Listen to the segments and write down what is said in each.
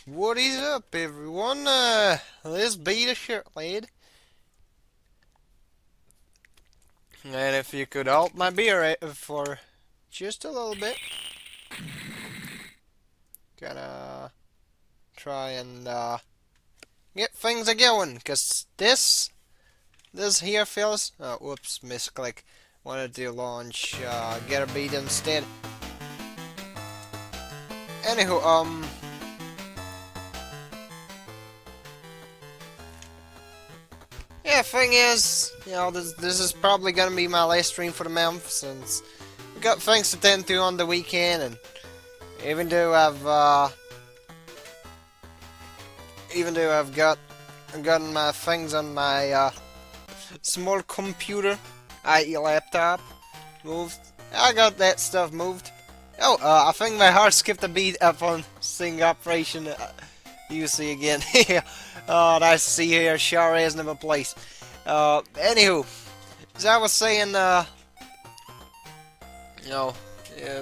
What is up, everyone? This be the shirt lad. And if you could halt my beer for just a little bit, gonna try and get things a going. Cause this here, fellas. Oh, whoops, misclick. Wanted to launch get a beat instead. Anywho, yeah, thing is, this is probably gonna be my last stream for the month since I got things to tend to on the weekend, and even though I've gotten my things on my small computer, i.e. laptop, moved. I got that stuff moved. Oh, I think my heart skipped a beat up on seeing Operation UC again. Oh, nice to see you here. Sure isn't of a place. Anywho, as I was saying,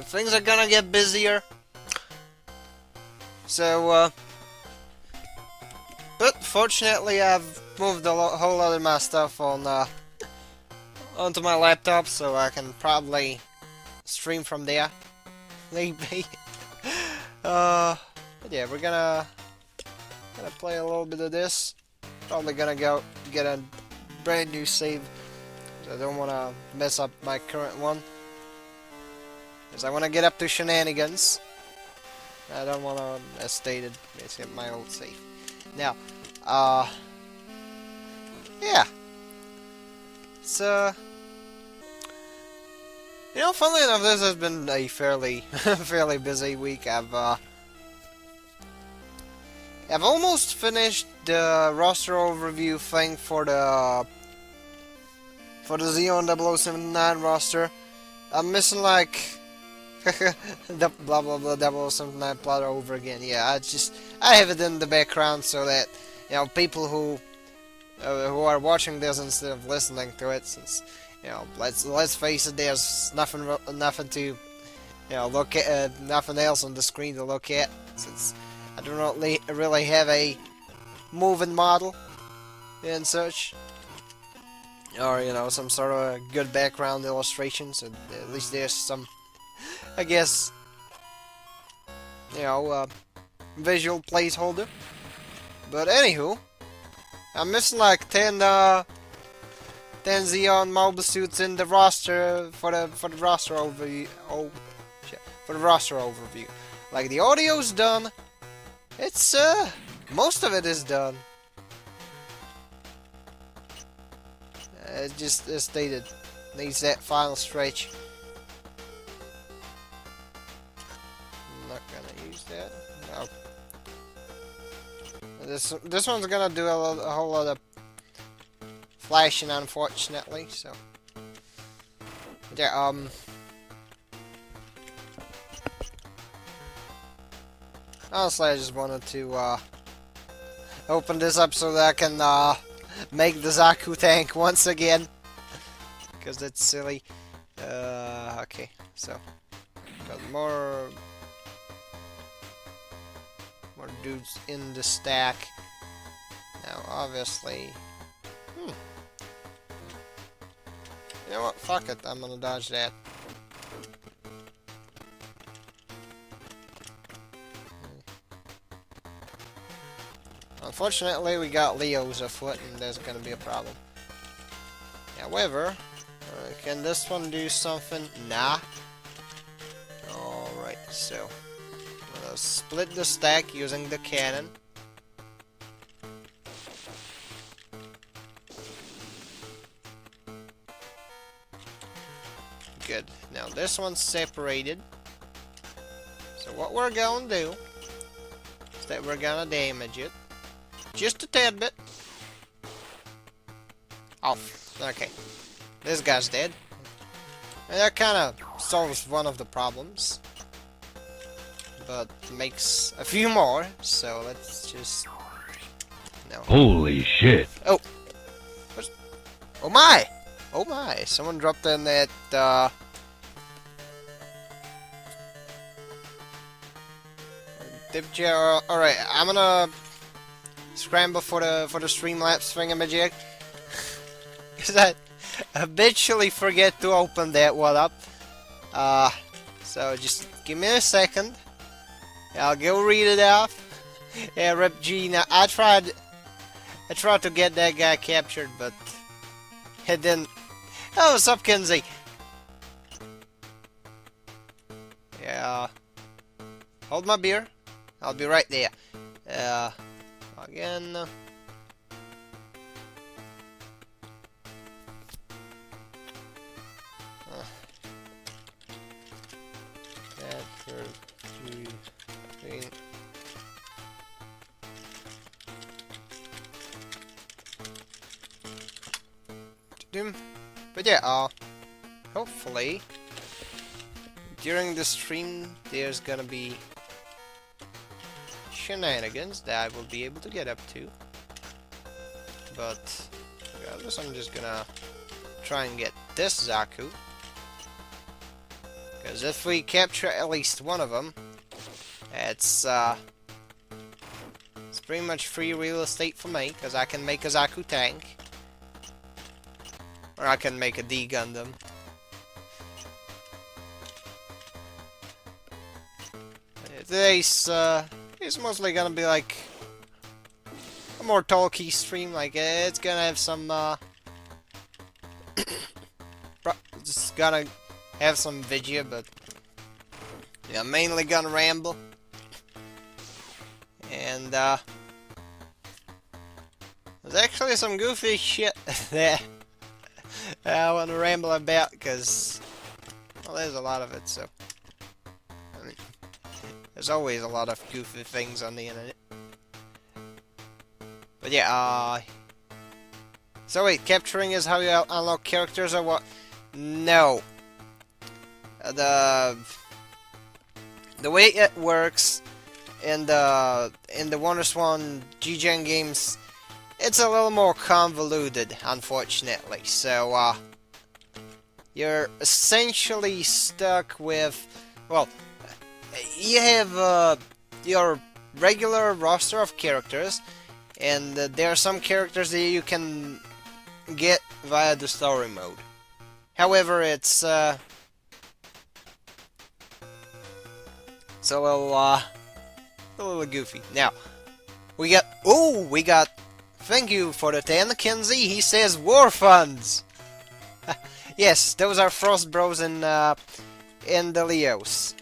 things are gonna get busier. So, but fortunately, I've moved a whole lot of my stuff onto my laptop, so I can probably stream from there. Maybe. But yeah, we're gonna play a little bit of this. Probably gonna go get a brand new save. I don't want to mess up my current one, because I want to get up to shenanigans. I don't want to, as stated, mess up my old save. Now, yeah. It's, funnily enough, this has been a fairly, fairly busy week. I've almost finished the roster overview thing for the Xeon 0079 roster. I'm missing like the blah blah blah 0079 plot over again. Yeah, I have it in the background so that people who are watching this instead of listening to it, since let's face it, there's nothing to look at, nothing else on the screen to look at, since I do not really have a moving model and such, or some sort of a good background illustration. So at least there's some, I guess, visual placeholder. But anywho, I'm missing like 10 Xeon mobile suits in the roster for the roster overview. Oh shit, for the roster overview. Like, the audio's done. It's most of it is done. It just as stated, needs that final stretch. I'm not gonna use that. No. This one's gonna do a whole lot of flashing, unfortunately. So yeah, honestly, I just wanted to open this up so that I can make the Zaku tank once again, because it's silly. Okay, so got more dudes in the stack. Now, obviously, you know what? Fuck it. I'm gonna dodge that. Unfortunately, we got Leo's afoot, and there's gonna be a problem. However, can this one do something? Nah. Alright, so I'm gonna split the stack using the cannon. Good. Now this one's separated. So what we're gonna do is that we're gonna damage it. Just a tad bit. Off. Okay. This guy's dead. And that kind of solves one of the problems. But makes a few more. So let's just... No. Holy shit. Oh! Oh my! Oh my! Someone dropped in that, Alright, I'm gonna scramble for the Streamlabs thingamajig. Cause I habitually forget to open that one up. So just give me a second. I'll go read it out. Yeah, Rip G. Now I tried to get that guy captured, but it didn't. Oh, what's up, Kenzie? Yeah. Hold my beer. I'll be right there. Again. But yeah, hopefully during the stream there's gonna be shenanigans that I will be able to get up to. But regardless, I'm just gonna try and get this Zaku. Because if we capture at least one of them, it's pretty much free real estate for me, because I can make a Zaku tank. Or I can make a D Gundam. Today's it's mostly gonna be like a more talky stream. Like it's gonna have some just gonna have some video, but yeah, mainly gonna ramble. And there's actually some goofy shit that I want to ramble about, because, well, there's a lot of it, so, I mean, there's always a lot of goofy things on the internet. But yeah, so wait, capturing is how you unlock characters or what? No. The way it works in the WonderSwan G-Gen games, it's a little more convoluted, unfortunately. So, you're essentially stuck with, well, you have your regular roster of characters, and there are some characters that you can get via the story mode. However, it's a little goofy. Now, we got, thank you for the 10, Kenzie. He says war funds. Yes, those are Frost Bros in the Leos.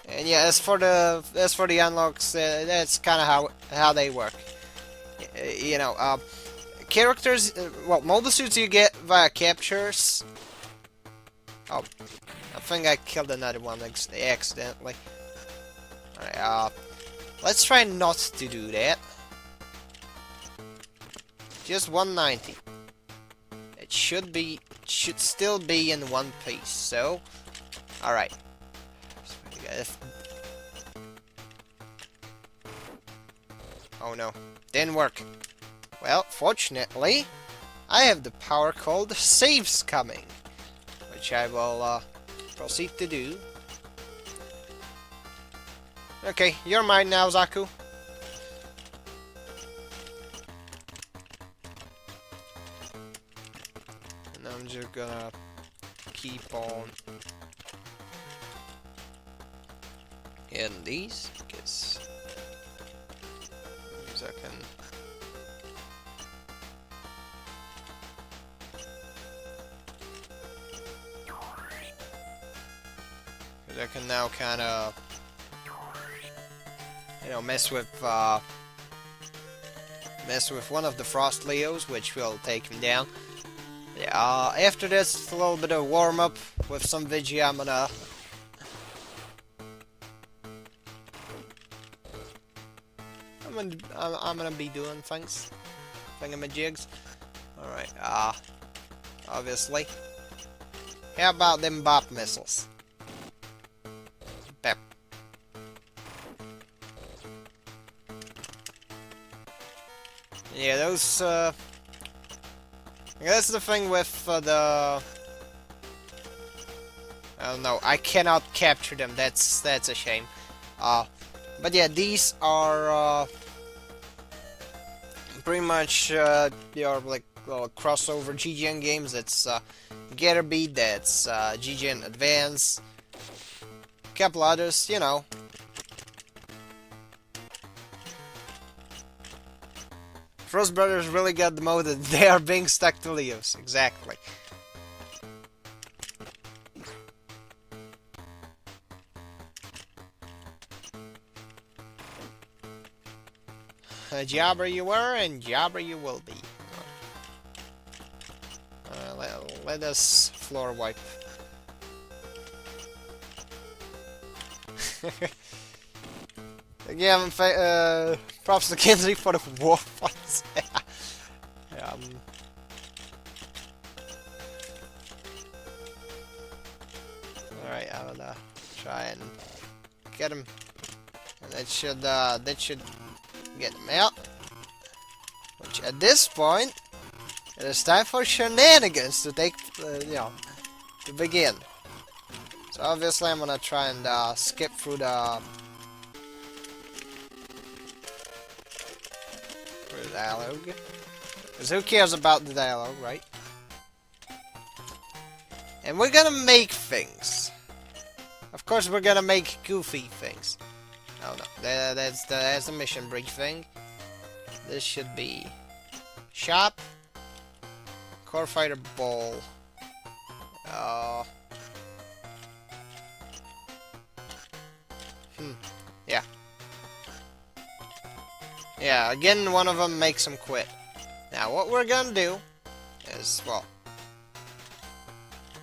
And yeah, as for the unlocks, that's kind of how they work. You know, characters, well, mobile suits you get via captures. Oh, I think I killed another one accidentally. Alright, let's try not to do that. Just 190. It should still be in one piece, so, alright. Oh no, didn't work. Well, fortunately, I have the power called saves coming, which I will proceed to do. Okay, you're mine now, Zaku. And I'm just gonna keep on getting these, because I can. I can now kind of, you know, mess with one of the Frost Leos, which will take him down. Yeah. After this, a little bit of warm up with some Vigi. I'm gonna be doing things, thingamajigs. All right. Obviously. How about them bop missiles? Bep. Yeah, those, that's the thing with, the... I don't know, I cannot capture them, that's a shame. But yeah, these are pretty much your like crossover GGN games. That's Getter Beat, that's GGN Advance, a couple others, you know. Frost Brothers really got the mode that they are being stuck to Leos, exactly. Jobber you were, and jobber you will be. Let us floor wipe. Again, props to Kinsey for the war fights. Alright, I will try and get him. That should get him out. Which at this point, it is time for shenanigans to take, you know, to begin. So obviously I'm gonna try and skip through the dialogue. Because who cares about the dialogue, right? And we're gonna make things. Of course we're gonna make goofy things. Oh no, that's the mission briefing. This should be shop, core fighter ball. Yeah. Yeah, again, one of them makes them quit. Now, what we're gonna do is, well,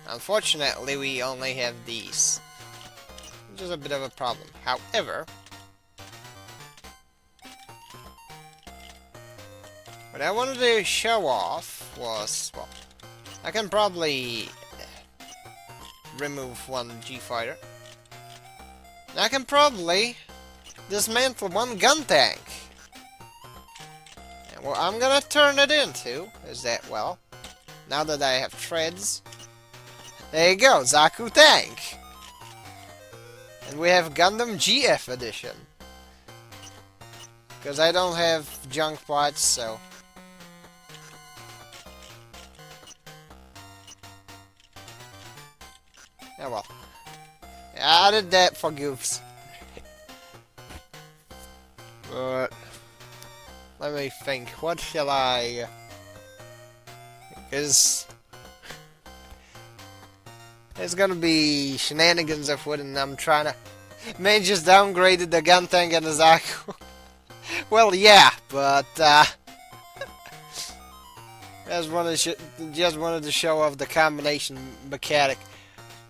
unfortunately, we only have these, which is a bit of a problem. However, what I wanted to show off was, well, I can probably remove one G-Fighter. I can probably dismantle one gun tank. And what I'm gonna turn it into is that, well, now that I have treads, there you go, Zaku tank! And we have Gundam GF edition. Because I don't have junk parts, so... Oh well. I did that for goofs. But... let me think, what shall I... Because... there's gonna be shenanigans afoot and I'm trying to... Man just downgraded the gun tank and the Zaku. Well, yeah, but just wanted to show off the combination mechanic.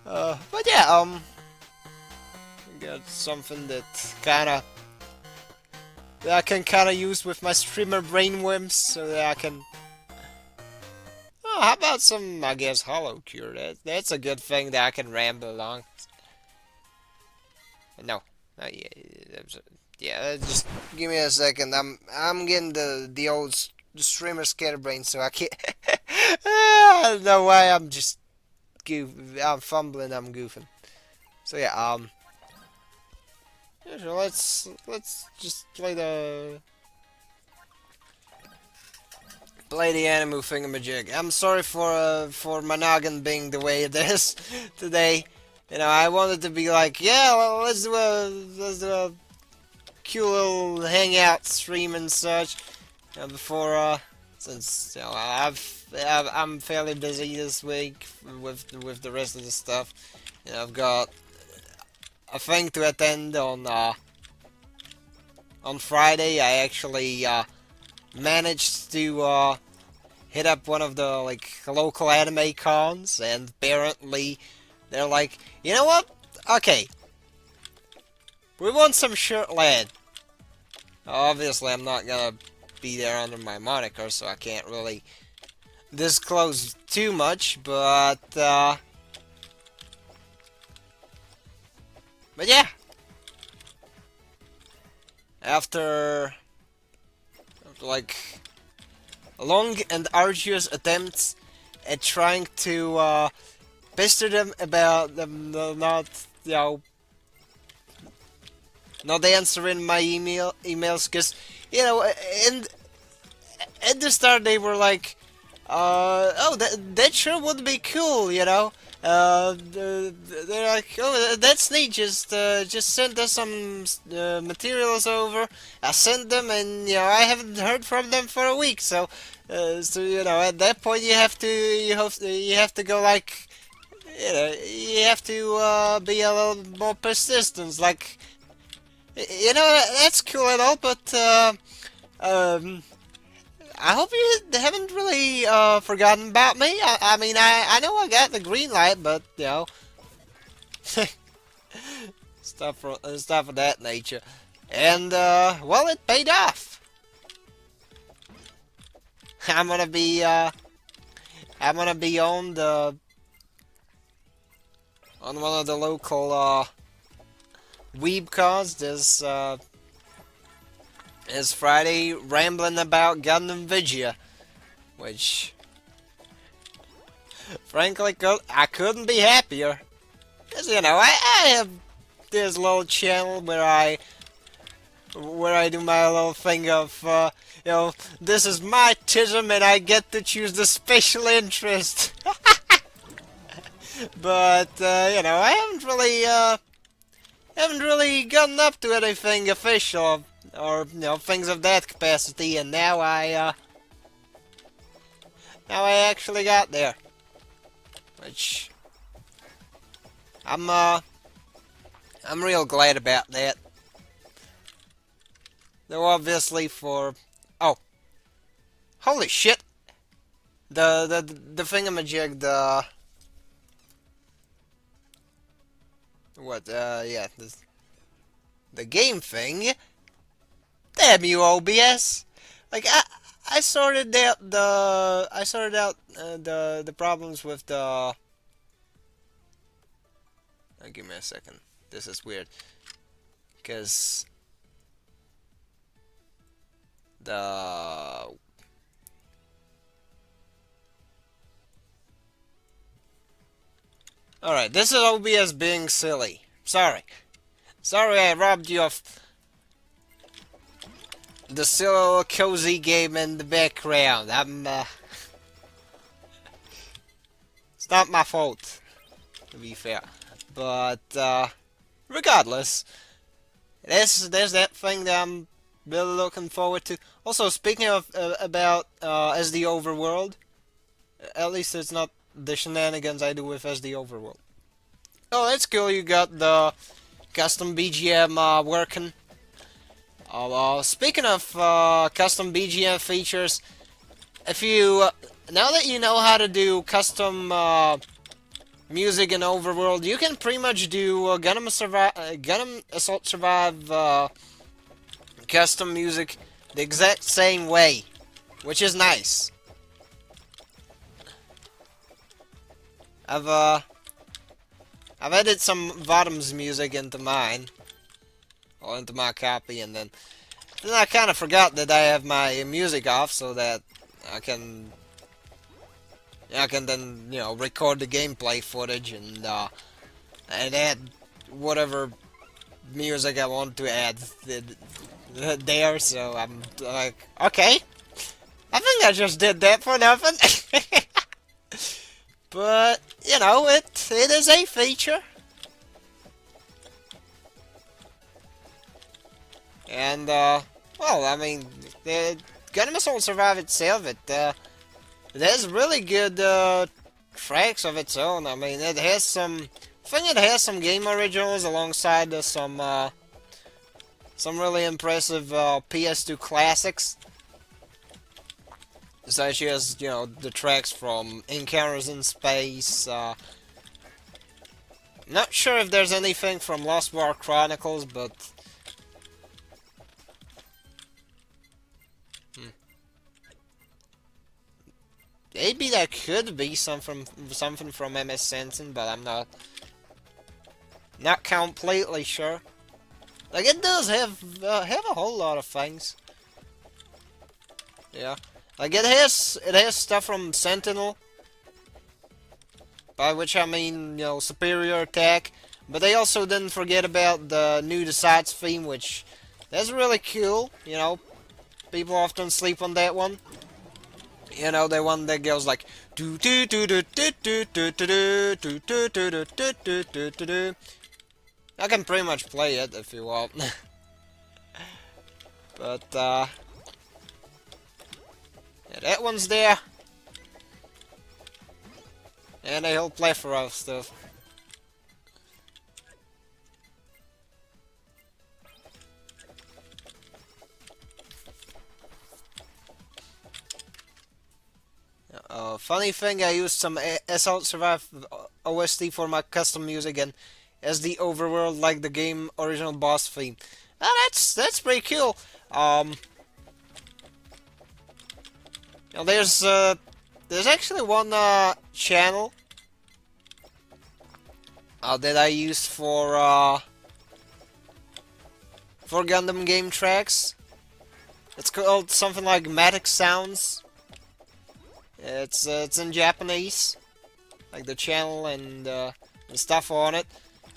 But yeah, got something that I can kinda use with my streamer brainworms, so that I can... Oh, how about some, I guess, hollow cure? That's a good thing that I can ramble along. No, not yet. Yeah, just give me a second. I'm getting the old streamer scatterbrain, so I can't. I don't know why I'm just I'm fumbling. I'm goofing. So yeah, yeah, so let's just play the animal thingamajig. I'm sorry for my noggin being the way it is today. You know, I wanted to be like, yeah, well, let's do a cute little hangout stream and such. You know, before since you know I'm fairly busy this week with the rest of the stuff. You know, I've got a thing to attend on Friday. I actually managed to hit up one of the like local anime cons, and apparently they're like, you know what? Okay, we want some shirt lad. Obviously, I'm not gonna be there under my moniker, so I can't really disclose too much, but yeah. After like long and arduous attempts at trying to pester them about them not, you know, not answering my emails, because you know, in at the start they were like, oh, that sure would be cool, you know. They're like, oh, that's neat. Just send us some materials over. I sent them, and you know, I haven't heard from them for a week. So you know, at that point, you have to go like, you know, you have to be a little more persistent. Like, you know, that's cool and all, but um, I hope you haven't really forgotten about me. I mean, I know I got the green light, but you know, stuff of that nature. And well, it paid off. I'm gonna be on the on one of the local weeb cons this Friday, rambling about Gundam Vigia, which frankly I couldn't be happier. 'Cause, you know, I have this little channel where I do my little thing of you know, this is my tism and I get to choose the special interest. But you know, I haven't really gotten up to anything official or you know, things of that capacity, and now I actually got there, which I'm real glad about that. Though obviously for oh, holy shit, the thingamajig, yeah, the game thing. Damn you, OBS! Like I sorted out the problems with the. Give me a second. This is weird, cause the. Alright, this is OBS being silly. Sorry I robbed you of the silly little cozy game in the background. It's not my fault, to be fair. But, regardless, there's that thing that I'm really looking forward to. Also, speaking of, about, SD Overworld, at least it's not the shenanigans I do with SD Overworld. Oh, that's cool, you got the custom BGM, working. Speaking of custom BGM features, if you now that you know how to do custom music in Overworld, you can pretty much do Gundam Assault Survive custom music the exact same way, which is nice. I've added some Bottoms music into mine, or into my copy, and then I kind of forgot that I have my music off, so that I can then, you know, record the gameplay footage and add whatever music I want to add there. So I'm like, okay, I think I just did that for nothing. But you know, it is a feature. And, well, I mean, the Gundam Assault Survive itself, it has really good, tracks of its own. I mean, it has some, I think it has some game originals alongside some really impressive, PS2 classics. Such as, you know, the tracks from Encounters in Space, not sure if there's anything from Lost War Chronicles, but maybe there could be something from MS Sensen, but I'm not completely sure. Like, it does have a whole lot of things. Yeah, like it has stuff from Sentinel, by which I mean, you know, superior attack, But they also didn't forget about the new Decides theme, which that's really cool. You know, people often sleep on that one. You know, the one that goes like do do do do do do do do do do do do do do do do do. I can pretty much play it if you want. But yeah, that one's there. And a whole plethora of stuff. Funny thing, I used some Assault Survive OST for my custom music, and as the overworld like the game original boss theme. That's pretty cool. You know, there's actually one channel that I use for Gundam game tracks. It's called something like Matic Sounds. It's in Japanese, like the channel and stuff on it.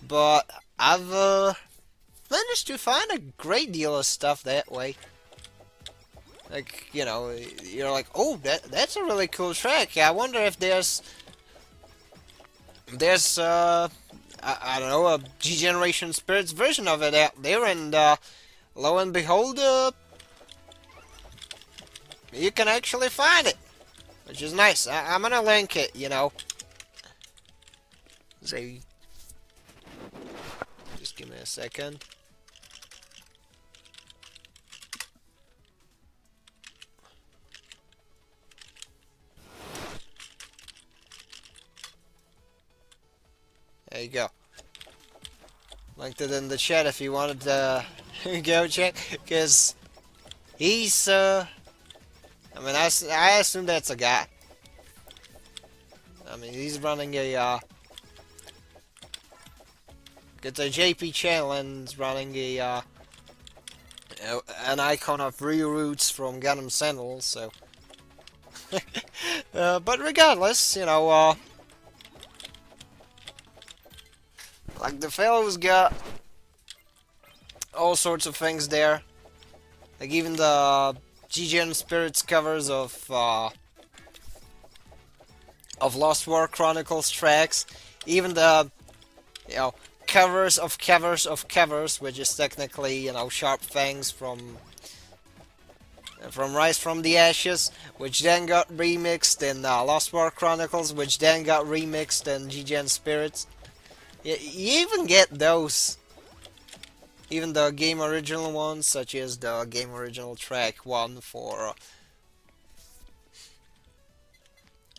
But I've managed to find a great deal of stuff that way. Like, you know, you're like, oh, that's a really cool track. I wonder if there's I don't know, a G Generation Spirits version of it out there, and lo and behold, you can actually find it, which is nice. I'm gonna link it, you know. Say, just give me a second. There you go. Linked it in the chat if you wanted to go check, because he's I mean, I assume that's a guy. I mean, he's running a it's a JP channel and he's running a an icon of reroutes from Gundam Sentinel, so but regardless, you know, like the fellow's got all sorts of things there. Like even the G-Gen Spirits covers of Lost War Chronicles tracks. Even the, you know, covers of covers of covers, which is technically, you know, Sharp Fangs from Rise from the Ashes, which then got remixed in Lost War Chronicles, which then got remixed in G-Gen Spirits. You even get those. Even the game original ones, such as the game original track 1 for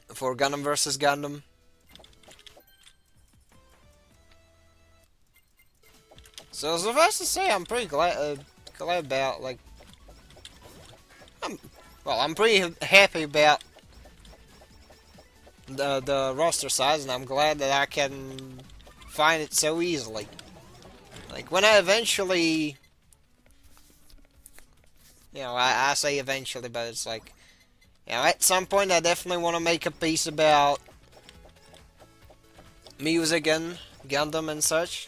Gundam vs. Gundam. So suffice to say, I'm pretty glad about, like, I'm pretty happy about the roster size, and I'm glad that I can find it so easily. Like, when I eventually, you know, I say eventually, but it's like, you know, at some point I definitely want to make a piece about music and Gundam and such.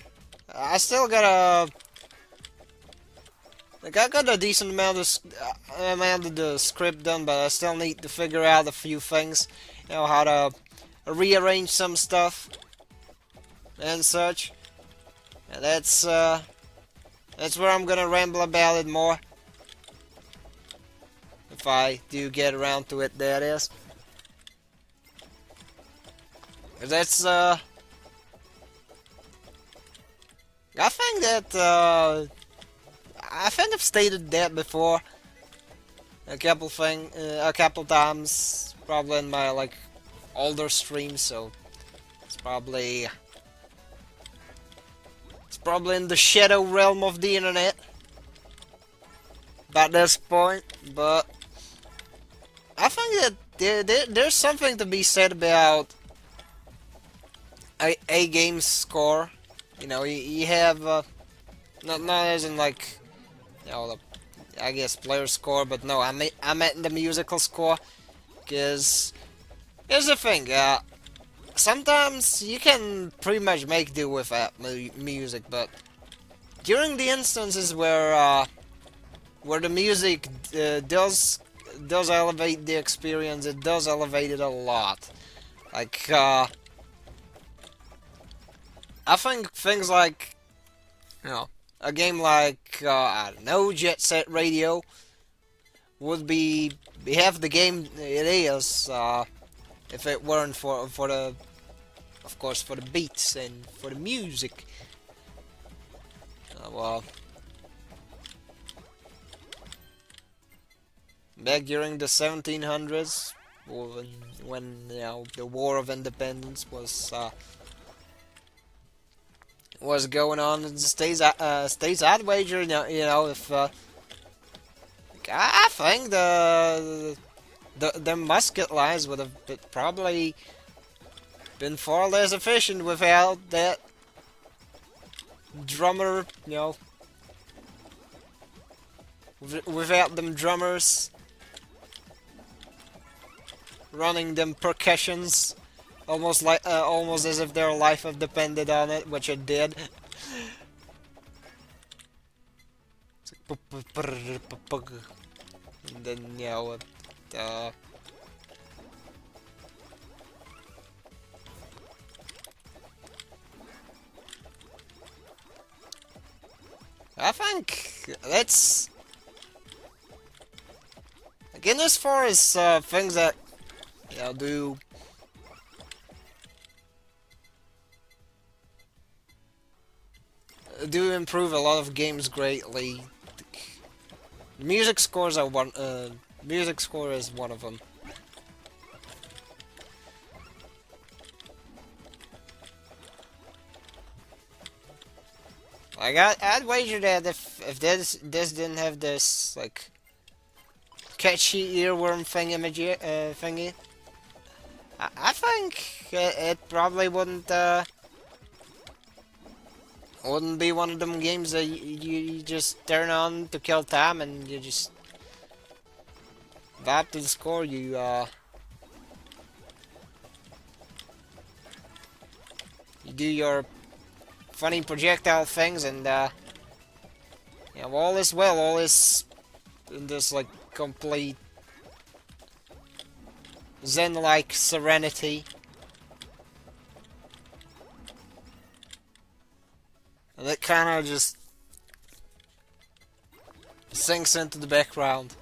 I still got like, I got a decent amount of the script done, but I still need to figure out a few things, you know, how to rearrange some stuff and such. And that's where I'm gonna ramble about it more. If I do get around to it, that is. That's, I think that, I think I've stated that before a couple times, probably in my, like, older streams, so it's probably in the shadow realm of the internet at this point, but I think that there's something to be said about a game's score. You know, you have not as in, like, you know, I guess player score, but no, I meant the musical score, because here's the thing, sometimes you can pretty much make do with that music, but during the instances where the music does elevate the experience, it does elevate it a lot. Like I think things like, you know, a game like I don't know, Jet Set Radio would be half the game it is if it weren't for the, of course, for the beats and for the music. Well, back during the 1700s, when you know the War of Independence was going on in the states, I'd wager, if I think the musket lines would have probably been far less efficient without that drummer, without them drummers running them percussions, almost as if their life had depended on it, which it did. And then, uh, I think that's, again, as far as things that do improve a lot of games greatly. Music scores are one. Music score is one of them. Like I'd wager that if this didn't have this like catchy earworm thingy, I think it probably wouldn't be one of them games that you just turn on to kill time and you just vibe to the score. You do your funny projectile things and all is well, all is in this like complete zen-like serenity. And it kind of just sinks into the background.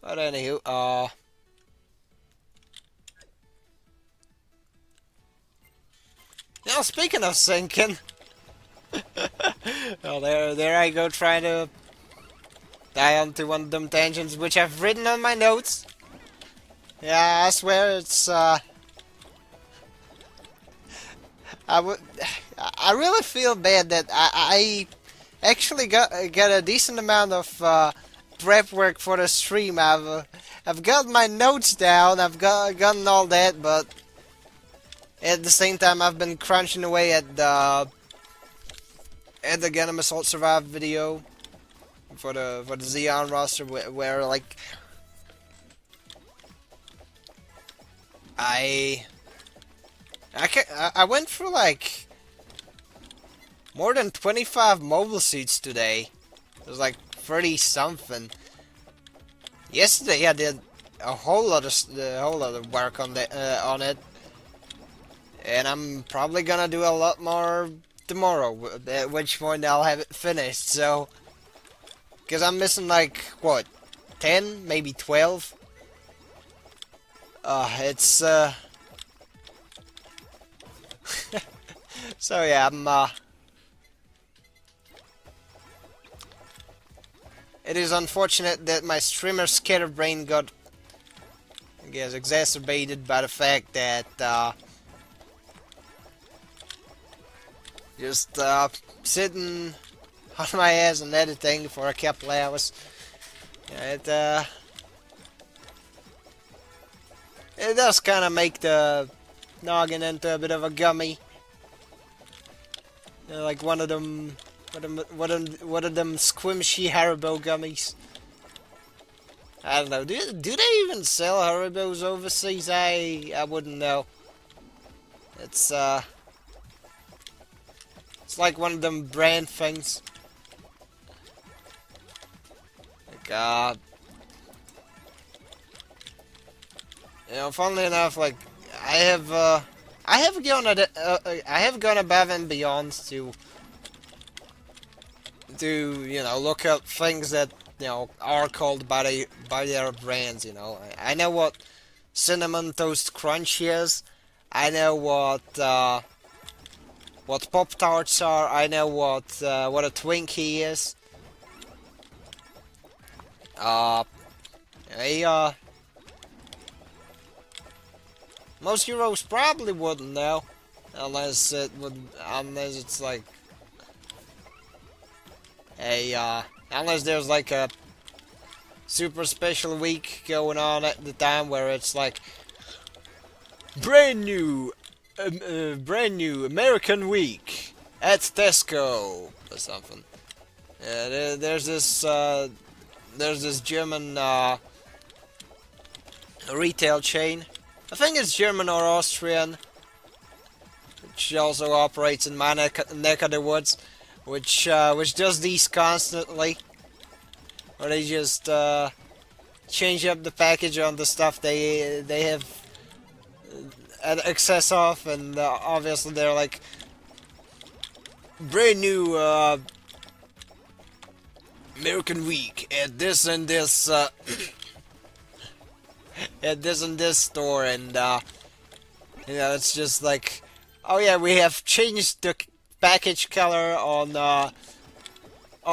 But anywho, now speaking of sinking, well, there I go trying to die onto one of them tangents which I've written on my notes. Yeah, I swear it's I really feel bad that I actually got a decent amount of prep work for the stream. I've got my notes down, I've gotten all that, but at the same time I've been crunching away at the Gundam Assault Survive video for the Xeon roster where like I went through like more than 25 mobile suits today. It was like 30 something. Yesterday I did a whole lot of work on it, and I'm probably gonna do a lot more tomorrow. At which point I'll have it finished. So, because I'm missing like what, 10, maybe 12. It's so yeah, it is unfortunate that my streamer scatterbrain got, I guess, exacerbated by the fact that just sitting on my ass and editing for a couple hours. It does kind of make the noggin into a bit of a gummy. Like one of them squishy Haribo gummies. I don't know. Do they even sell Haribos overseas? I wouldn't know. It's it's like one of them brand things. Like funnily enough, like I have I have gone I have gone above and beyond to look up things that are called by their brands. I know what cinnamon toast crunch is. I know what Pop Tarts are. I know what a Twinkie is. Uh, a Most Euros probably wouldn't know, unless it's like unless there's like a super special week going on at the time where it's like brand new American week at Tesco or something. There's this German retail chain. I think it's German or Austrian, which also operates in my neck of the woods, which does these constantly, where they just change up the package on the stuff they have excess of, and obviously they're like brand new American week at this and this at this and this store, and it's just like, oh yeah, we have changed the package color on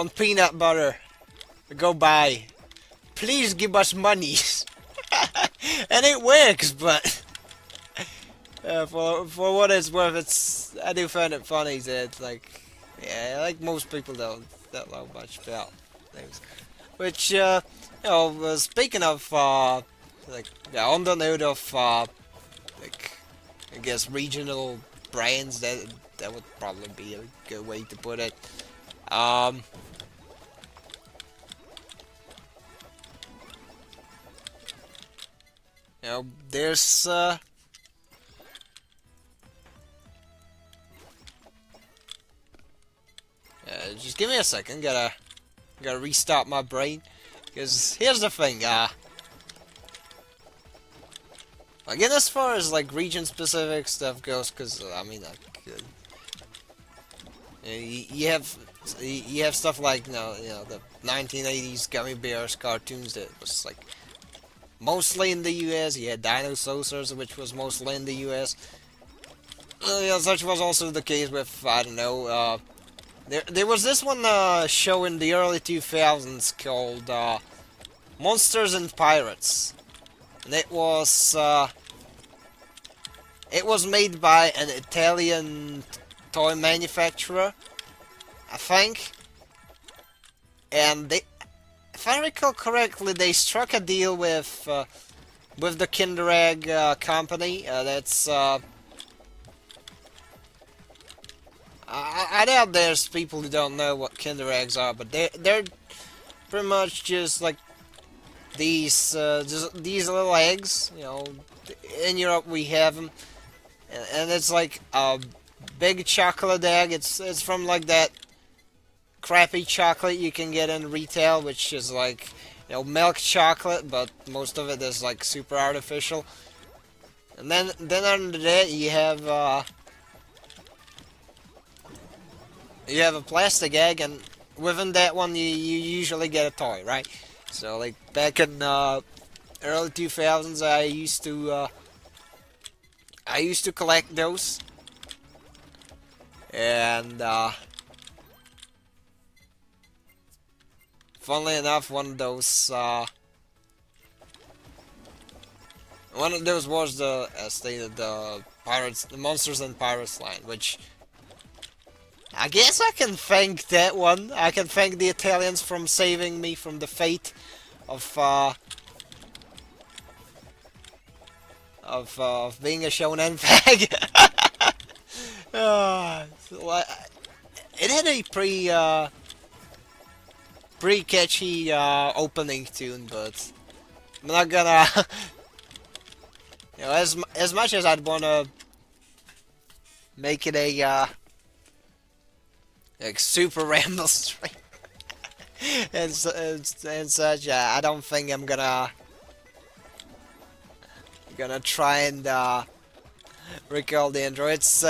peanut butter. Go buy. Please give us money. And it works, but for what it's worth, I do find it funny that it's like, yeah, like most people don't know much about things. Which speaking of like, yeah, on the note of like, I guess regional brands, that would probably be a good way to put it. There's just give me a second. Gotta restart my brain, because here's the thing. Again, as far as like region-specific stuff goes, because I mean, like, you have stuff like the 1980s gummy bears cartoons that was like mostly in the U.S. You had Dinosaurs, which was mostly in the U.S. Such was also the case with, I don't know. There was this one show in the early 2000s called Monsters and Pirates. And it was made by an Italian toy manufacturer, I think. And if I recall correctly, they struck a deal with the Kinder Egg company. That's I doubt there's people who don't know what Kinder Eggs are, but they're pretty much just like these little eggs. In Europe we have them, and it's like a big chocolate egg. It's from like that crappy chocolate you can get in retail, which is like milk chocolate, but most of it is like super artificial. And then under that you have a plastic egg, and within that one you usually get a toy, right? So like back in early 2000s, I used to collect those, and funnily enough, one of those was the, as stated, the Monsters and Pirates line, which I guess I can thank that one. I can thank the Italians from saving me from the fate of being a shonen fag. It had a pretty catchy opening tune, but I'm not gonna, as much as I'd wanna make it a like super ramble stream and such. I don't think I'm gonna try and recall the intro. It's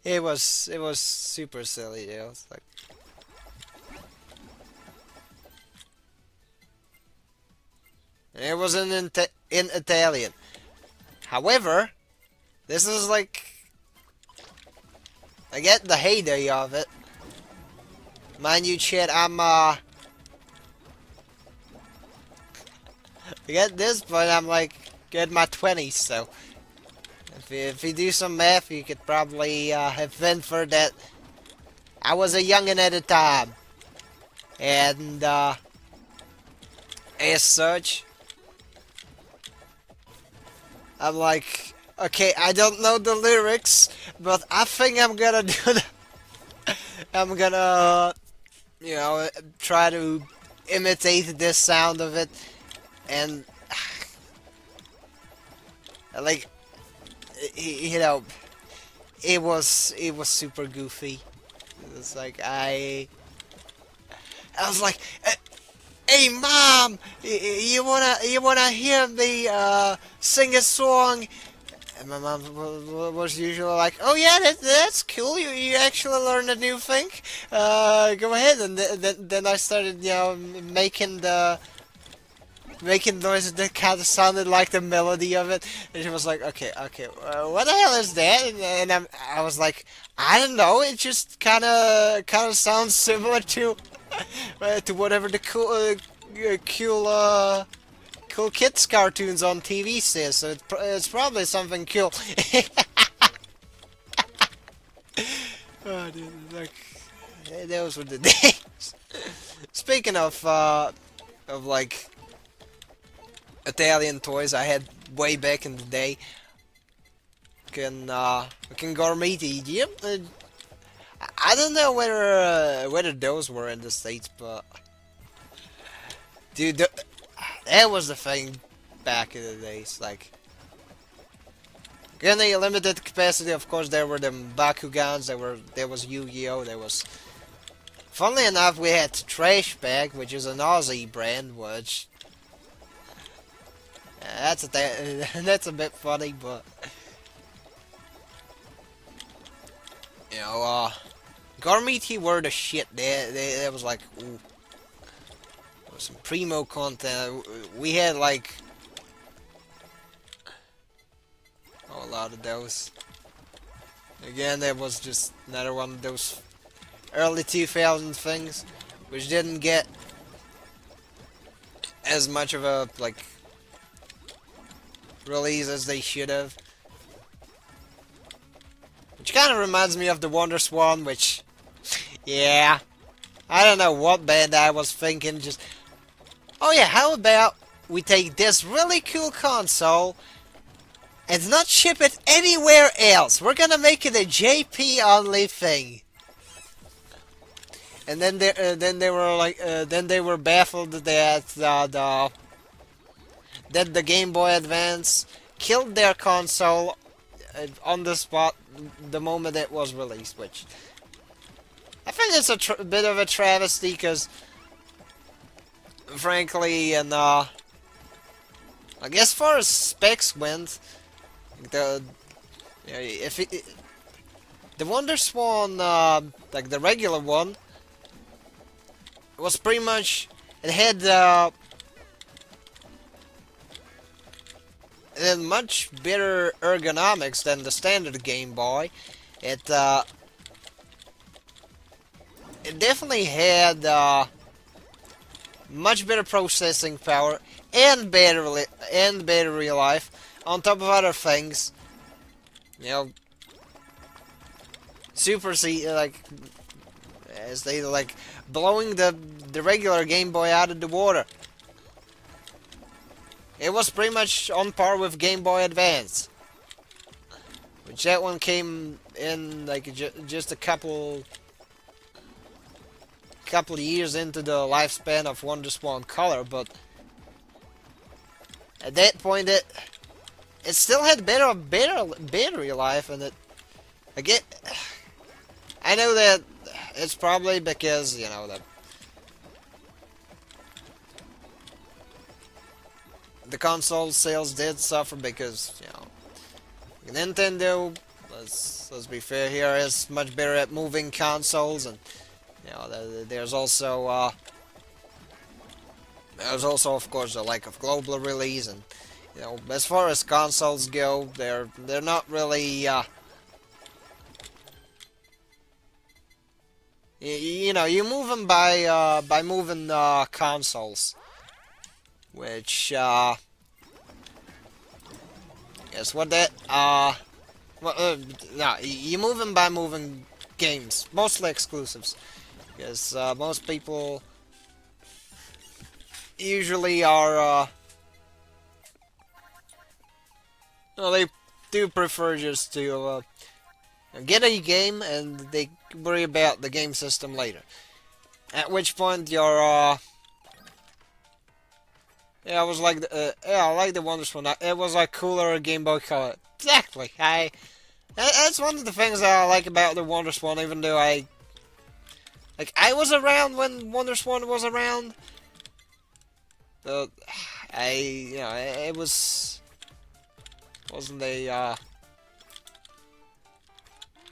it was super silly. You know, it's like and it was in Italian. However, this is like I get the heyday of it. Mind you, chat, I get this, but I'm like in my 20s, so if you do some math, you could probably have inferred that I was a youngin' at the time, and as such, I'm like, okay, I don't know the lyrics, but I think I'm gonna do the. I'm gonna, try to imitate this sound of it, and like, it was super goofy. It's like I was like, "Hey, mom, you wanna hear me sing a song?" And my mom was usually like, "Oh yeah, that's cool. You actually learned a new thing. Go ahead." And then I started, making noises that kind of sounded like the melody of it. And she was like, "Okay, what the hell is that?" And I was like, "I don't know. It just kind of sounds similar to to whatever the cool kids cartoons on TV says, so it's probably something cool." Oh, dude, like, those were the days. Speaking of like Italian toys I had way back in the day, can Gormiti. Yep. I don't know whether those were in the States, but dude, that was the thing back in the days. Like, in the limited capacity, of course, there were the Bakugans. There was Yu-Gi-Oh. There was, funnily enough, we had Trash Bag, which is an Aussie brand, which that's a bit funny, but Gormiti were the shit. They was like, ooh, there was some primo content. We had like a lot of those. Again, that was just another one of those early 2000 things, which didn't get as much of a like release as they should have. Which kind of reminds me of the Wonder Swan, which, yeah, I don't know what band I was thinking, just, oh yeah, how about we take this really cool console and not ship it anywhere else? We're gonna make it a JP only thing. And then they were like, then they were baffled that that the Game Boy Advance killed their console on the spot the moment it was released, which I think it's a bit of a travesty, because frankly, and like, as far as specs went, the the Wonder Swan, like the regular one, was pretty much, it had much better ergonomics than the standard Game Boy. It definitely had much better processing power and battery life, on top of other things. Super like, as they like, blowing the regular Game Boy out of the water. It was pretty much on par with Game Boy Advance. which that one came in like just a couple of years into the lifespan of WonderSwan Color, but at that point it still had better battery life, and again, I know that it's probably because the console sales did suffer because Nintendo, let's be fair here, is much better at moving consoles, and there's also of course the lack of global release, and as far as consoles go, they're not really you move them by moving consoles, which guess what that well, no, you move them by moving games, mostly exclusives, because most people usually are well, they do prefer just to get a game and they worry about the game system later. At which point you're yeah, I was like I like the WonderSwan. It was like cooler Game Boy Color. Exactly. That's one of the things that I like about the WonderSwan, even though I was around when WonderSwan was around. But it wasn't a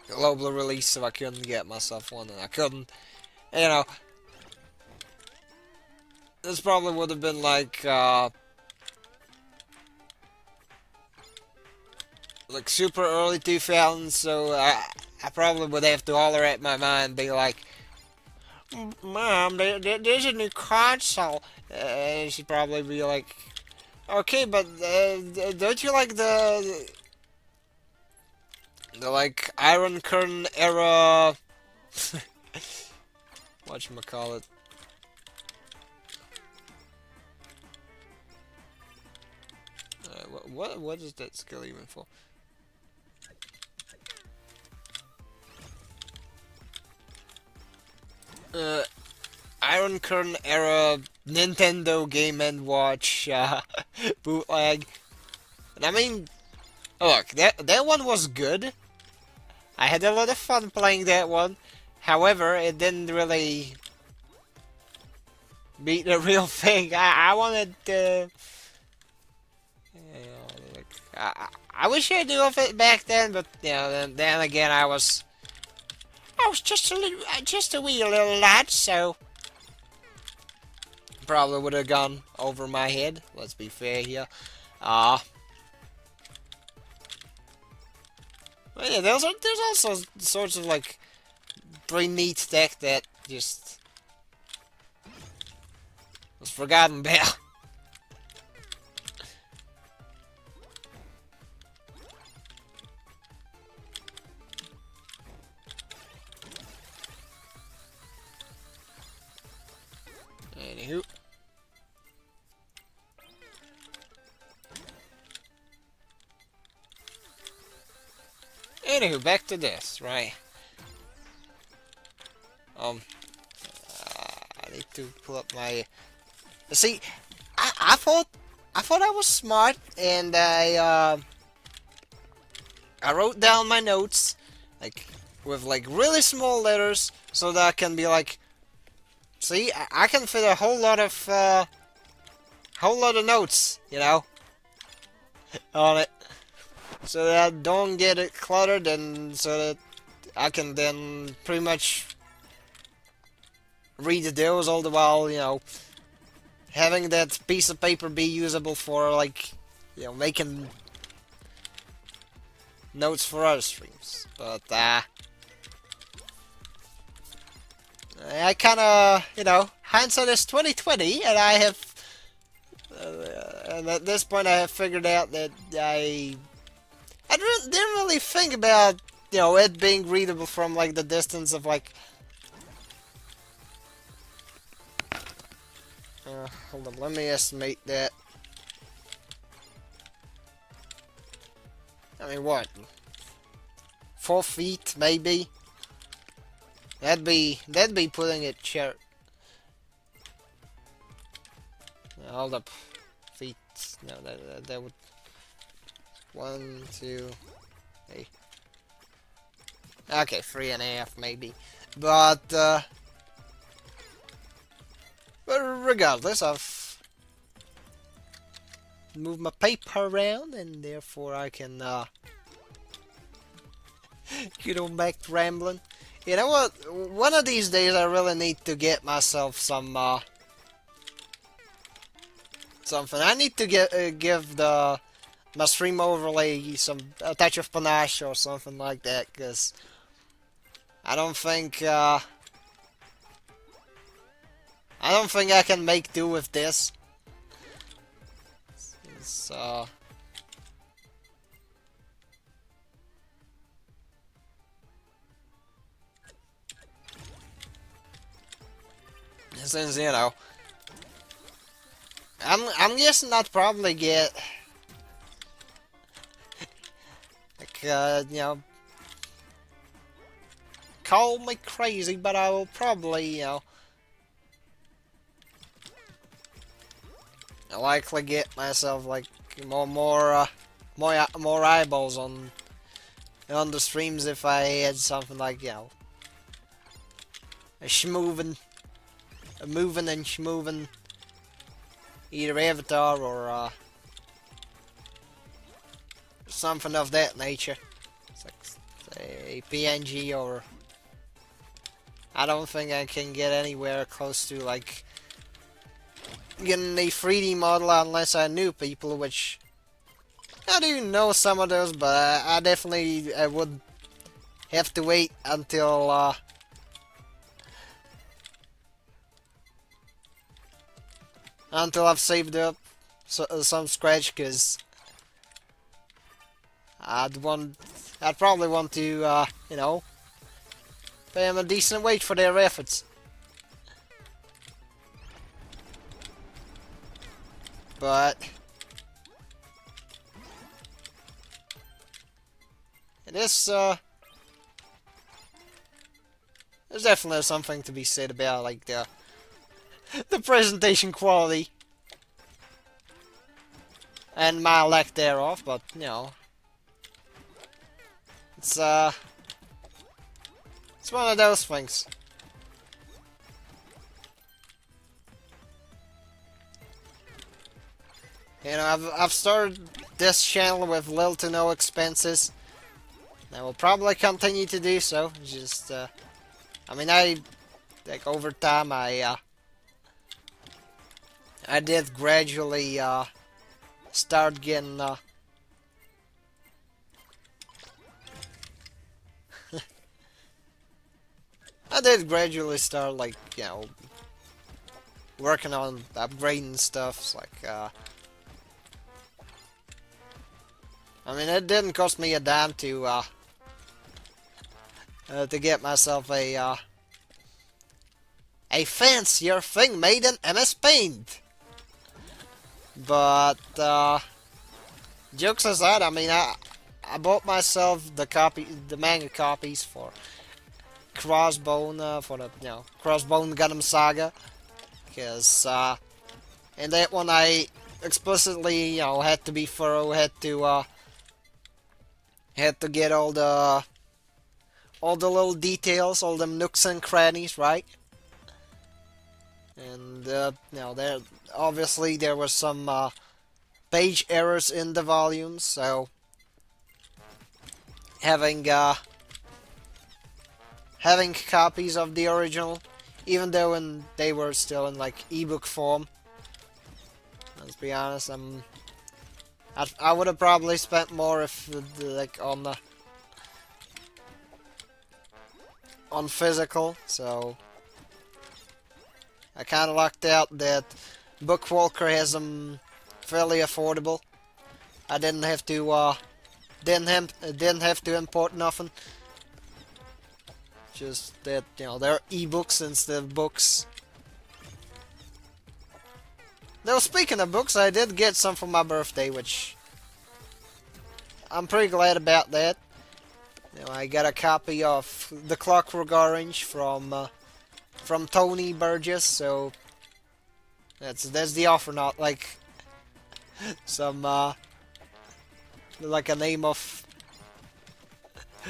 global release, so I couldn't get myself one, and I couldn't, this probably would have been like super early 2000s, so I probably would have to holler at my mom and be like, Mom, there's a new console, and she'd probably be like, okay, but don't you like the like Iron Curtain era whatchamacallit? What is that skill even for? Iron Curtain era Nintendo Game & Watch bootleg. And I mean, look, that one was good. I had a lot of fun playing that one. However, it didn't really beat the real thing. I wanted to... I wish I knew of it back then, but then again, I was just a wee little lad, so probably would have gone over my head. Let's be fair here. But yeah, there's also sorts of like pretty neat tech that just was forgotten about. Anywho. Back to this, right? I need to pull up my. See, I thought I was smart, and I wrote down my notes like with like really small letters so that I can be like, see, I can fit a whole lot of notes, on it, so that I don't get it cluttered, and so that I can then pretty much read those all the while, having that piece of paper be usable for like, making notes for other streams. But I kind of, hindsight is 2020, and I have, and at this point I have figured out that I didn't really think about, it being readable from like the distance of like. Hold on, let me estimate that. I mean, what? 4 feet, maybe. That'd be putting it hold up. Feet. No, that would. 1, 2, 3. Okay, 3.5 maybe. But regardless, I've moved my paper around, and therefore I can get on back to rambling. You know what? One of these days I really need to get myself some something. I need to give my stream overlay a touch of panache or something like that, because I don't think I can make do with this. So since, you know, I'm guessing I'd probably get like you know, call me crazy, but I will probably, you know, likely get myself like more eyeballs on the streams if I had something like, you know, a moving and schmoving either avatar or something of that nature. It's like, say, PNG, or I don't think I can get anywhere close to like getting a 3D model unless I knew people, which I do know some of those, but I definitely would have to wait until I've saved up some scratch, because I'd probably want to you know, pay them a decent wage for their efforts. But it is there's definitely something to be said about like the presentation quality and my lack thereof, but you know, it's one of those things. You know, I've started this channel with little to no expenses. I will probably continue to do so. Just I mean, like over time I did gradually start getting I did gradually start, like, you know, working on upgrading stuff. Like I mean, it didn't cost me a dime to get myself a fancier thing made in MS Paint. But jokes aside, I mean, I bought myself the manga copies for Crossbone, for the, you know, Crossbone Gundam Saga, because in that one I explicitly, you know, had to be thorough, had to get all the little details, all them nooks and crannies, right? And you know, there was some page errors in the volumes, so having copies of the original, even though they were still in like ebook form. Let's be honest, I would have probably spent more if like on physical. So I kind of lucked out that Bookwalker has them fairly affordable. I didn't have to import nothing. Just that, you know, they're ebooks instead of books. Now, speaking of books, I did get some for my birthday, which I'm pretty glad about that. I got a copy of The Clockwork Orange from Tony Burgess, so that's the offer, not like some like a name of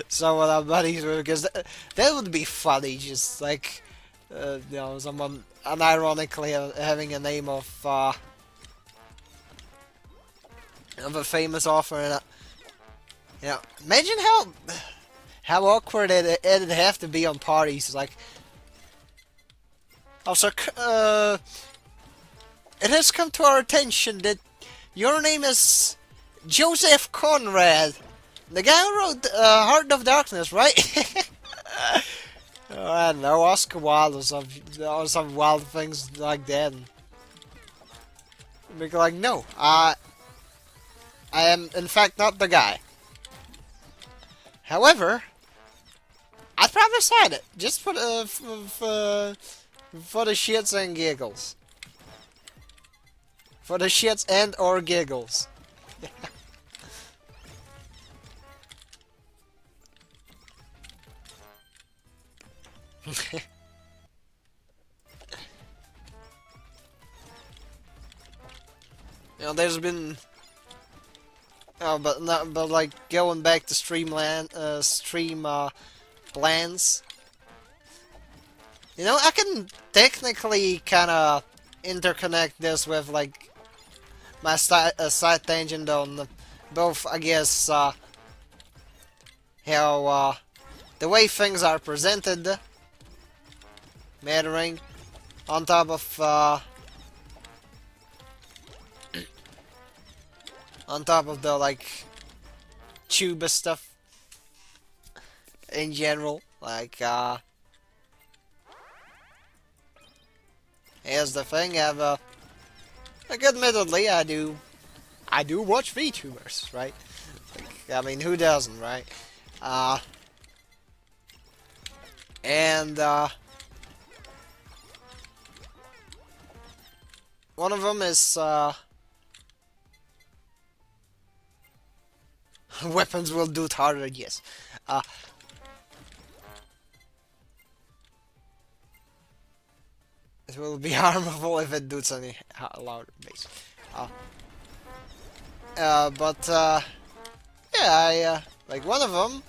someone I'm buddies with, because that would be funny, just like someone unironically having a name of a famous author, and imagine how awkward it'd have to be on parties, like, also, it has come to our attention that your name is Joseph Conrad, the guy who wrote Heart of Darkness, right? I don't know, Oscar Wilde or some wild things like that. And be like, no, I am in fact not the guy. However, I'd probably sign it just for the shits and giggles. For the shits and or giggles. There's been, but like going back to stream plans. I can technically kind of interconnect this with like my side tangent on both, I guess, how the way things are presented mattering, on top of the like tuba stuff in general. Like here's the thing, like, admittedly, I do watch VTubers, right? Like, I mean, who doesn't, right? And one of them is weapons will do it harder, yes. It will be harmful if it does any louder bass. But yeah, I like one of them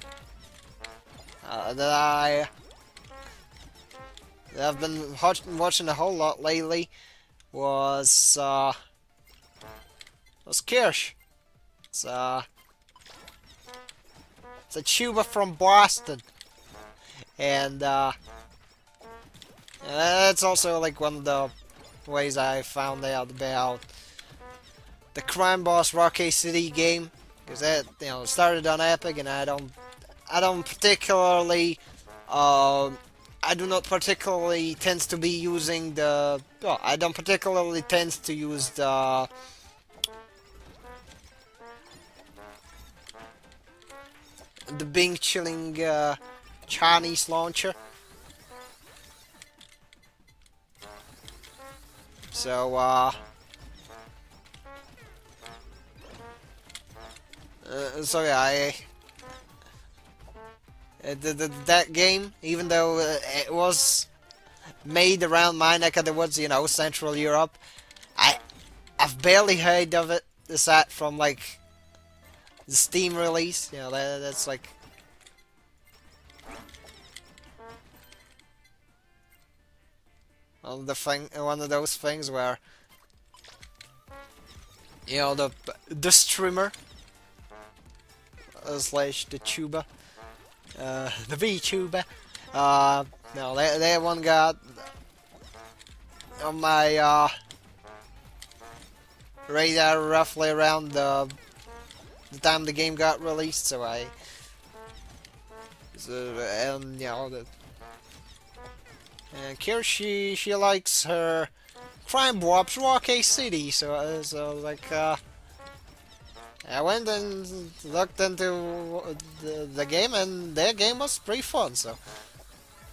that I've been watching a whole lot lately was Kirsch. It's a tuba from Boston, and that's also like one of the ways I found out about the Crime Boss Rocky City game, because that started on Epic, and I don't particularly I do not particularly tend to be using the I don't particularly tend to use the Bing Chilling Chinese launcher. So so yeah, that game, even though it was made around my neck of the woods, Central Europe, I've barely heard of it aside from like the Steam release. That's like one of those things where the streamer slash the tuba, the VTuber. No, that one got on my radar roughly around the time the game got released. So and Kira, she likes her crime bops Rocky City. So like I went and looked into the game, and their game was pretty fun. So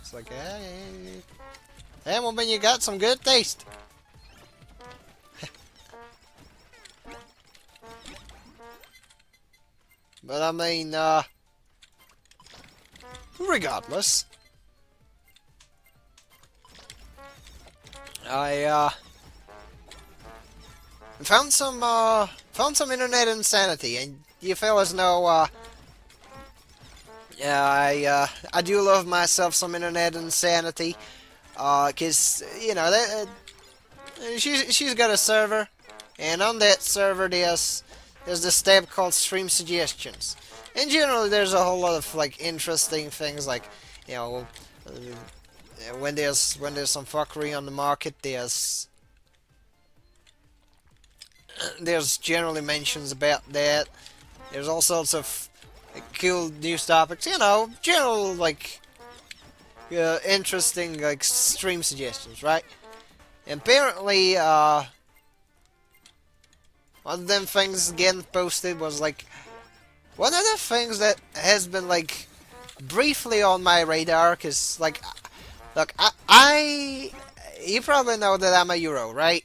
it's like, hey, woman, you got some good taste. But I mean, Regardless, I found some internet insanity, and you fellas know yeah, I do love myself some internet insanity, 'cause you know she's got a server, and on that server there's this tab called Stream Suggestions. And generally, there's a whole lot of like interesting things, like you know, when there's some fuckery on the market, there's generally mentions about that. There's all sorts of cool news topics, you know, general like interesting like stream suggestions, right? And apparently, one of them things getting posted was like one of the things that has been like briefly on my radar, cause like, look, you probably know that I'm a Euro, right?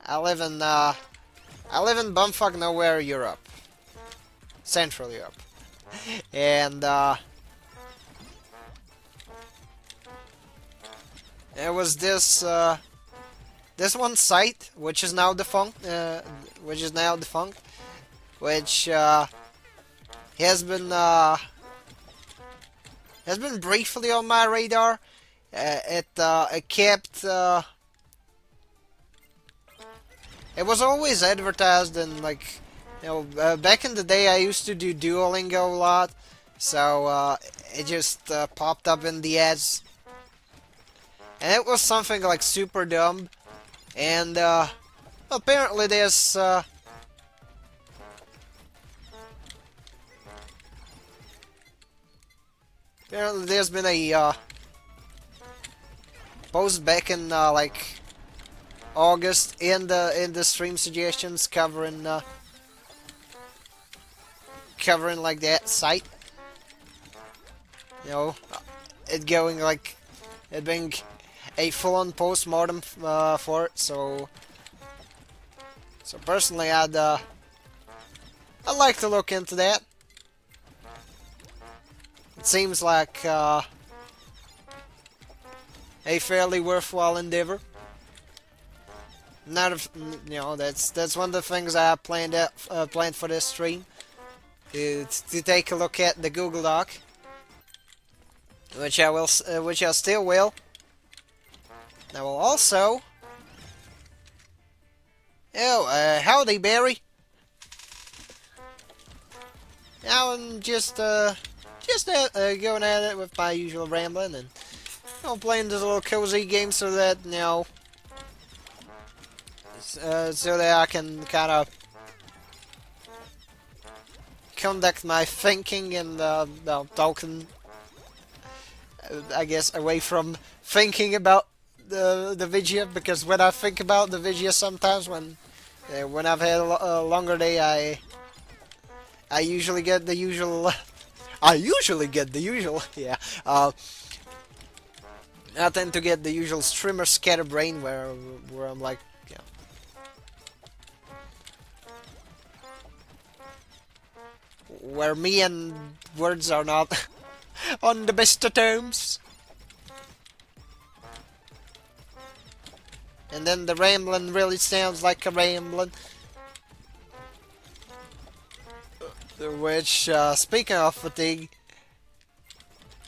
I live in bumfuck nowhere, Europe, Central Europe, and there was this one site which is now defunct, which has been briefly on my radar. It kept. It was always advertised in like, you know, back in the day I used to do Duolingo a lot, so it just popped up in the ads, and it was something like super dumb, and apparently there's been a post back in like August in the stream suggestions covering like that site. You know, it going like it being a full-on post-mortem for it. So personally, I'd like to look into that. It seems like a fairly worthwhile endeavor. You know, that's one of the things I planned for this stream, to take a look at the Google Doc, which I still will. I will also. Oh, howdy, Barry. Now I'm just going at it with my usual rambling, and playing this little cozy game so that so that I can kind of conduct my thinking and talking, I guess, away from thinking about the video, because when I think about the video sometimes, when I've had a longer day, I usually get the usual yeah, I tend to get the usual streamer scatterbrain where I'm like, where me and words are not on the best of terms. And then the rambling really sounds like a rambling. Which, speaking of fatigue...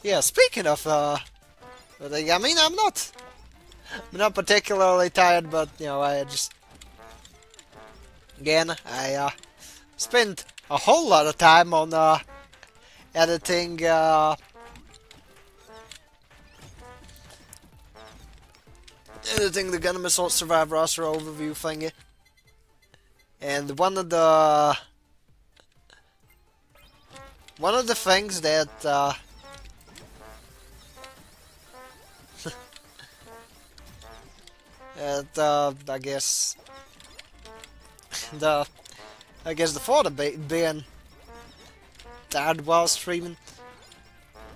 Yeah, speaking of fatigue, I mean, I'm not particularly tired, but, I just... Again, I spent a whole lot of time on editing the Gundam Assault Survive roster overview thingy. And one of the things that I guess the thought of being tired while streaming.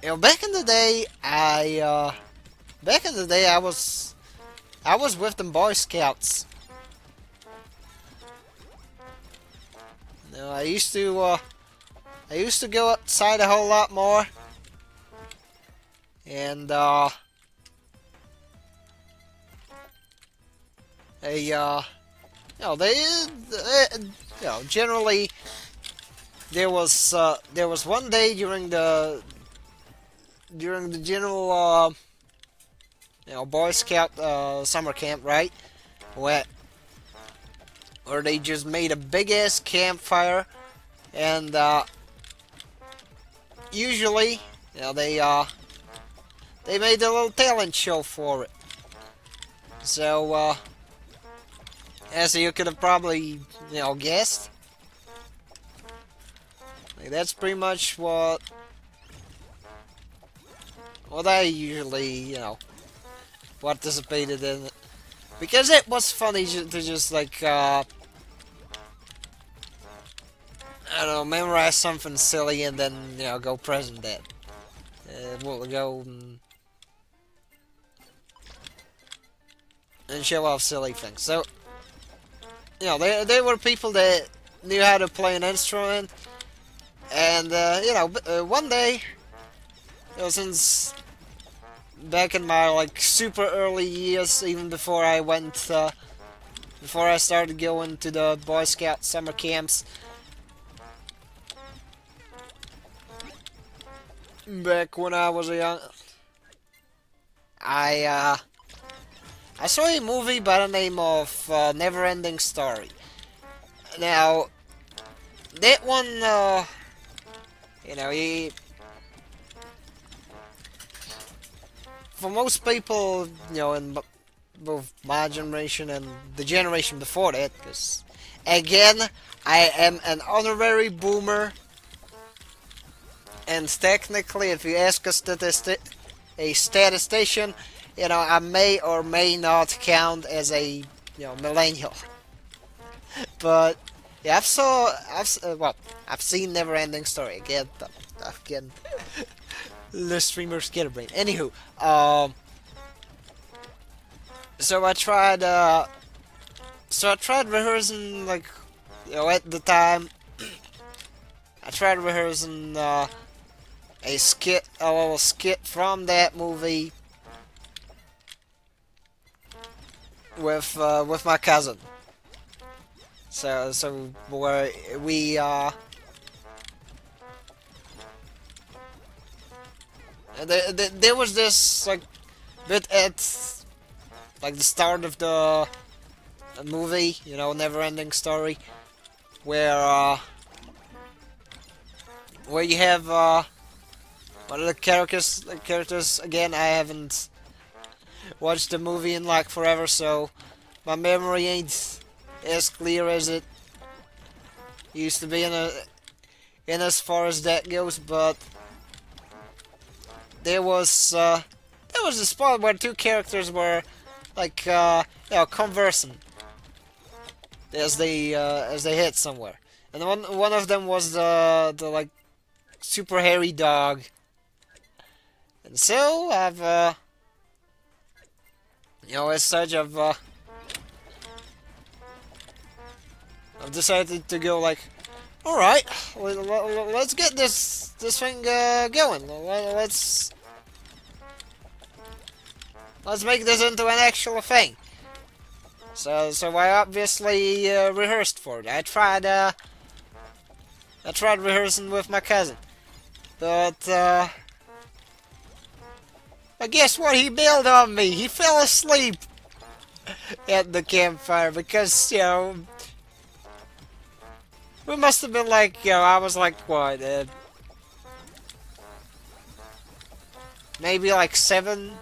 Back in the day, I was with them Boy Scouts. I used to I used to go outside a whole lot more, and generally there was one day during the general Boy Scout summer camp, right? Where where they just made a big ass campfire, and usually they made a little talent show for it. So as you could have probably guessed, like, that's pretty much what I usually participated in it, because it was funny to just like I don't know, memorize something silly and then go present that. We'll go and show off silly things. So there were people that knew how to play an instrument, and one day, since back in my like super early years, even before I before I started going to the Boy Scout summer camps, back when I was a young, I saw a movie by the name of Neverending Story. Now, that one, he, for most people, in both my generation and the generation before that, because, again, I am an honorary boomer, and technically, if you ask a statistician, I may or may not count as a, millennial. But yeah, I've seen Neverending Story again. Again, the streamer scatterbrain. Anywho, so I tried rehearsing, like, at the time. I tried rehearsing a little skit from that movie with my cousin. So where we there was this like bit at like the start of the movie, Never-Ending Story, where you have one of the characters again. I haven't watched the movie in like forever, so my memory ain't as clear as it used to be in as far as that goes. But there was a spot where two characters were like conversing as they hit somewhere, and one of them was the like super hairy dog, and so I've as such I've decided to go like, all right, let's get this thing going. Let's make this into an actual thing. So I obviously rehearsed for it. I tried rehearsing with my cousin, but I guess what, he bailed on me. He fell asleep at the campfire because we must have been like, I was like, what, maybe like 7.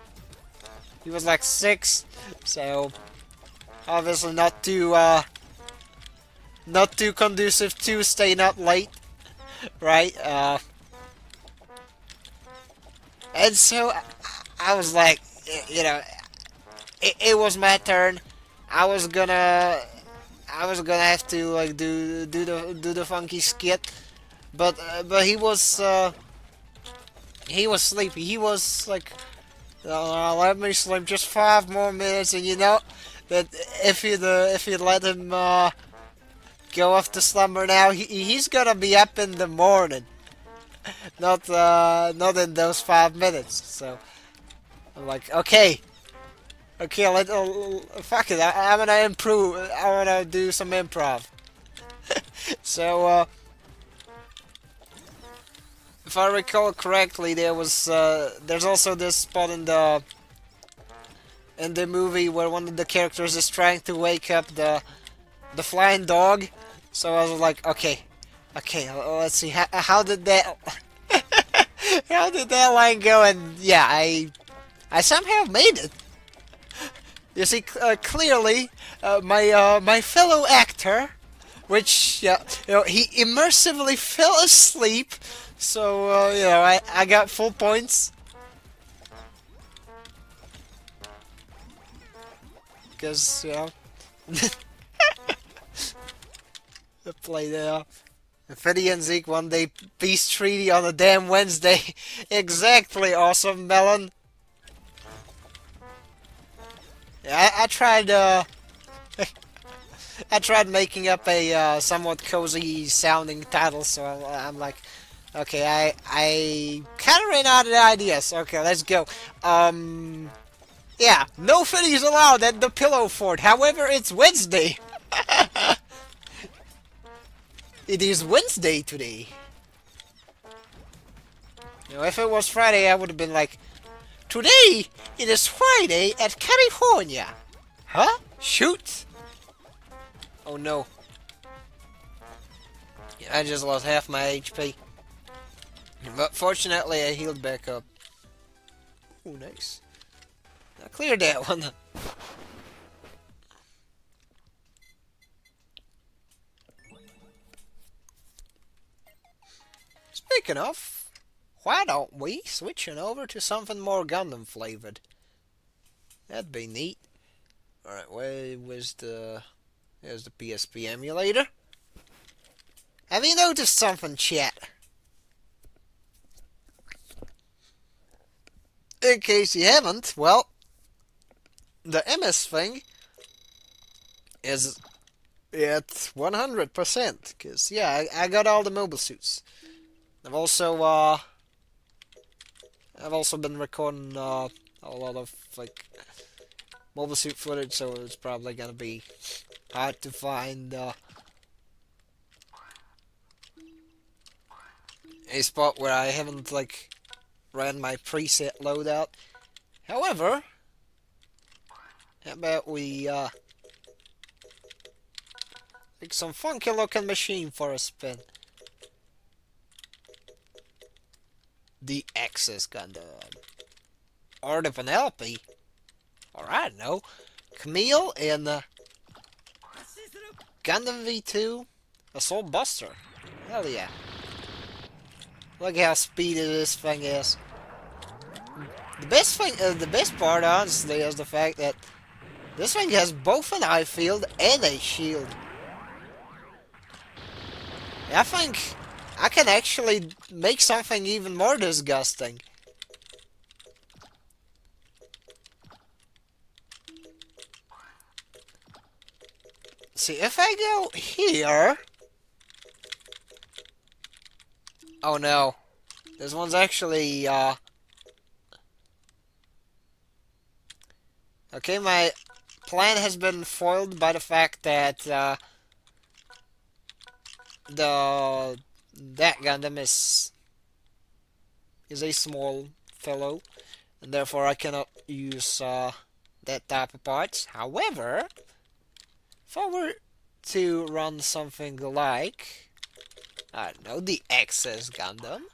He was like 6, so obviously not too conducive to staying up late, right? And so I was like, it was my turn. I was gonna have to like do the funky skit, but he was sleepy. He was like, let me sleep just 5 more minutes, and that if you let him go off to slumber now, he's gonna be up in the morning. not in those 5 minutes. So I'm like, okay, okay, fuck it. I'm gonna improve. I wanna do some improv. So if I recall correctly, there's also this spot in the movie where one of the characters is trying to wake up the flying dog. So I was like, okay, okay, let's see how did that how did that line go? And yeah, I somehow made it. You see, clearly, my fellow actor, which he immersively fell asleep. So I got full points because I played Freddy and Zeke one day peace treaty on a damn Wednesday. Exactly, awesome melon. Yeah, I tried I tried making up a somewhat cozy sounding title, so I'm like, okay, I kind of ran out of ideas. Okay, let's go. Yeah, no fiddies allowed at the Pillow Fort. However, it's Wednesday. It is Wednesday today. If it was Friday, I would have been like, today it is Friday at California. Huh? Shoot. Oh no. I just lost half my HP. But fortunately, I healed back up. Oh, nice. I cleared that one. Speaking of, why don't we switch on over to something more Gundam flavored? That'd be neat. Alright, where's there's the PSP emulator. Have you noticed something, chat? In case you haven't, well, the MS thing is at 100%. Because, yeah, I got all the mobile suits. I've also been recording a lot of, like, mobile suit footage, so it's probably gonna be hard to find a spot where I haven't, like, ran my preset loadout. However, how about we pick some funky looking machine for a spin? The Axis Gundam. Or the Penelope. Or I don't know. Camille and Gundam V2 Assault Buster. Hell yeah. Look how speedy this thing is. The best part, honestly, is the fact that this thing has both an eye field and a shield. I think I can actually make something even more disgusting. See, if I go here... Oh no. This one's actually, Okay, my plan has been foiled by the fact that, that Gundam is a small fellow, and therefore I cannot use, that type of parts. However, if I were to run something like, I don't know, the Access Gundam.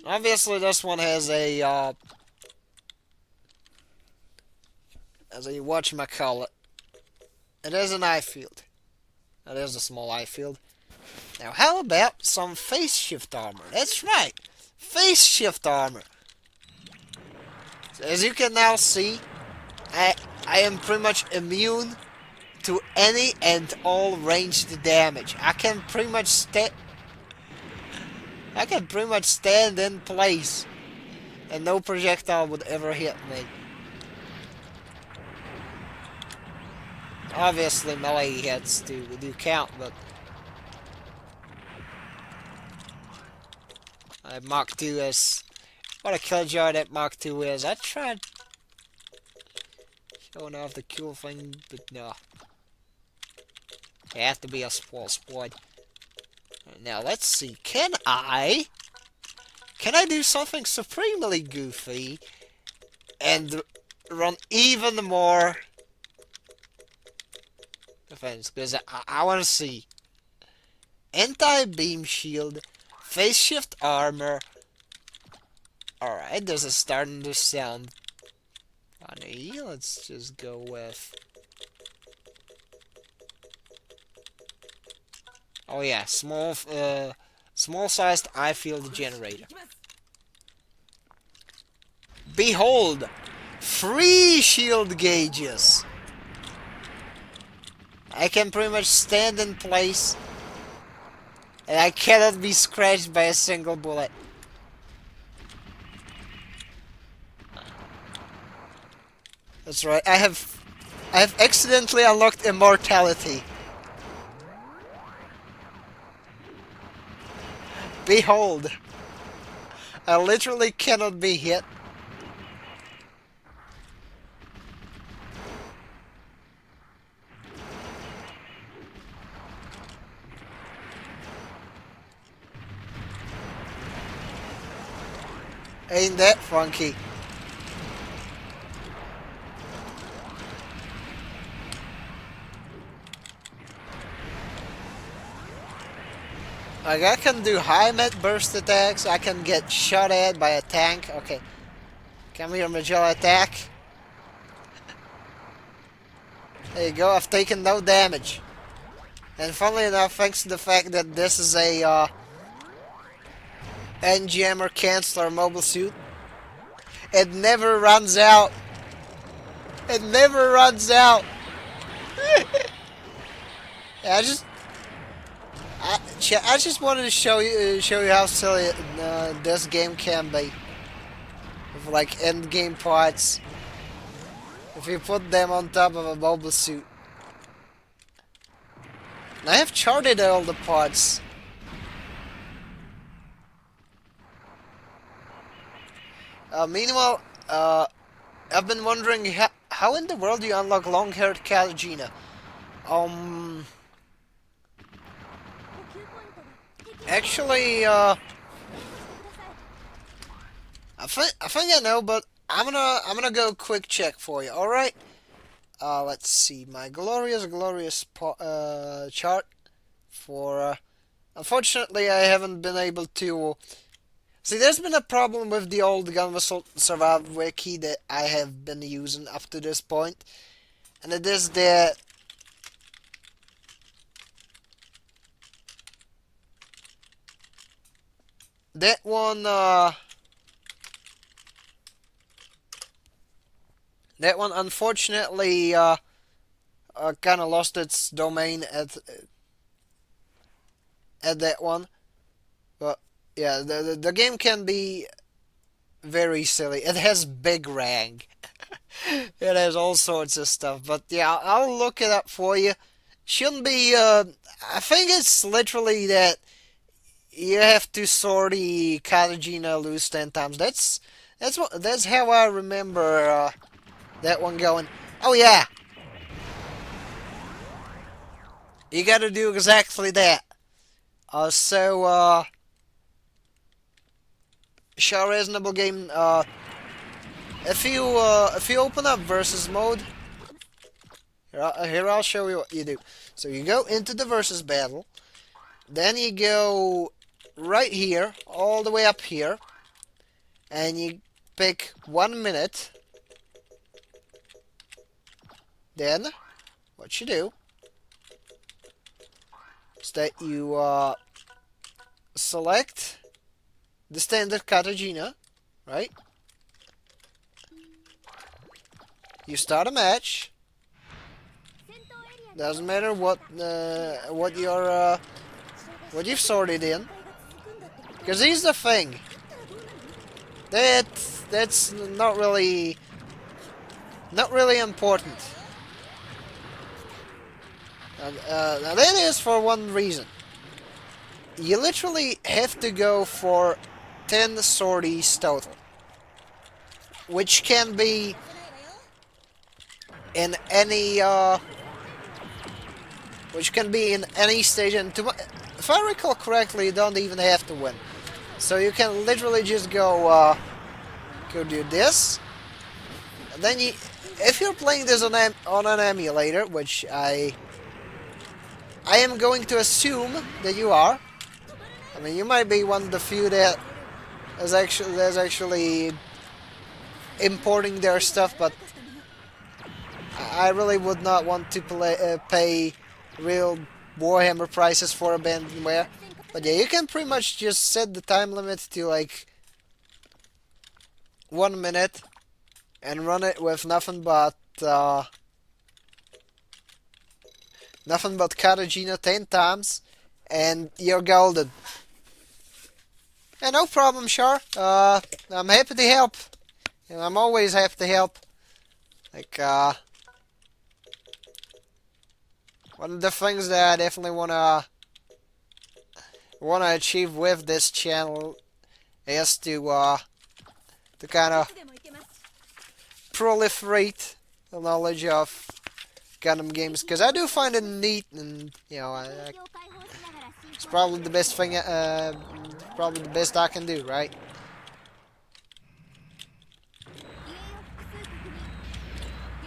Obviously, this one has a whatchamacallit. It has an eye field. That is a small eye field. Now, how about some face shift armor? That's right, face shift armor. So as you can now see, I am pretty much immune to any and all ranged damage. I can pretty much stand in place, and no projectile would ever hit me. Obviously, melee hits do count, but Mark II is. What a killjoy that Mark II is. I tried showing off the cool thing, but no. It has to be a small squad. Now let's see. Can I do something supremely goofy and run even more defense? Because I want to see anti-beam shield, phase shift armor. Alright, this is starting to sound funny. Let's just go with... Oh yeah, small-sized eye field generator. Behold! Free shield gauges! I can pretty much stand in place, and I cannot be scratched by a single bullet. That's right, I have accidentally unlocked immortality. Behold! I literally cannot be hit. Ain't that funky? Like, I can do high met burst attacks, I can get shot at by a tank. Okay. Come here, Magella, attack. There you go, I've taken no damage. And funnily enough, thanks to the fact that this is a N-Jammer Canceller mobile suit, it never runs out. It never runs out. Yeah, I just wanted to show you how silly this game can be. With like end game parts, if you put them on top of a mobile suit. And I have charted all the parts. Meanwhile, I've been wondering how in the world do you unlock long-haired Katarzyna? Actually, I think I know, but I'm gonna go quick check for you. All right. Let's see my glorious chart for. Unfortunately, I haven't been able to. See, there's been a problem with the old Gun Whistle Survive wiki that I have been using up to this point, and it is that that one unfortunately kind of lost its domain at that one. But yeah, the game can be very silly. It has big rank. It has all sorts of stuff. But yeah, I'll look it up for you. Shouldn't be. I think it's literally that you have to sortie Katarzyna lose 10 times. That's how I remember that one going. Oh yeah, you got to do exactly that. Show reasonable game. If you open up versus mode, here I'll show you what you do. So you go into the versus battle, then you go right here, all the way up here, and you pick 1 minute. Then, what you do is that you select the standard Katarzyna, right? You start a match. Doesn't matter what you've sorted in. Because here's the thing. That's not really important. Now that is for one reason. You literally have to go for 10 sorties total, which can be in any stage. And if I recall correctly, you don't even have to win, so you can literally just go do this. And then if you're playing this on an emulator, which I am going to assume that you are. I mean, you might be one of the few that is actually importing their stuff, but I really would not want to pay real Warhammer prices for abandonware. But yeah, you can pretty much just set the time limit to like 1 minute and run it with nothing but Cartagena 10 times, and you're golden. Yeah, no problem, sure. I'm happy to help. And I'm always happy to help. Like, one of the things that I definitely wanna achieve with this channel is to kind of proliferate the knowledge of Gundam games, because I do find it neat, and you know, it's probably the best thing, probably the best I can do, right?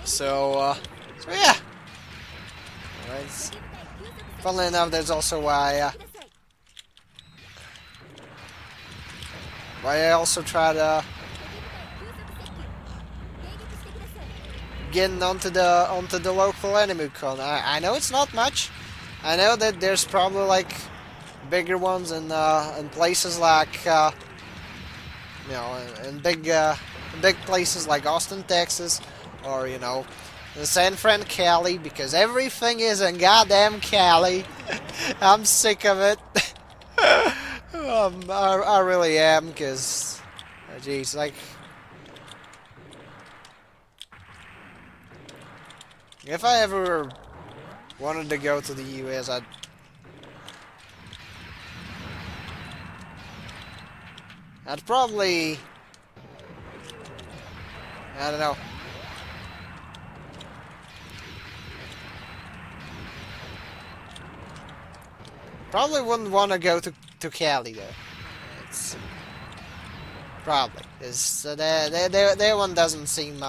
So yeah. Alright. Funnily enough, there's also why I also try to getting onto the local anime con. I know it's not much. I know that there's probably like bigger ones in places like you know, in big places like Austin, Texas, or you know, San Fran, Cali, because everything is in goddamn Cali. I'm sick of it. I really am, because jeez, like, if I ever wanted to go to the US, I'd probably, I don't know. Probably wouldn't want to go to Cali though. It's probably, because their one doesn't seem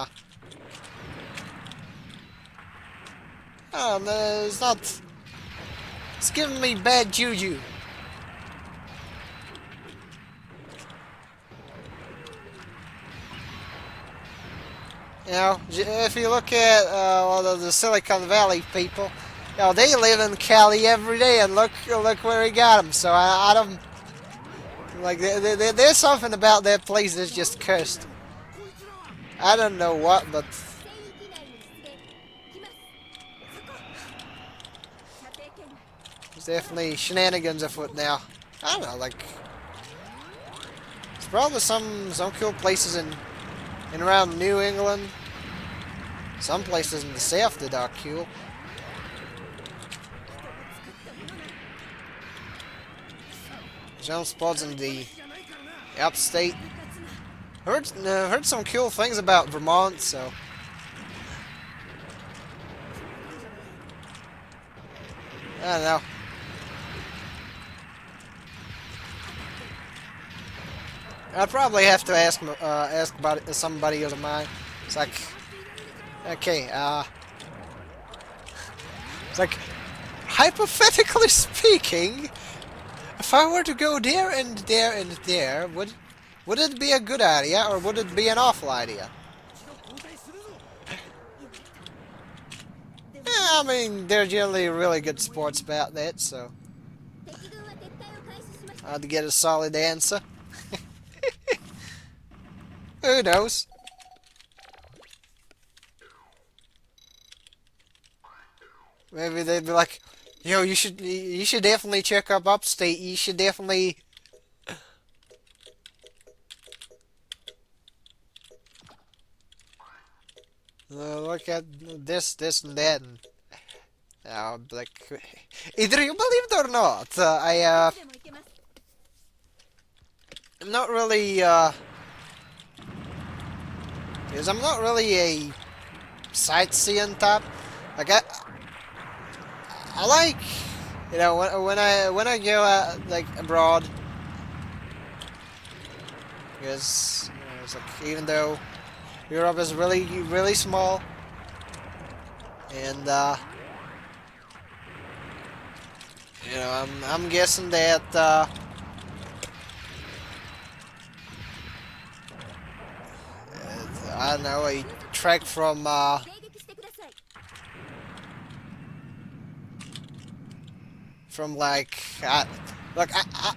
oh, no, it's not. It's giving me bad juju. You know, if you look at the Silicon Valley people, you know, they live in Cali every day, and look where he got them. So I don't like. There's something about that place that's just cursed. I don't know what, but there's definitely shenanigans afoot now. I don't know, like, there's probably some cool places in around New England. Some places in the south that are cool. Some spots in the upstate. Heard some cool things about Vermont, so I don't know. I'd probably have to ask about somebody of mine. It's like, okay, it's like, hypothetically speaking, if I were to go there and there and there, would it be a good idea, or would it be an awful idea? Yeah, I mean, they're generally really good sports about that, so I'd get a solid answer. Who knows? Maybe they'd be like, yo, you should definitely check up upstate. You should definitely look at this, and that. And, like, either you believe it or not, I'm not really because I'm not really a sightseeing type. Like I like, you know, when I go like abroad, because you know, it's like even though Europe is really small, and you know, I'm guessing that I don't know, a trek from like look,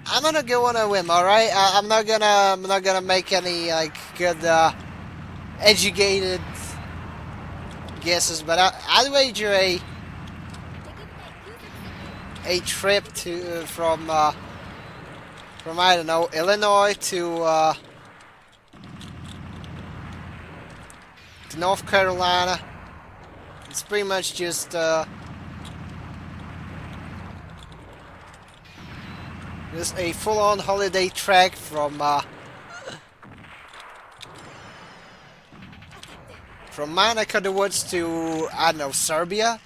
I'm gonna go on a whim, all right? I'm not gonna make any like good educated guesses, but I'd wager a trip to from I don't know, Illinois to North Carolina. It's pretty much just a full-on holiday trek from my neck of the woods to I don't know, Serbia.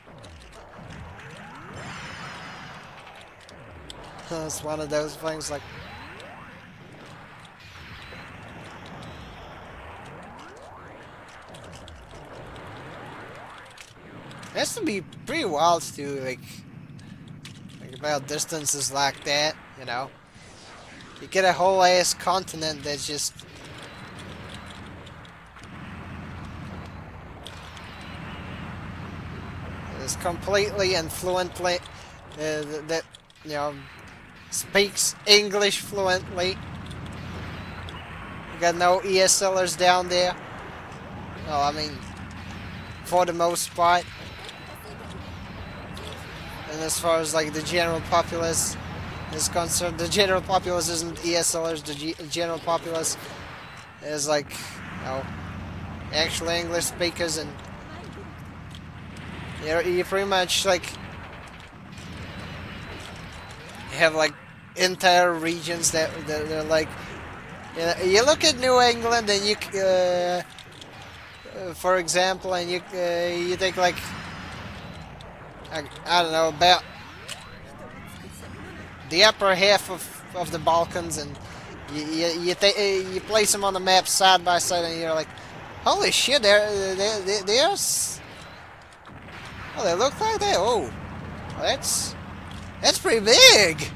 It's one of those things like. It has to be pretty wild to like about distances like that, you know. You get a whole ass continent that's just is completely and fluently that you know speaks English fluently. You got no ESLers down there. Well, I mean, for the most part. And as far as like the general populace is concerned, the general populace isn't ESLers. The general populace is like, you know, actual English speakers, and you pretty much like have like entire regions that they're like. You look at New England, and you, for example, and you think like. I don't know, about the upper half of the Balkans, and you place them on the map side by side, and you're like, holy shit, there's oh, they look like that. Oh, that's pretty big.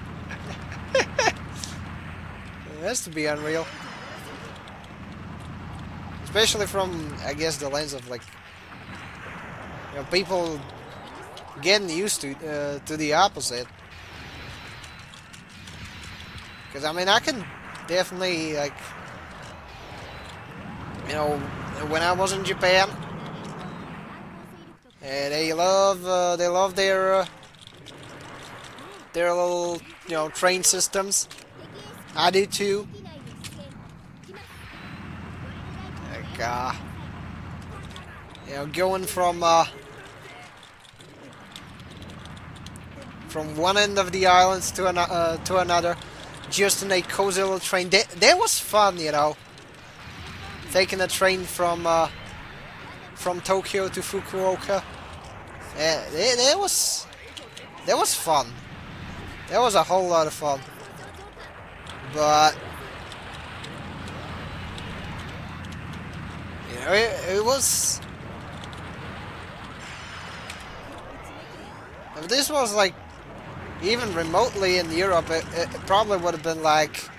That's to be unreal, especially from I guess the lens of like, you know, people getting used to the opposite. Because I mean, I can definitely like, you know, when I was in Japan, they love their little, you know, train systems. I do too. Like you know, going from one end of the islands to another, just in a cozy little train. That was fun, you know. Taking a train from Tokyo to Fukuoka. That was fun. That was a whole lot of fun. But you know, it was. If this was like even remotely in Europe, it probably would have been like,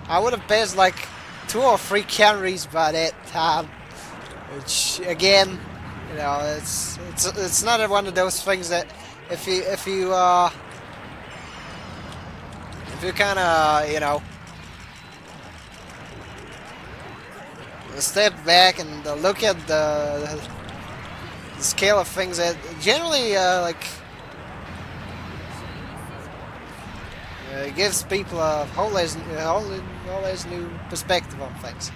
I would have passed like 2 or 3 countries by that time, which again, you know, it's not one of those things that if you kind of, you know, step back and look at the scale of things, that generally like it gives people a whole ass new perspective on things.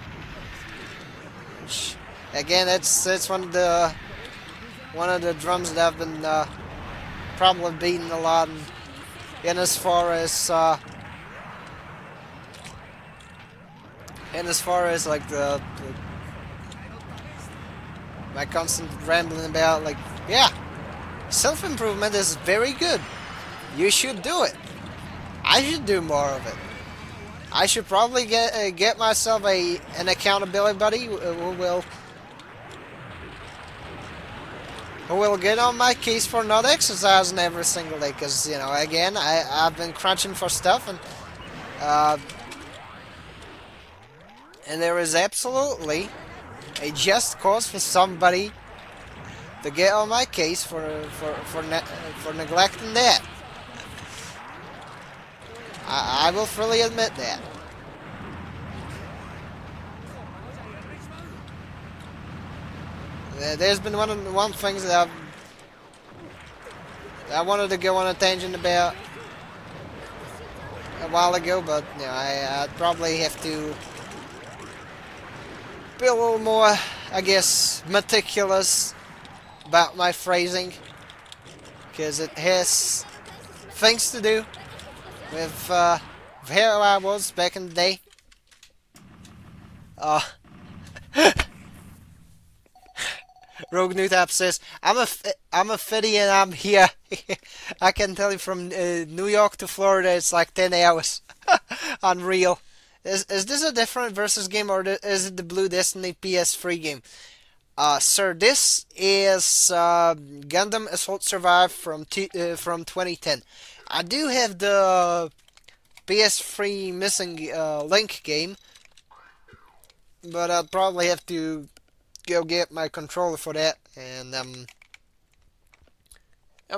Which, again, that's one of the drums that I've been probably beating a lot in as far as And as far as like my constant rambling about, like, yeah, self-improvement is very good. You should do it. I should do more of it. I should probably get myself an accountability buddy who will get on my case for not exercising every single day. Because, you know, again, I've been crunching for stuff, uh, and there is absolutely a just cause for somebody to get on my case for neglecting that. I will freely admit that. There's been one things that I wanted to go on a tangent about a while ago, but you know, I'd probably have to be a little more, I guess, meticulous about my phrasing, because it has things to do with how I was back in the day. Rogue Newtap says, I'm a feddy and I'm here. I can tell you from New York to Florida, it's like 10 hours. Unreal. Is this a different versus game, or is it the Blue Destiny PS3 game? Sir, this is Gundam Assault Survive from 2010. I do have the PS3 Missing Link game, but I'll probably have to go get my controller for that, and I'm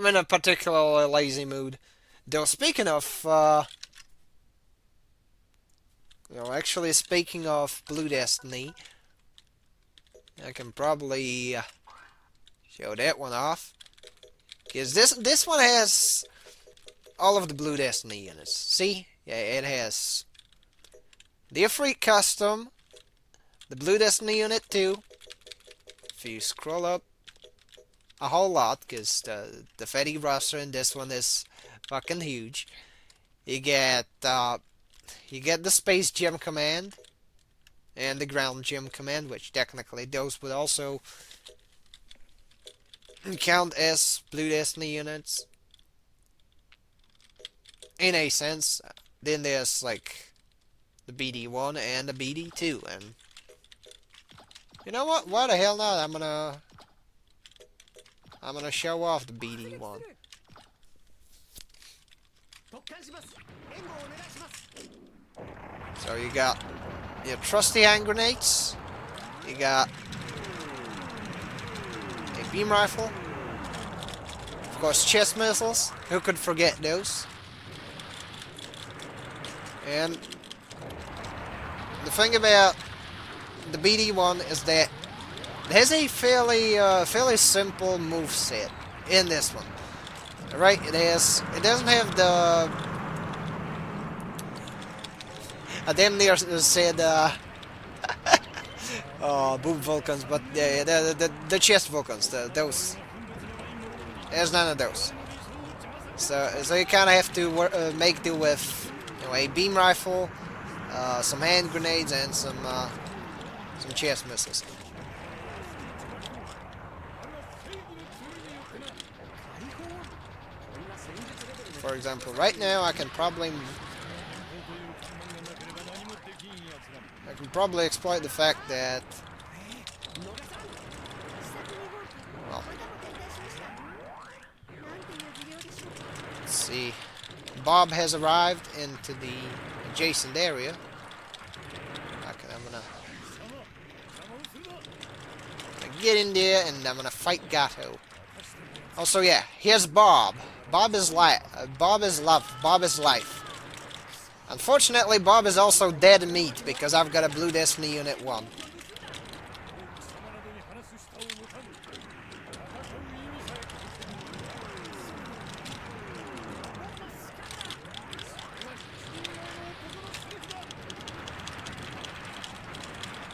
in a particularly lazy mood. Though speaking of, actually speaking of Blue Destiny, I can probably show that one off, because this one has all of the Blue Destiny units. See, yeah, it has the Afreet Custom, the Blue Destiny Unit 2. If you scroll up a whole lot, because the Feddy roster in this one is fucking huge. You get the Space Gem Command and the Ground Gem Command, which technically those would also count as Blue Destiny units in a sense. Then there's like the BD1 and the BD2, and you know what? Why the hell not? I'm gonna show off the BD1. So you got your trusty hand grenades. You got a beam rifle. Of course, chest missiles. Who could forget those? And the thing about the BD1 is that it has a fairly simple moveset in this one. Right? It doesn't have the. I damn near said boob Vulcans, but the chest Vulcans, those. There's none of those. So you kind of have to make do with a beam rifle, some hand grenades, and some chest missiles. For example, right now I can probably exploit the fact that, well, let's see, Bob has arrived into the adjacent area. Okay, I'm gonna get in there and I'm gonna fight Gato. Also, yeah, here's Bob. Bob is love. Bob is life. Unfortunately, Bob is also dead meat because I've got a Blue Destiny Unit 1.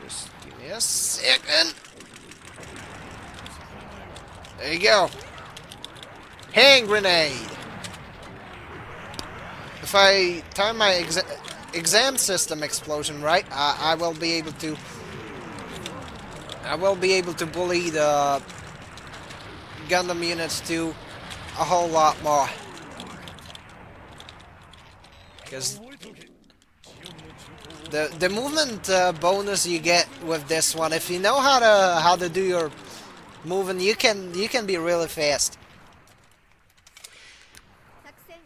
Just give me a second. There you go. Hand grenade. If I time my exam system explosion, right? I will be able to. I will be able to bully the Gundam units to a whole lot more. Because the movement bonus you get with this one, if you know how to do your moving, you can be really fast.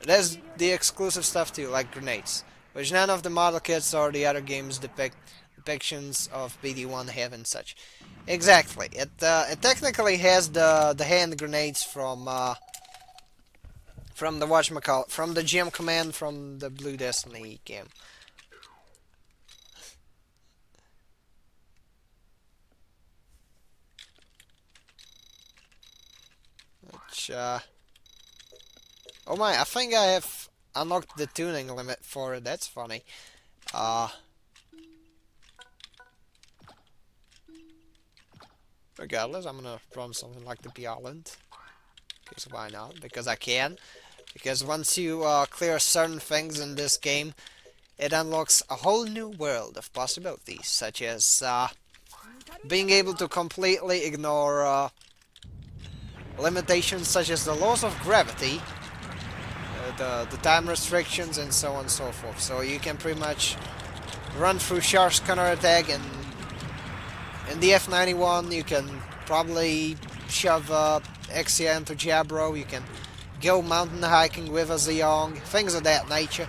There's the exclusive stuff too, like grenades, which none of the model kits or the other games depictions of BD1 have and such. Exactly. It technically has the hand grenades from the whatchamacallit, from the GM command from the Blue Destiny game. Which oh my, I think I have unlocked the tuning limit for it. That's funny. Regardless, I'm gonna run something like the Beyond. Because why not? Because I can. Because once you clear certain things in this game, it unlocks a whole new world of possibilities, such as being able to completely ignore limitations such as the laws of gravity, the time restrictions, and so on and so forth. So you can pretty much run through Shark's counterattack, and in the F91 you can probably shove Exia into Jabro, you can go mountain hiking with a Zeong, things of that nature.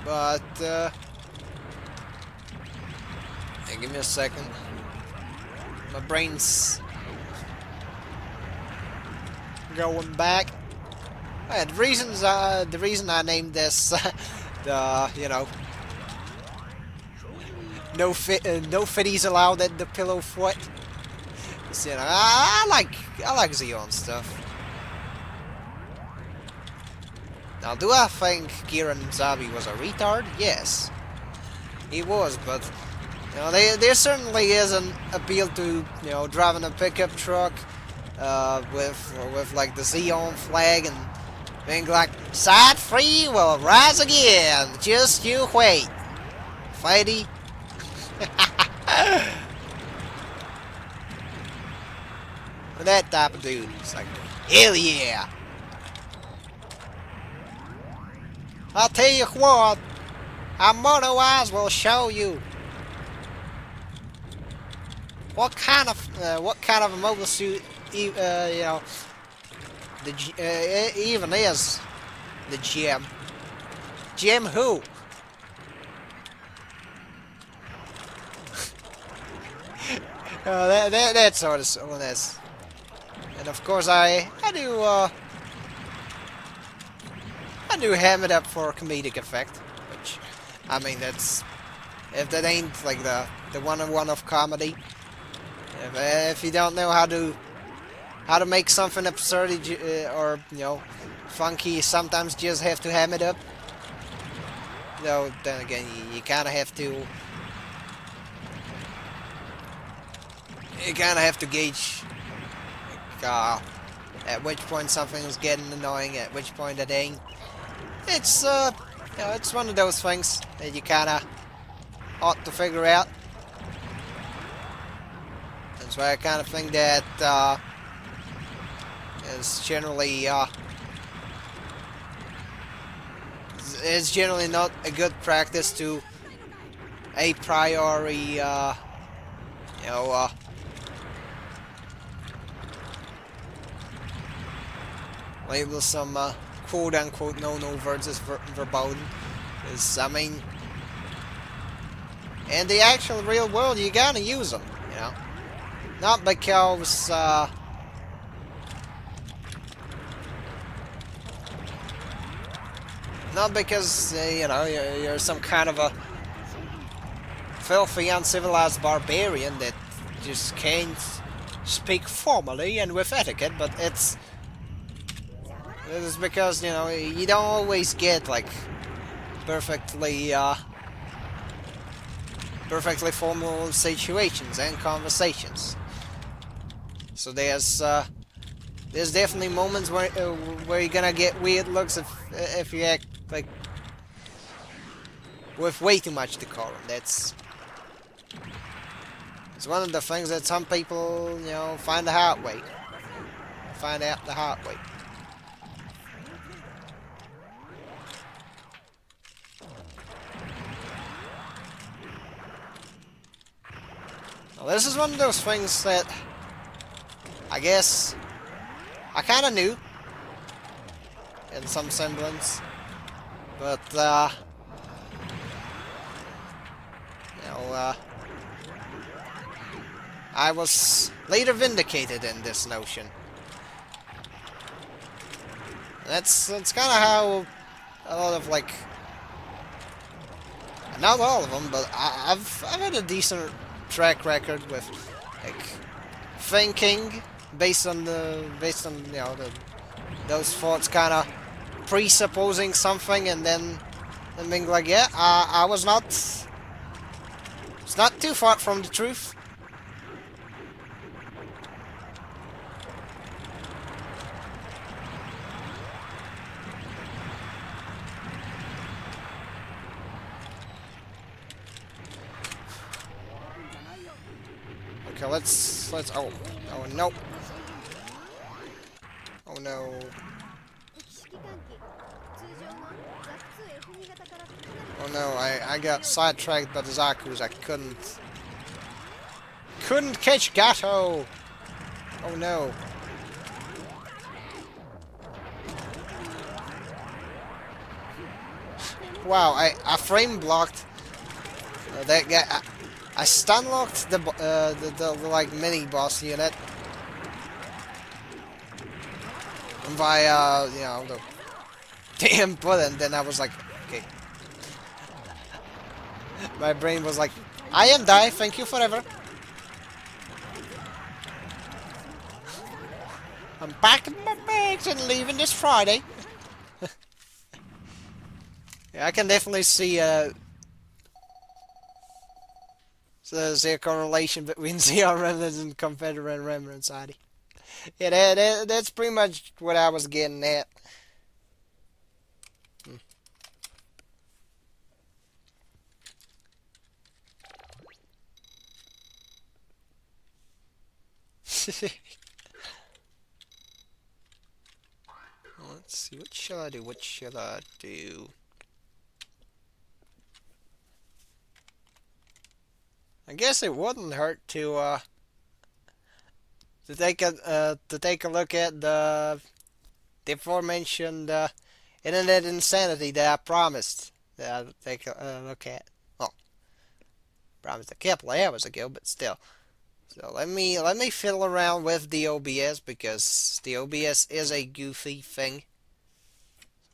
But, hey, give me a second. My brain's going back. The reason I named this, you know, no feddies allowed at the pillow fort. You know, I like Xeon stuff. Now, do I think Kieran Zabi was a retard? Yes, he was, but you know, there certainly is an appeal to, you know, driving a pickup truck with like the Xeon flag and being like, side 3 will rise again. Just you wait, Fighty. That type of dude. It's like, hell yeah. I'll tell you what, our Mono Eyes will show you what kind of a mobile suit, you know, even is the GM. GM who? That sort of silliness. And of course, I do ham it up for comedic effect, which, I mean, that's, if that ain't like the one-on-one of comedy, if you don't know how to make something absurd or, you know, funky, sometimes just have to ham it up. Though then again, you kind of have to. You kind of have to gauge at which point something is getting annoying, at which point it ain't. It's you know, it's one of those things that you kind of ought to figure out. That's why I kind of think that is generally it's generally not a good practice to a priori you know label some quote-unquote no-no words as verboten. Because, I mean, in the actual real world, you gotta use them, you know? Not because, you know, you're some kind of a filthy, uncivilized barbarian that just can't speak formally and with etiquette, but it's because, you know, you don't always get, like, perfectly, perfectly formal situations and conversations. So there's definitely moments where you're gonna get weird looks if you act like with way too much decorum. It's one of the things that some people, find the hard way. Find out the hard way. Well, this is one of those things that I guess I kind of knew in some semblance, but you know, uh, I was later vindicated in this notion. That's kind of how a lot of like, not all of them, but I've had a decent track record with like thinking based on those thoughts, kind of presupposing something, and being like, yeah, I was not. It's not too far from the truth. Okay, let's. Oh no. Oh no. Oh no, I got sidetracked by the Zaku's. I couldn't catch Gato. Oh no. Wow, I frame blocked that guy. I stun locked the like mini boss unit via the damn button. Then I was like, okay. My brain was like, I am die. Thank you forever. I'm packing my bags and leaving this Friday. Yeah, I can definitely see the correlation between ZR Remnants and Confederate Remnants, ID. Yeah, that's pretty much what I was getting at. Let's see, what shall I do? What shall I do? I guess it wouldn't hurt to take a look at the aforementioned internet insanity that I promised that I'd take a look at. Well, promised a couple of hours ago, but still. So let me fiddle around with the OBS, because the OBS is a goofy thing.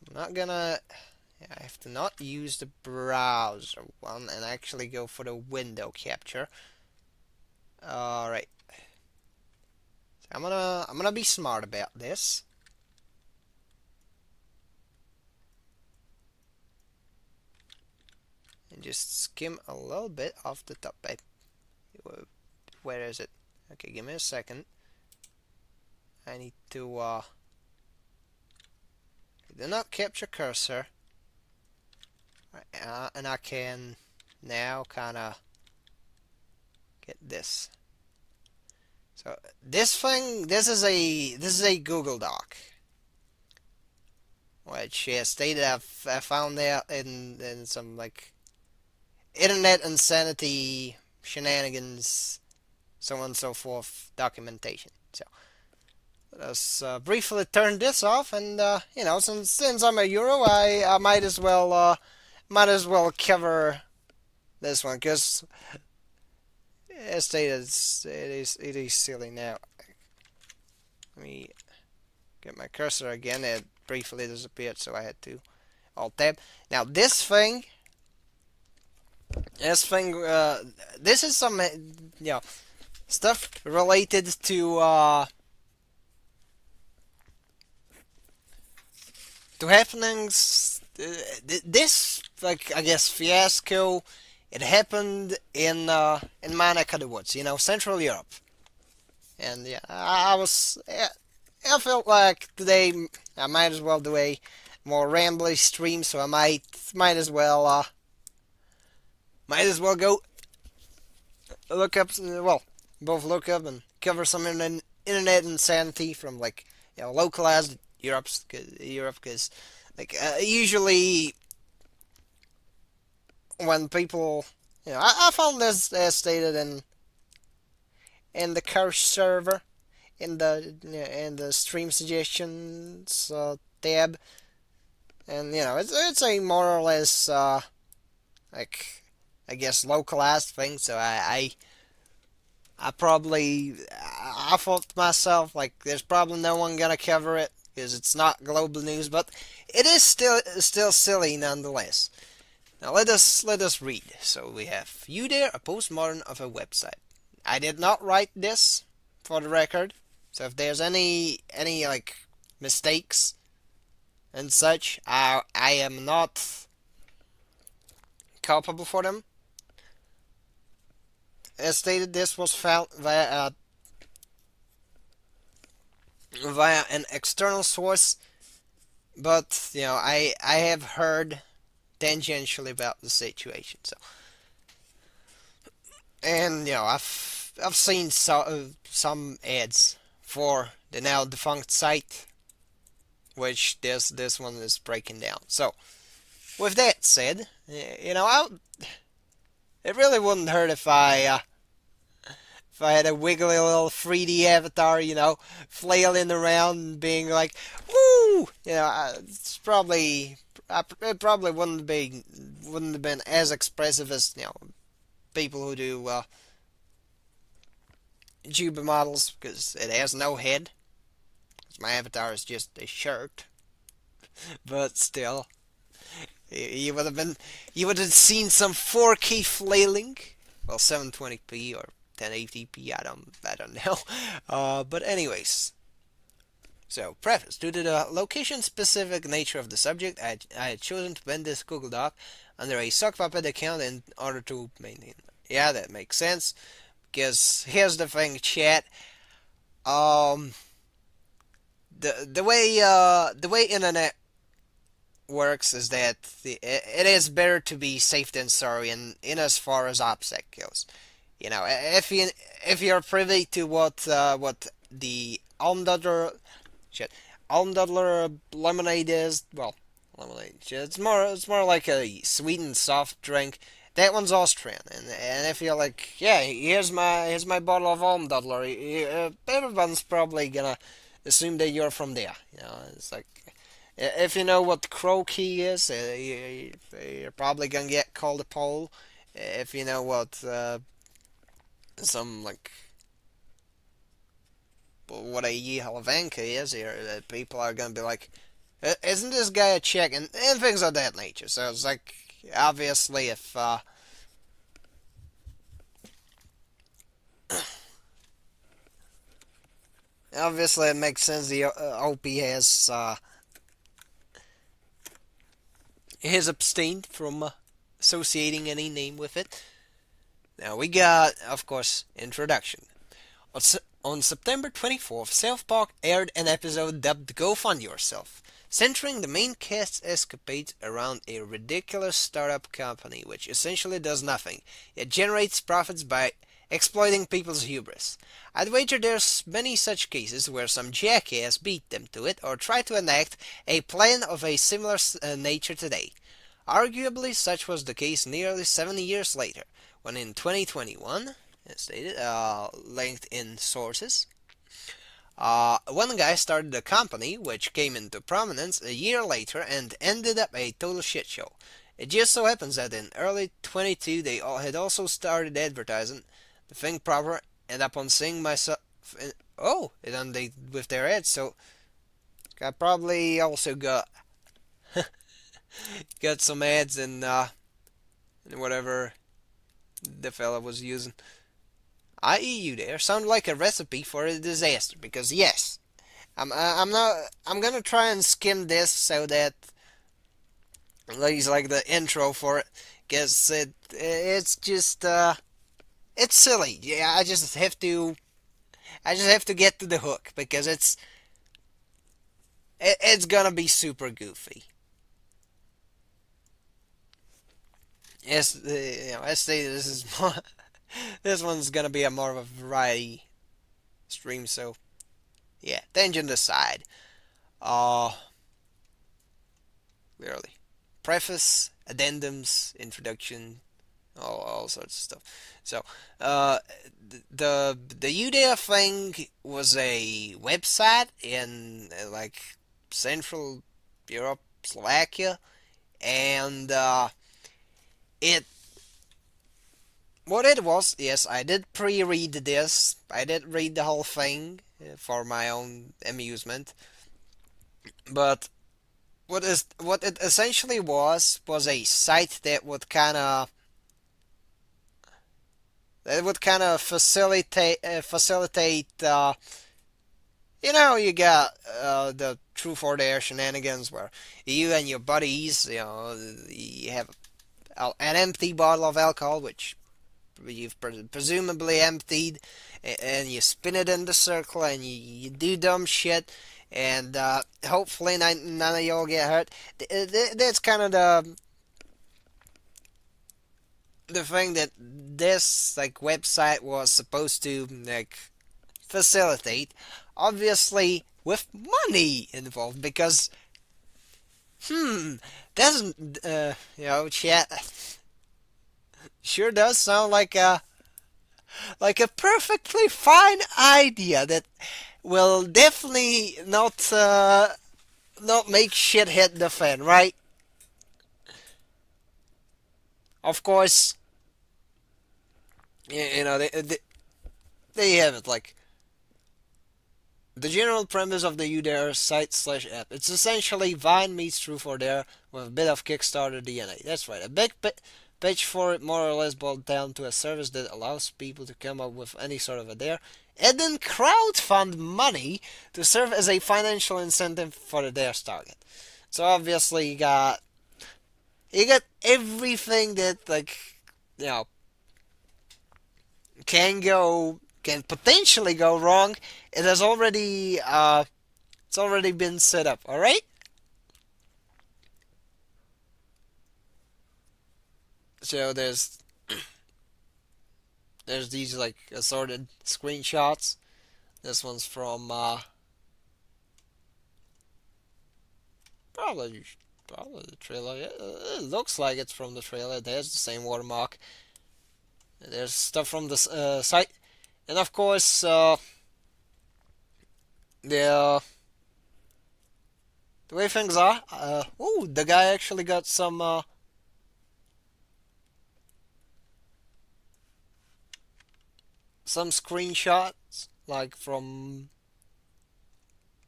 I'm not gonna. I have to not use the browser one and actually go for the window capture. All right. So I'm gonna be smart about this. And just skim a little bit off the top. Where is it? Okay, give me a second. I need to do not capture cursor. Right, and I can now kind of get this. So this is a Google Doc, which stated I found out in some like internet insanity shenanigans, so on and so forth documentation. So let's briefly turn this off, and since I'm a Euro, I might as well cover this one, because as stated, it is silly. Now let me get my cursor again. It briefly disappeared, so I had to alt tab. Now this is some stuff related to happenings. This, like, I guess, fiasco It happened in my neck of the woods, Central Europe. And yeah, I felt like today I might as well do a more rambly stream, so I might as well go look up, both look up and cover some internet insanity from like localized Europe, because like usually when people, I found this as stated in the curse server in the stream suggestions tab, and it's a more or less like I guess localized thing. So I thought to myself like there's probably no one gonna cover it because it's not global news, but it is still silly nonetheless. Now let us read. So we have you there, a postmodern of a website. I did not write this for the record. So if there's any like mistakes and such, I am not culpable for them. As stated, this was found via an external source, but I have heard tangentially about the situation. So, and I've seen some ads for the now defunct site, which this one is breaking down. So, with that said, it really wouldn't hurt if I had a wiggly little 3D avatar, flailing around and being like, "Woo!" It probably wouldn't have been as expressive as people who do Juba models, because it has no head. My avatar is just a shirt, but still, you would have seen some 4K flailing, well, 720p or 1080p. I don't know. But anyways, so preface: due to the location-specific nature of the subject, I had chosen to blend this Google Doc under a sockpuppet account in order to maintain. Yeah, that makes sense. Because here's the thing, chat. Um, the way internet works is that it is better to be safe than sorry in as far as OPSEC goes. If you're privy to what the Almdudler lemonade is, well, lemonade. It's more like a sweetened soft drink. That one's Austrian, and if you're like, yeah, here's my bottle of Almdudler, everyone's probably gonna assume that you're from there. It's like if you know what crow key is, you're probably gonna get called a Pole. If you know what some like what a Yehalavanka is, people are gonna be like, isn't this guy a Czech? And things of that nature. So it's like, obviously, if obviously it makes sense the OP has abstained from associating any name with it. Now we got, of course, introduction. On September 24th, South Park aired an episode dubbed Go Fund Yourself, centering the main cast's escapades around a ridiculous startup company which essentially does nothing, yet generates profits by exploiting people's hubris. I'd wager there's many such cases where some jackass beat them to it or tried to enact a plan of a similar nature today. Arguably, such was the case nearly 70 years later, when in 2021, as stated, linked in sources, one guy started a company which came into prominence a year later and ended up a total shit show. It just so happens that in early 22 they had also started advertising the thing proper, and upon seeing myself, it ended with their ads. So I probably also got some ads in whatever the fella was using. I.e., you there sound like a recipe for a disaster, because yes, I'm gonna try and skim this so that he's like the intro for it, because it's just it's silly. Yeah, I just have to get to the hook because it's gonna be super goofy. Yes, I say this is more, this one's gonna be a more of a variety stream. So yeah, tangent aside, uh, really, preface, addendums, introduction, all sorts of stuff. So, uh, the UDA thing was a website in like Central Europe, Slovakia, and it what it was. Yes, I did pre-read this. I did read the whole thing for my own amusement, but what it essentially was a site that would kind of facilitate you got the truth or dare shenanigans where you and your buddies, you have an empty bottle of alcohol which you've presumably emptied, and you spin it in the circle and you do dumb shit, and hopefully none of y'all get hurt. That's kind of the thing that this like website was supposed to like facilitate, obviously with money involved because doesn't chat sure does sound like a perfectly fine idea that will definitely not make shit hit the fan, right? Of course, they have it like the general premise of the UDare site slash app. It's essentially Vine meets Truth or Dare with a bit of Kickstarter DNA. That's right. A big pitch for it more or less boiled down to a service that allows people to come up with any sort of a dare and then crowdfund money to serve as a financial incentive for the dare's target. So obviously you got everything that you know can potentially go wrong. It has already it's already been set up. All right. So there's these like assorted screenshots. This one's from probably probably the trailer. Yeah, it looks like it's from the trailer. There's the same watermark. There's stuff from the site, and of course the the way things are. Oh, the guy actually got some screenshots like from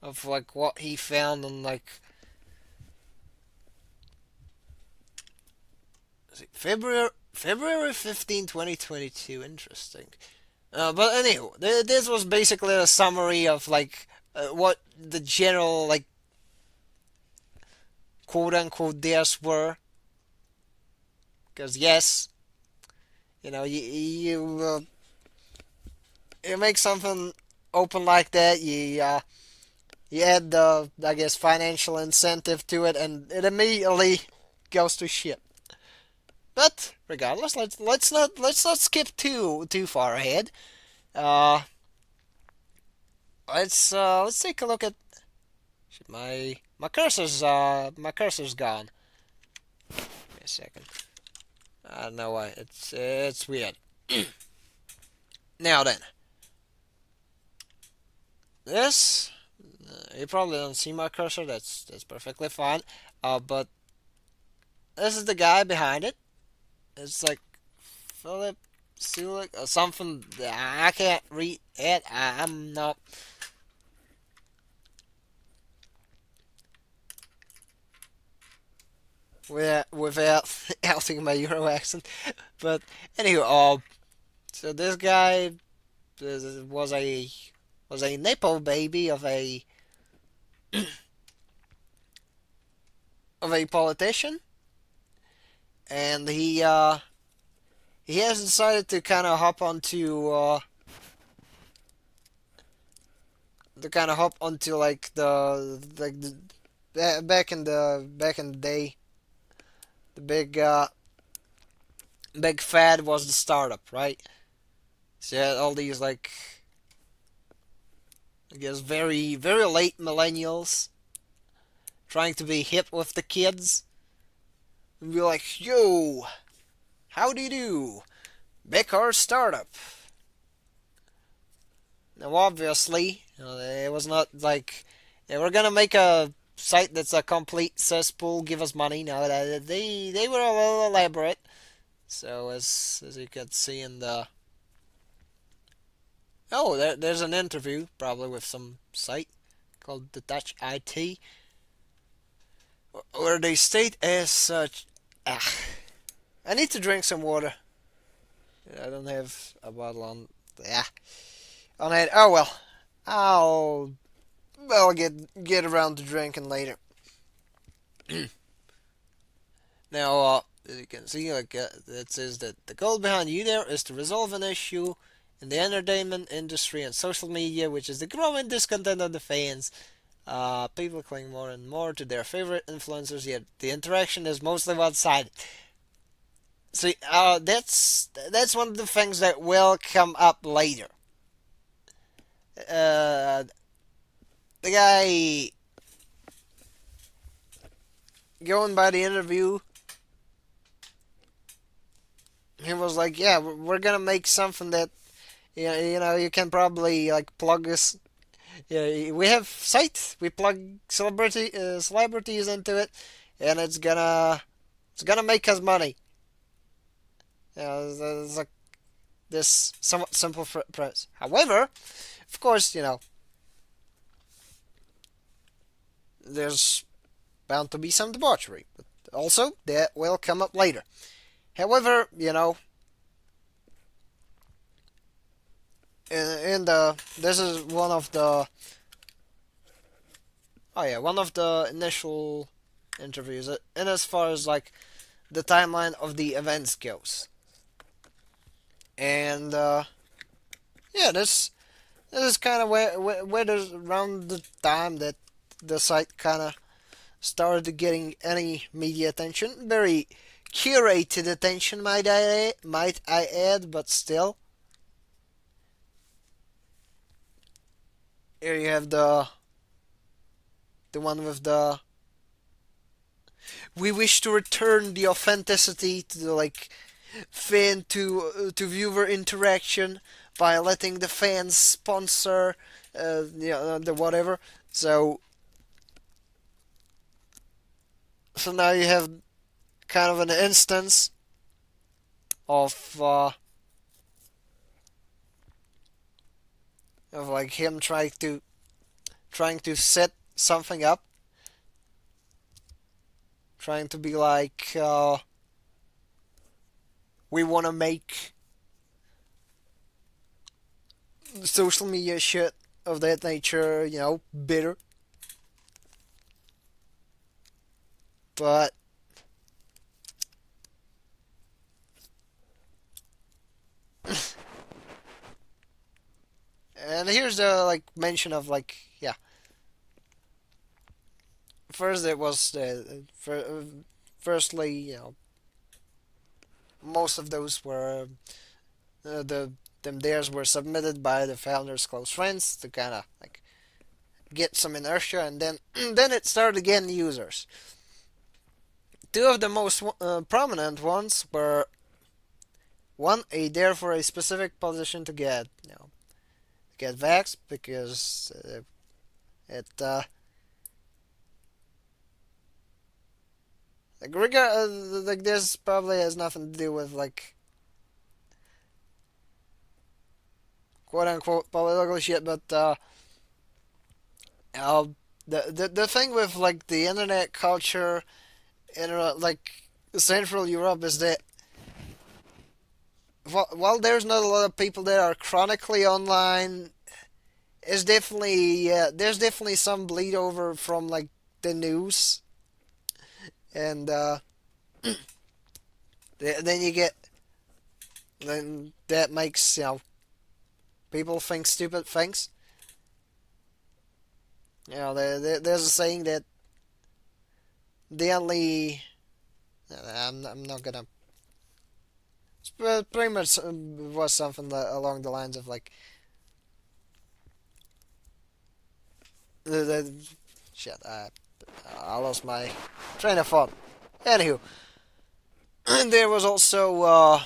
of like what he found on like February 15, 2022. Interesting. But anyway, this was basically a summary of like what the general like quote unquote dares were. Because yes, you make something open like that, you add the I guess financial incentive to it, and it immediately goes to shit. But regardless, let's not skip too far ahead. Uh, let's take a look at shit, my cursor's gone. Give me a second. I don't know why it's weird. Now then, this you probably don't see my cursor. That's perfectly fine. But this is the guy behind it. It's like Philip Sulik or something. I can't read it. I'm not. Without outing my Euro accent, but anyway, so this guy was a nepo baby of a politician, and he has decided to kind of hop onto like back in the day, the big fad was the startup, right? So you had all these like, I guess, very late millennials trying to be hip with the kids and be like, "Yo, how do you do? Back our startup." Now, obviously, it was not like, "Yeah, we're gonna make a site that's a complete cesspool. Give us money." No, they were a little elaborate. So as you can see in the, oh, there's an interview probably with some site called the Dutch IT, where they state as such. Ah, I need to drink some water. I don't have a bottle on. Yeah, on it. Oh well, I'll get around to drinking later. Now, as you can see, like it says that the goal behind you there is to resolve an issue in the entertainment industry and social media, which is the growing discontent of the fans. People cling more and more to their favorite influencers, yet the interaction is mostly one-sided. See, that's one of the things that will come up later. Uh, the guy going by the interview, he was like, "Yeah, we're gonna make something that you can probably like plug us. Yeah, we have sites. We plug celebrities into it, and it's gonna make us money." It's like this somewhat simple premise. However, of course, there's bound to be some debauchery. But also, that will come up later. However, in the this is one of the initial interviews, and as far as like the timeline of the events goes, and yeah, this is kind of where there's around the time that the site kind of started getting any media attention, very curated attention, might I add, but still. Here you have the one with the, "We wish to return the authenticity to the like fan to viewer interaction by letting the fans sponsor the whatever." So now you have kind of an instance of like him trying to set something up, trying to be like, we want to make social media shit of that nature, bitter. But and here's the like mention of like, yeah. First it was firstly, most of those were them theirs were submitted by the founder's close friends to kind of like get some inertia, and then then it started getting users. Two of the most prominent ones were, one, a dare for a specific position to get vaxxed because it like this probably has nothing to do with like quote unquote political shit, but uh the thing with like the internet culture in like Central Europe is that while there's not a lot of people that are chronically online, there's definitely some bleed over from like the news, and Then you get then that makes people think stupid things. There's a saying that the only I'm not gonna. It's pretty much was something along the lines of like the shit. I lost my train of thought. Anywho, there was also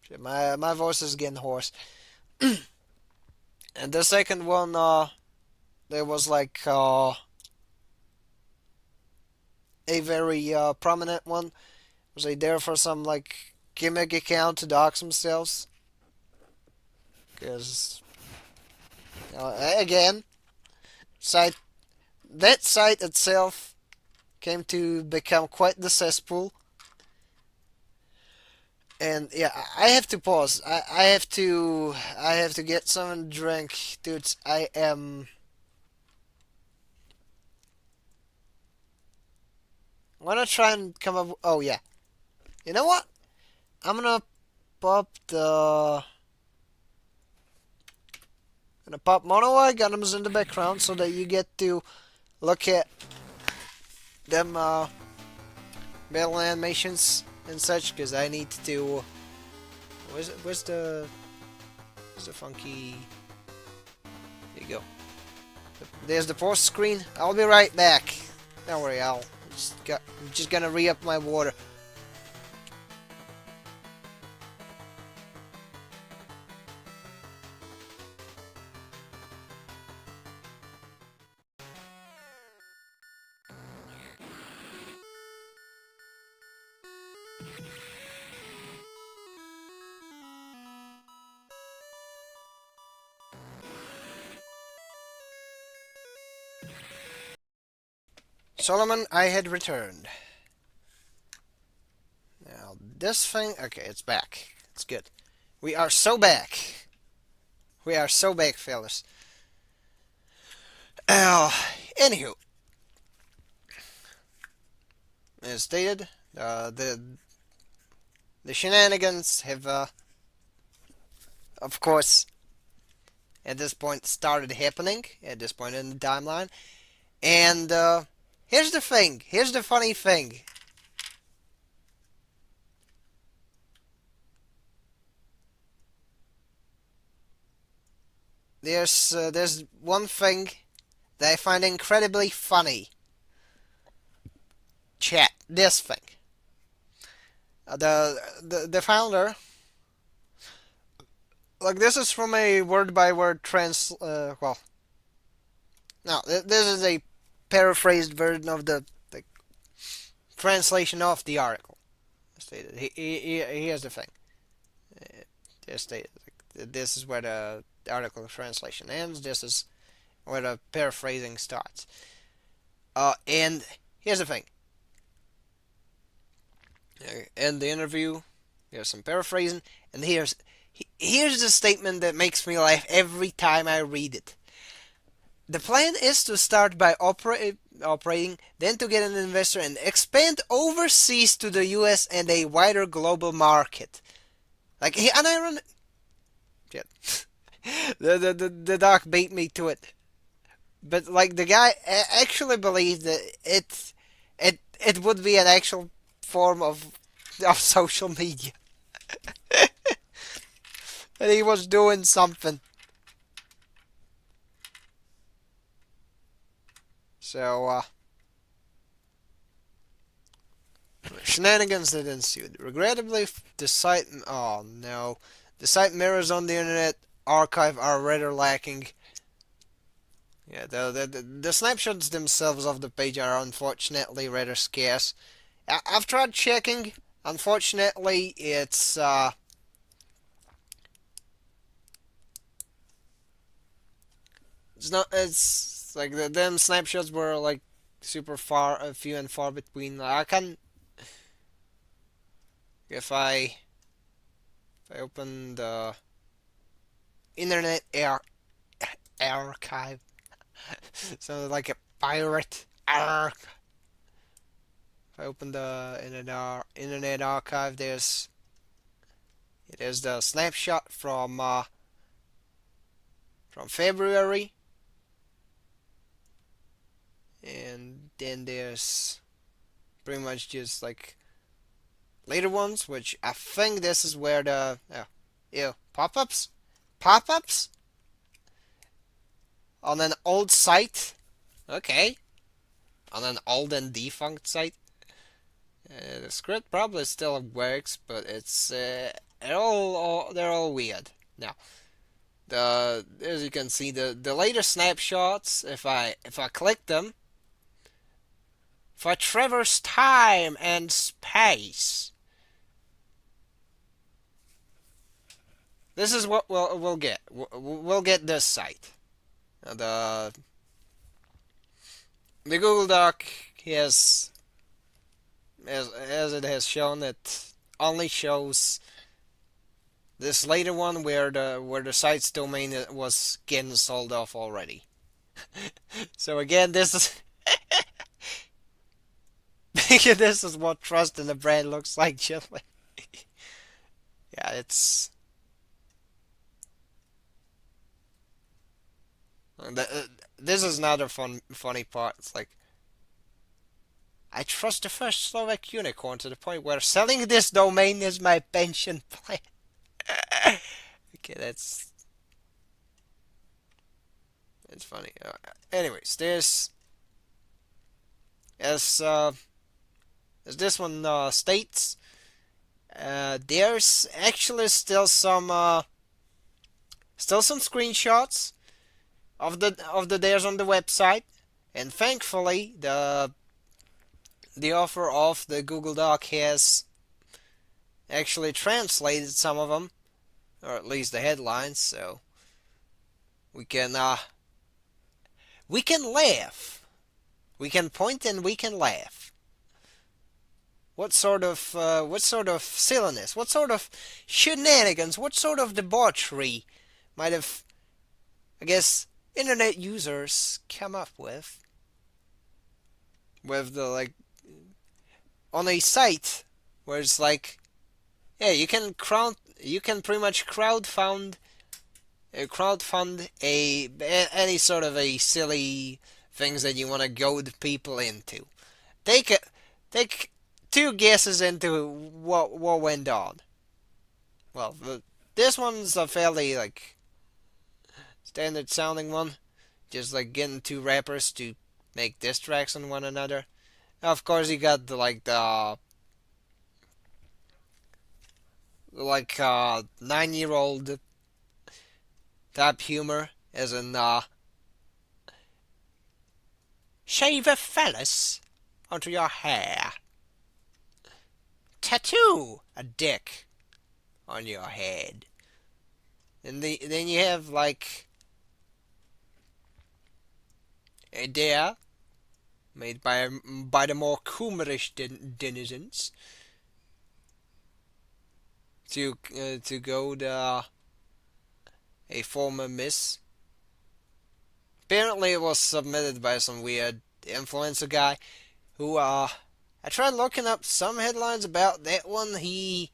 shit, my voice is getting hoarse. And the second one, there was like a very prominent one. Was they there for some like gimmick account to dox themselves? Because again, site that site itself came to become quite the cesspool. And yeah, I have to pause. I have to get some drink, dudes. I am. I'm gonna try and come up. Oh yeah, you know what? I'm gonna pop the. Gonna pop Mono Gundams in the background so that you get to look at them battle animations and such. Because I need to. Where's the funky? There you go. There's the post screen. I'll be right back. Don't worry, I'm just gonna re-up my water. Solomon, I had returned. Now, this thing... Okay, it's back. It's good. We are so back. We are so back, fellas. Uh, Anywho, as stated, the shenanigans have, of course, at this point started happening, at this point in the timeline. And, here's the thing. Here's the funny thing. There's one thing that I find incredibly funny. Chat, this thing. The founder, like this is from a word by word well, no, this is a paraphrased version of the translation of the article. Stated. Here's the thing. Stated. This is where the article translation ends. This is where the paraphrasing starts. And here's the thing. In the interview, here's some paraphrasing, and here's the statement that makes me laugh every time I read it. The plan is to start by operating, then to get an investor and expand overseas to the US and a wider global market. Like, and I run. Shit. The doc beat me to it. But, like, the guy actually believed that it would be an actual form of social media. And he was doing something. So, shenanigans that ensued. Regrettably, the site... Oh, no. The site mirrors on the Internet Archive are rather lacking. Yeah, the snapshots themselves of the page are unfortunately rather scarce. I've tried checking. Unfortunately, it's not. It's like them snapshots were like super few and far between. I can if I open the Internet Archive, so like a pirate arc. If I open the Internet Archive, there's the snapshot from February, and then there's pretty much just like later ones, which I think this is where the pop-ups, pop-ups on an old site. Okay, on an old and defunct site. The script probably still works, but it's they're all weird now. The As you can see, the later snapshots, if I click them, if I traverse time and space, this is what we'll get. We'll get this site. The the Google Doc has, as it has shown, it only shows this later one where the site's domain was getting sold off already. So again, this is this is what trust in the brand looks like, gently. Yeah, it's this is another funny part. It's like, I trust the first Slovak unicorn to the point where selling this domain is my pension plan. Okay, that's funny. Anyways, there's as this one states, there's actually still some screenshots of the theirs on the website, and thankfully the author of the Google Doc has actually translated some of them, or at least the headlines, so we can laugh, we can point and we can laugh. What sort of silliness, what sort of shenanigans, what sort of debauchery might have, I guess, internet users come up with the like on a site where it's like, yeah, you can pretty much crowdfund any sort of a silly things that you want to goad people into. Take two guesses into what went on. Well, this one's a fairly like standard sounding one, just like getting two rappers to make diss tracks on one another. Of course, you got the 9-year-old type humor, as in shave a phallus onto your hair, tattoo a dick on your head, and then you have like a dare made by the more coomerish denizens to goad a former miss. Apparently, it was submitted by some weird influencer guy who I tried looking up some headlines about that one. He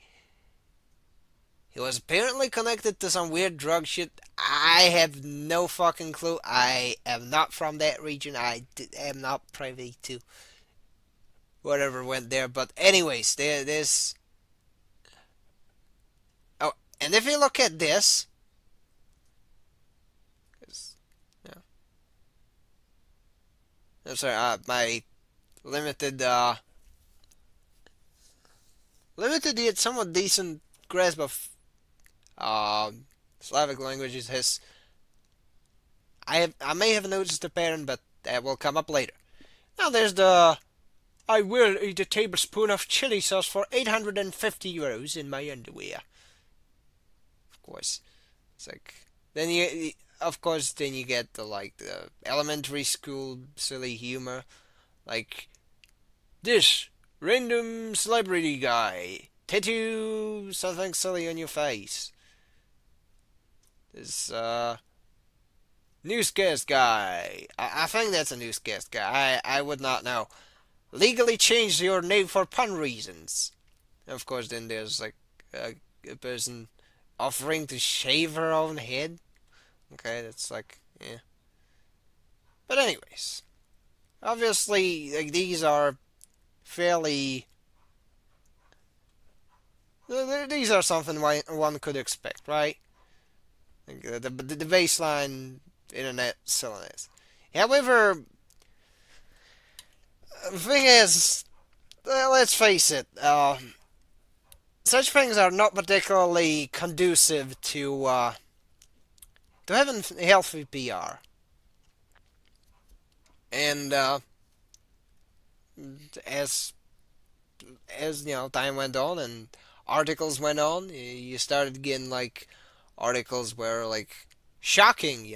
was apparently connected to some weird drug shit. I have no fucking clue. I am not from that region. Am not privy to whatever went there. But anyways, there's... Oh, and if you look at this... Yeah. I'm sorry, my limited, yet somewhat decent grasp of Slavic languages has... I may have noticed a pattern, but that will come up later. Now there's the I will eat a tablespoon of chili sauce for 850 euros in my underwear. Of course. It's like then you of course then you get the elementary school silly humor, like this random celebrity guy tattoo something silly on your face. This newscast guy. I think that's a newscast guy. I would not know. legally change your name for pun reasons. And of course, then there's like a person offering to shave her own head. Okay, that's like, yeah. But anyways, obviously, like these are fairly. These are something one could expect, right? Like, the baseline internet silliness. However, the thing is, let's face it, such things are not particularly conducive to having healthy PR. And as time went on and articles went on, you started getting like articles where like shocking.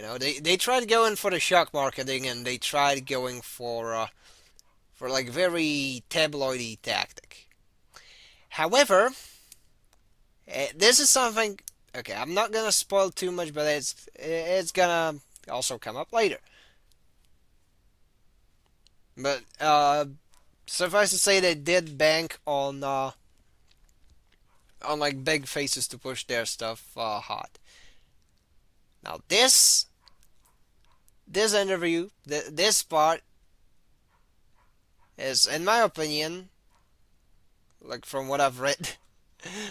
They tried going for the shock marketing and they tried going for like very tabloidy tactic. However, this is something. Okay, I'm not gonna spoil too much, but it's gonna also come up later. But suffice to say, they did bank on like big faces to push their stuff hot. Now this interview, this part is, in my opinion, like from what I've read,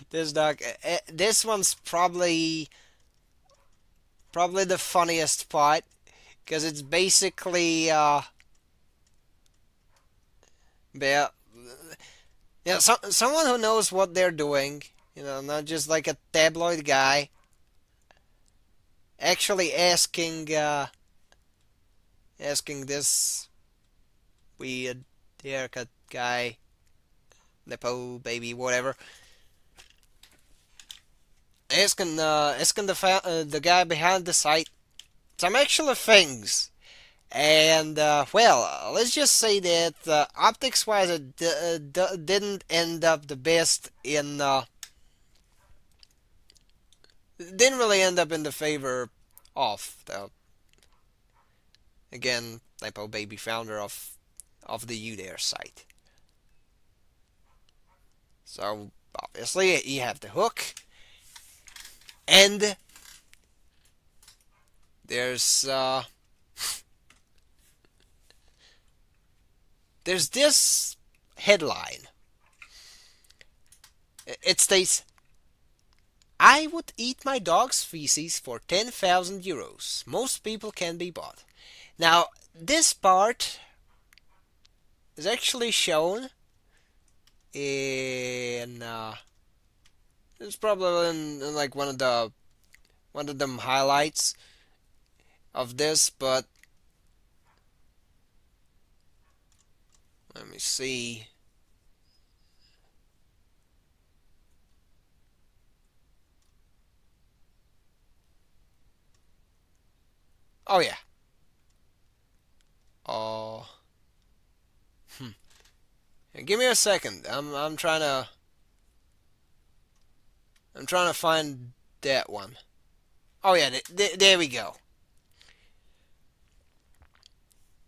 this one's probably the funniest part because it's basically yeah, someone who knows what they're doing, not just like a tabloid guy, actually asking this weird haircut guy, Nepo baby, whatever, asking the guy behind the site some actual things. And let's just say that optics-wise, it didn't end up the best in. Didn't really end up in the favor of the again Typo Baby founder of the Udare site. So obviously you have the hook, and there's there's this headline. It states, "I would eat my dog's feces for 10,000 euros. Most people can be bought." Now, this part is actually shown in it's probably in like one of them highlights of this, but let me see. Oh yeah. Oh, give me a second. I'm trying to find that one. Oh yeah, there we go.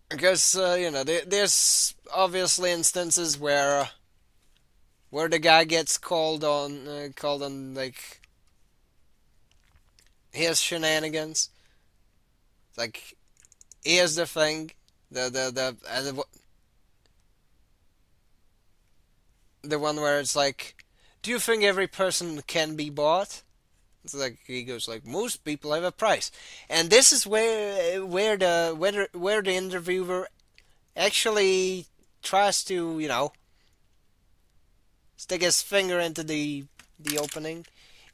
Because there's obviously instances where the guy gets called on like his shenanigans. Like, here's the thing, the one where it's like, do you think every person can be bought? It's like he goes like, most people have a price, and this is where the interviewer actually tries to stick his finger into the opening,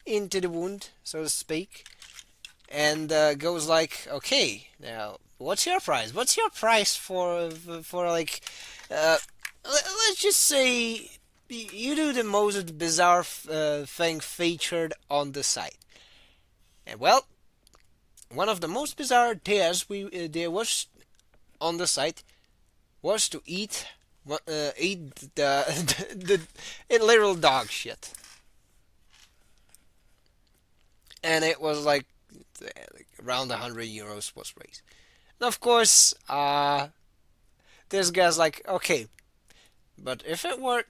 into the wound, so to speak, and goes like, okay, now what's your price? What's your price for like, let's just say you do the most bizarre thing featured on the site, and well, one of the most bizarre dares there was on the site was to eat the literal dog shit, and it was like around 100 euros was raised. And of course, this guy's like, okay, But if it were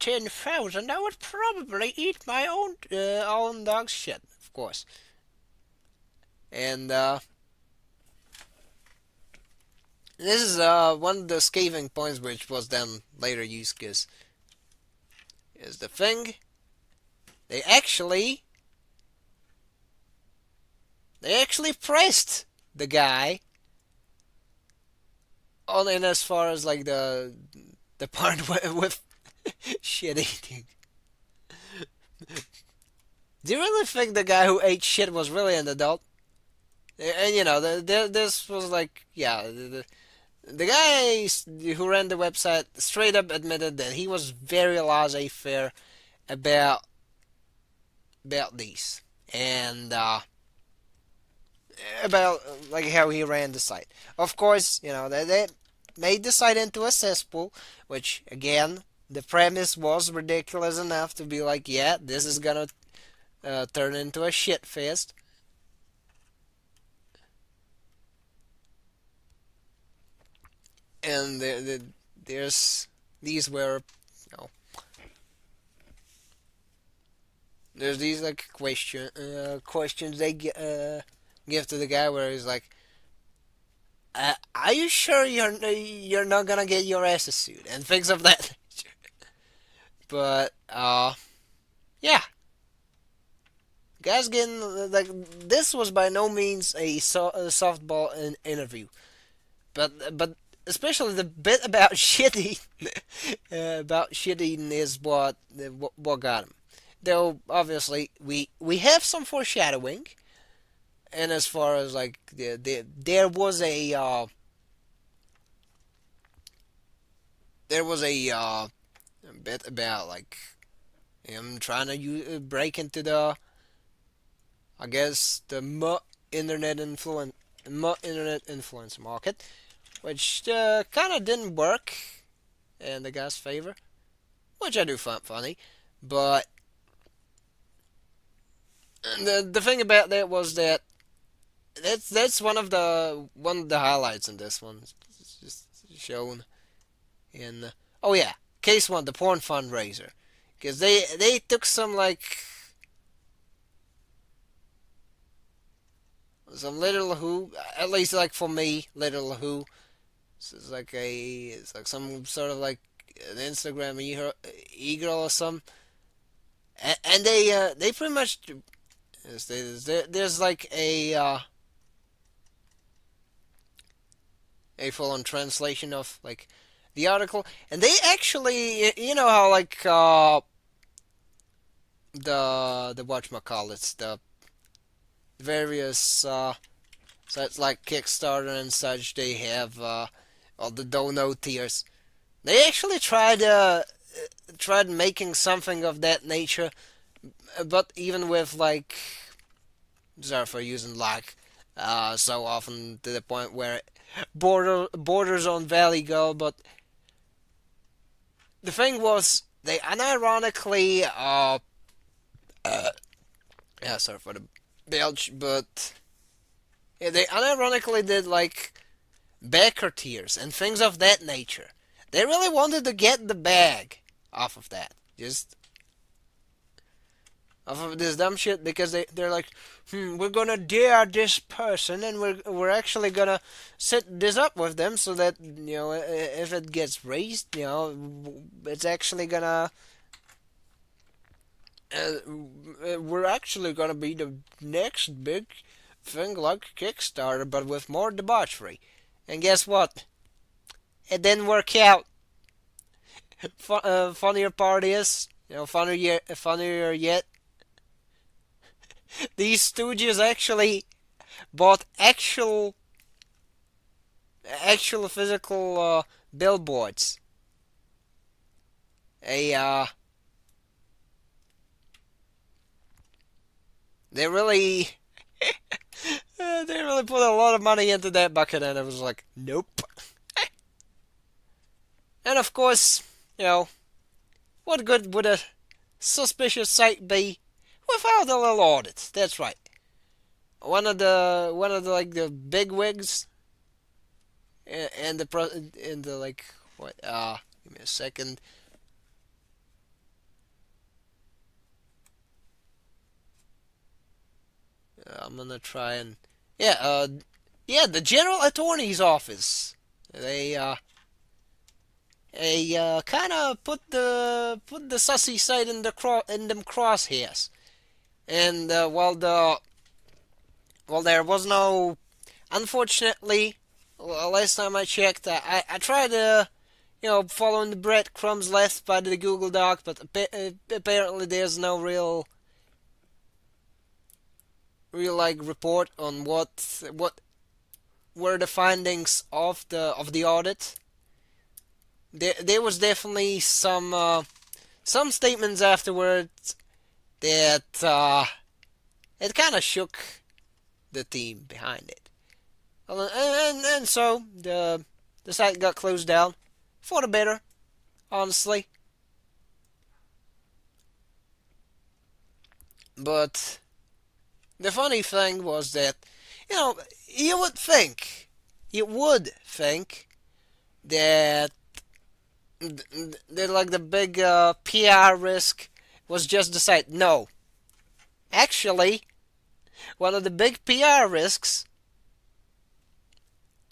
10,000, I would probably eat my own dog shit, of course. And this is one of the scathing points which was then later used because is the thing they actually pressed the guy on in as far as like the part with shit eating. Do you really think the guy who ate shit was really an adult? And you know, this was like, yeah, the guy who ran the website straight up admitted that he was very laissez-faire about these and about like how he ran the site. Of course, you know they made the site into a cesspool, which again the premise was ridiculous enough to be like, yeah, this is gonna turn into a shit fest. And there's these were, you know, there's these like questions they give to the guy where he's like, "Are you sure you're not gonna get your asses sued?" and things of that nature. But yeah, guys getting like this was by no means a softball interview, but especially the bit about shit eating, about shit eating is what got him. Though obviously we have some foreshadowing, and as far as like there was a bit about like him trying to break into the, I guess, the internet influence market, which kind of didn't work in the guy's favor, which I do find funny. But the thing about that was that that's one of the highlights in this one. It's just shown in oh yeah, case one, the porn fundraiser, because they took some little who, at least like for me, little who. It's like some sort of like an Instagram e-girl or some, and they pretty much there's like a full on translation of like the article, and they actually, you know how like the whatchamacallits, the various sites like Kickstarter and such, they have all the dono tiers. They actually tried making something of that nature, but even with like, sorry for using like so often to the point where it borders on Valley Girl, but the thing was they unironically yeah, sorry for the belch, but yeah, they unironically did like backer tiers and things of that nature. They really wanted to get the bag off of that. Just off of this dumb shit because they're like, we're gonna dare this person and we're actually gonna set this up with them so that, you know, if it gets raised, you know, it's actually gonna we're actually gonna be the next big thing like Kickstarter, but with more debauchery. And guess what? It didn't work out. Funnier part is, you know, funnier yet, these stooges actually bought actual physical billboards. A they really they really put a lot of money into that bucket, and it was like, nope. And of course, you know, what good would a suspicious site be without a little audit? That's right. One of the like the big wigs and the like what give me a a second. I'm gonna try and yeah, yeah, the General Attorney's Office. They kind of put the sussy side in in them crosshairs. And well, there was no. Unfortunately, last time I checked, I tried following the breadcrumbs left by the Google Doc, but apparently there's no real like report on what were the findings of the audit. There was definitely some statements afterwards that it kind of shook the team behind it. And so the site got closed down for the better, honestly. But the funny thing was that you would think that like the big PR risk was just the site. No, actually, one of the big PR risks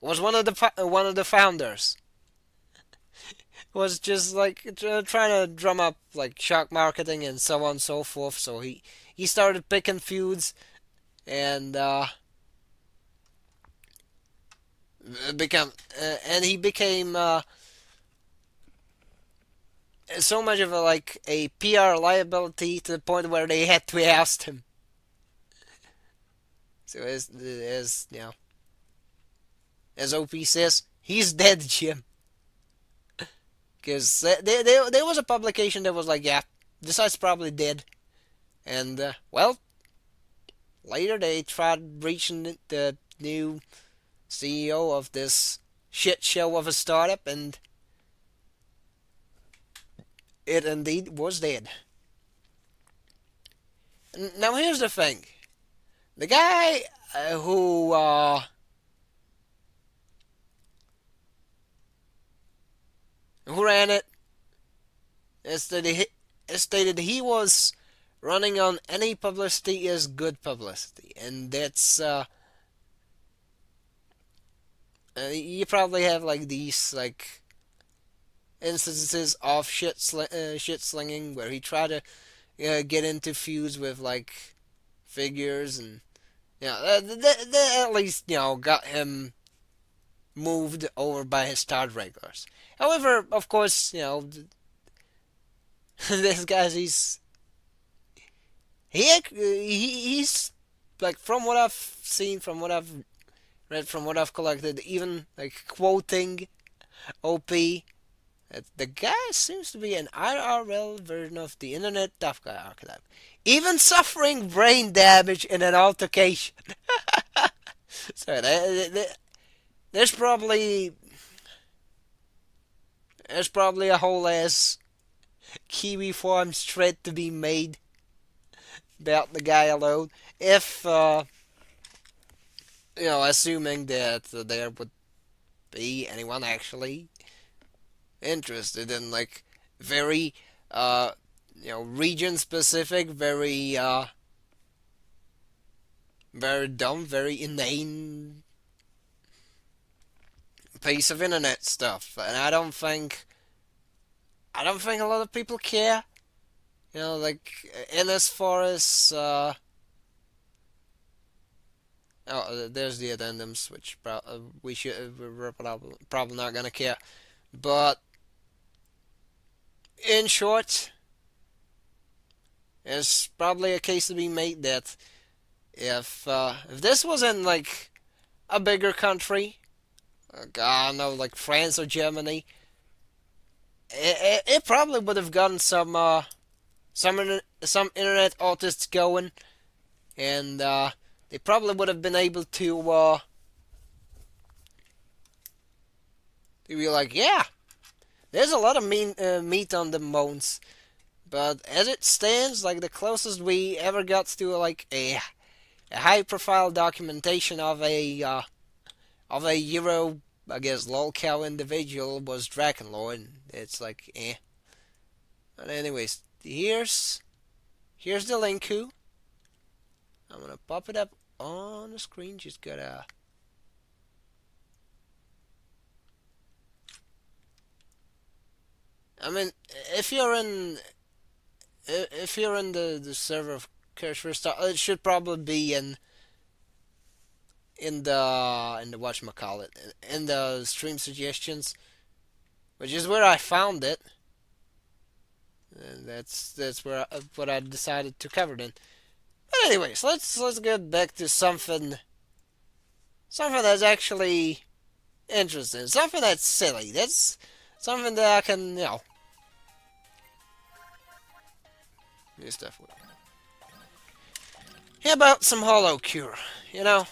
was one of the founders. Was just like trying to drum up like shock marketing and so on and so forth. So he started picking feuds and become and he became so much of a PR liability to the point where they had to oust him. So as as OP says, he's dead, Jim. Because there was a publication that was like, yeah, this site's probably dead. And, well, later they tried reaching the new CEO of this shit show of a startup, and it indeed was dead. Now here's the thing. The guy who ran it stated he was running on any publicity is good publicity, and that's you probably have like these like instances of shit slinging where he tried to get into feuds with like figures, and that at least got him moved over by his star regulars. However, of course, this guy's he's like, from what I've seen, from what I've read, from what I've collected, even like quoting OP, that the guy seems to be an IRL version of the Internet Tough Guy archetype, even suffering brain damage in an altercation. So there's probably a whole ass Kiwi Farms thread to be made about the guy alone. If assuming that there would be anyone actually interested in like very region specific, very dumb, very inane piece of internet stuff, and I don't think a lot of people care. Like, and as far as there's the addendums, which we're probably not gonna care. But in short, there's probably a case to be made that if this was in like a bigger country, like, I don't know, like France or Germany, it probably would have gotten some internet artists going, and they probably would have been able to be like, yeah, there's a lot of meat on the bones. But as it stands, like the closest we ever got to like a high-profile documentation of a Euro I guess lolcow individual was Dragonlord. It's like eh. But anyways, here's the Linku. I'm gonna pop it up on the screen. Just gotta. I mean, if you're in the server of Curse Star, it should probably be in the whatchamacallit, in the stream suggestions, which is where I found it. And that's where what I decided to cover then. But anyways, let's get back to something that's actually interesting, something that's silly. That's something that I can new stuff with. How about some Hollow Cure? You know,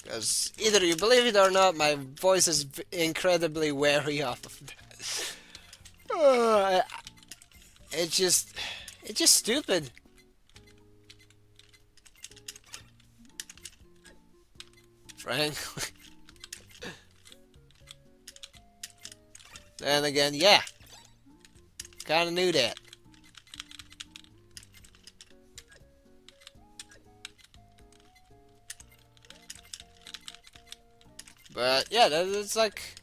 because either you believe it or not, my voice is incredibly wary of that. It's just stupid. Frankly. Then again, yeah. Kinda knew that. But yeah, it's like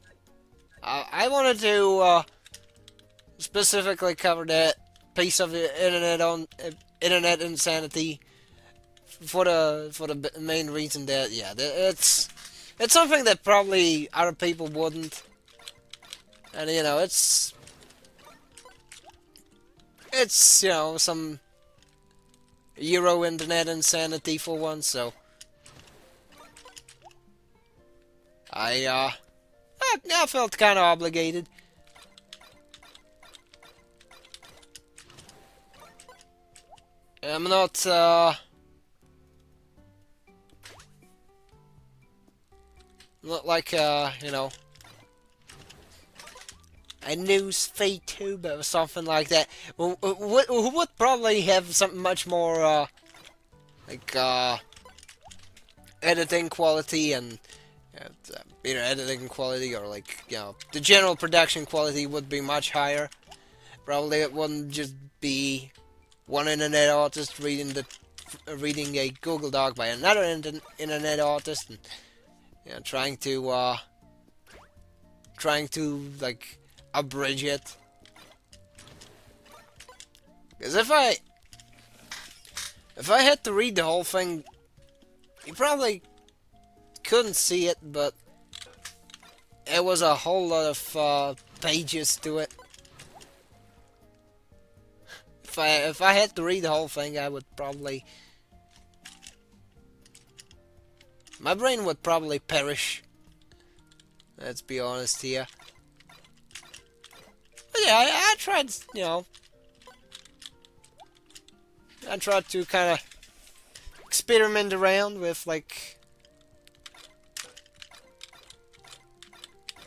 I wanted to specifically cover that piece of the internet insanity for the main reason that yeah, it's something that probably other people wouldn't, and it's some Euro internet insanity for once, so I felt kind of obligated. I'm not like a news feed tube or something like that. Who would probably have something much more like editing quality and either editing quality or like the general production quality would be much higher. Probably it wouldn't just be one internet artist reading a Google Doc by another internet artist and trying to like abridge it. Because if I had to read the whole thing, you probably couldn't see it, but it was a whole lot of pages to it. If I had to read the whole thing, I would probably my brain would probably perish. Let's be honest here. But yeah, I tried, I tried to kind of experiment around with like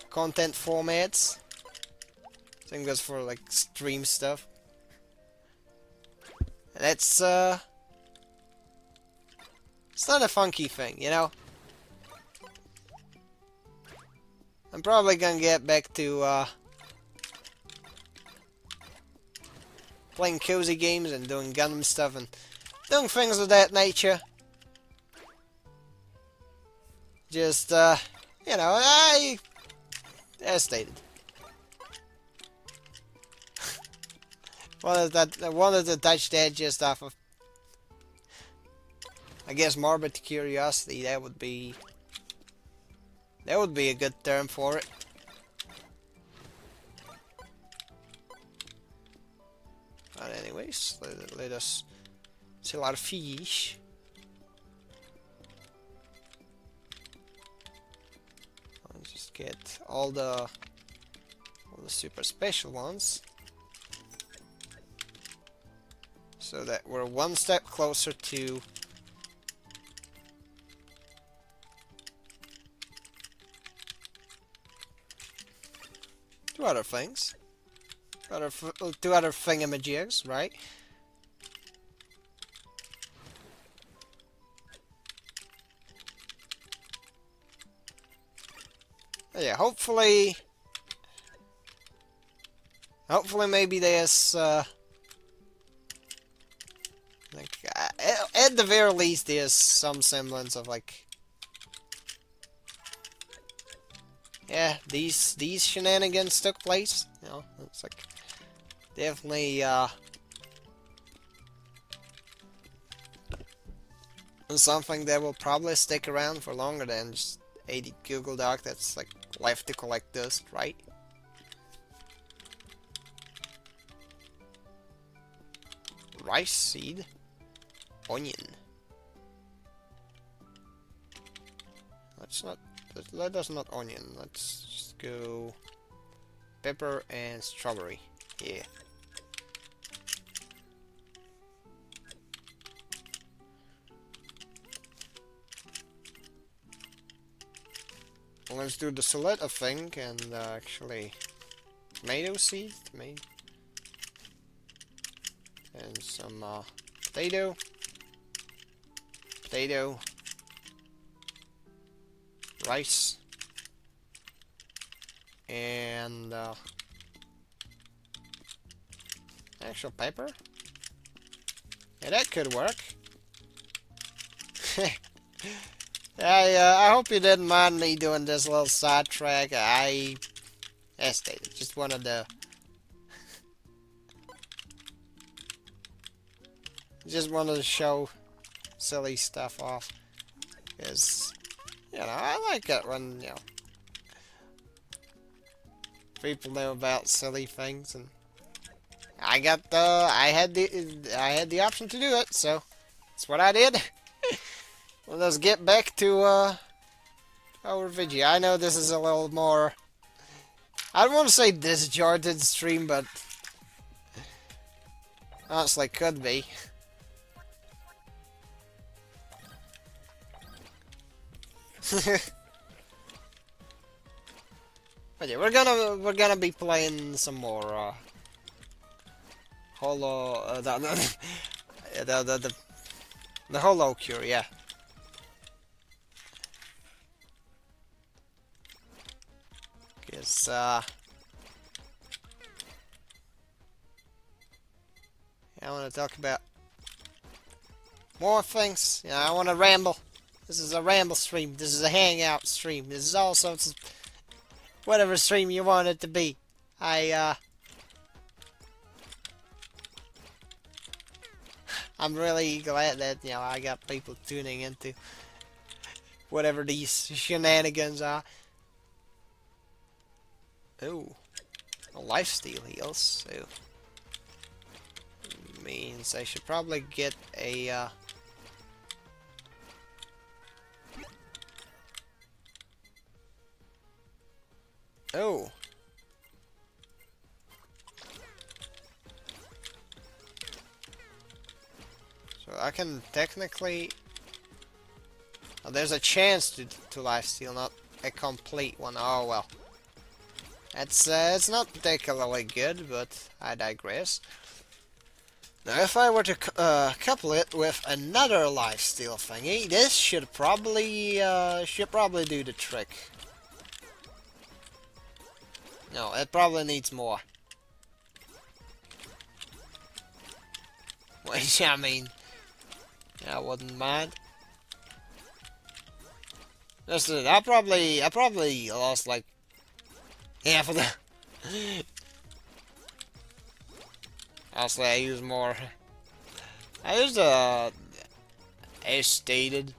content formats. I think that's for like stream stuff. And it's not a funky thing, I'm probably gonna get back to playing cozy games and doing Gundam stuff and doing things of that nature. Just as stated. Wanted to touch that just off of, I guess, morbid curiosity. That would be a good term for it. But anyways, let us sell our fish. I'll just get all the super special ones, so that we're one step closer to other things. two other thingamajigs, right? Yeah, hopefully maybe there's like at the very least there's some semblance of like, yeah, these shenanigans took place. You know, it's like definitely something that will probably stick around for longer than just 80 Google Doc that's like left to collect dust, right? Rice seed, onion. Let's not. Let us not onion. Let's just go pepper and strawberry. Yeah. Let's do the salad, I think, and actually tomato seed, and some potato, rice, and actual pepper. Yeah, that could work. I hope you didn't mind me doing this little sidetrack. I hesitated. Just wanted to show silly stuff off. Because, you know, I like it when, you know, people know about silly things, and I had the option to do it, so that's what I did. Well, let's get back to our video. I know this is a little more, I don't want to say disjointed stream, but honestly could be. But yeah, we're gonna be playing some more Holo the Holo Cure, yeah. Cause I want to talk about more things. You know, I want to ramble. This is a ramble stream. This is a hangout stream. This is all sorts of whatever stream you want it to be. I'm really glad that, you know, I got people tuning into whatever these shenanigans are. Oh, a lifesteal heals. So means I should probably get a oh. So I can technically, oh, there's a chance to lifesteal, not a complete one. Oh well. It's not particularly good, but I digress. Now, if I were to couple it with another lifesteal thingy, this should probably do the trick. No, it probably needs more. Which, I mean, I wouldn't mind. Listen, I probably lost like half of the. Honestly, I use more. I used as stated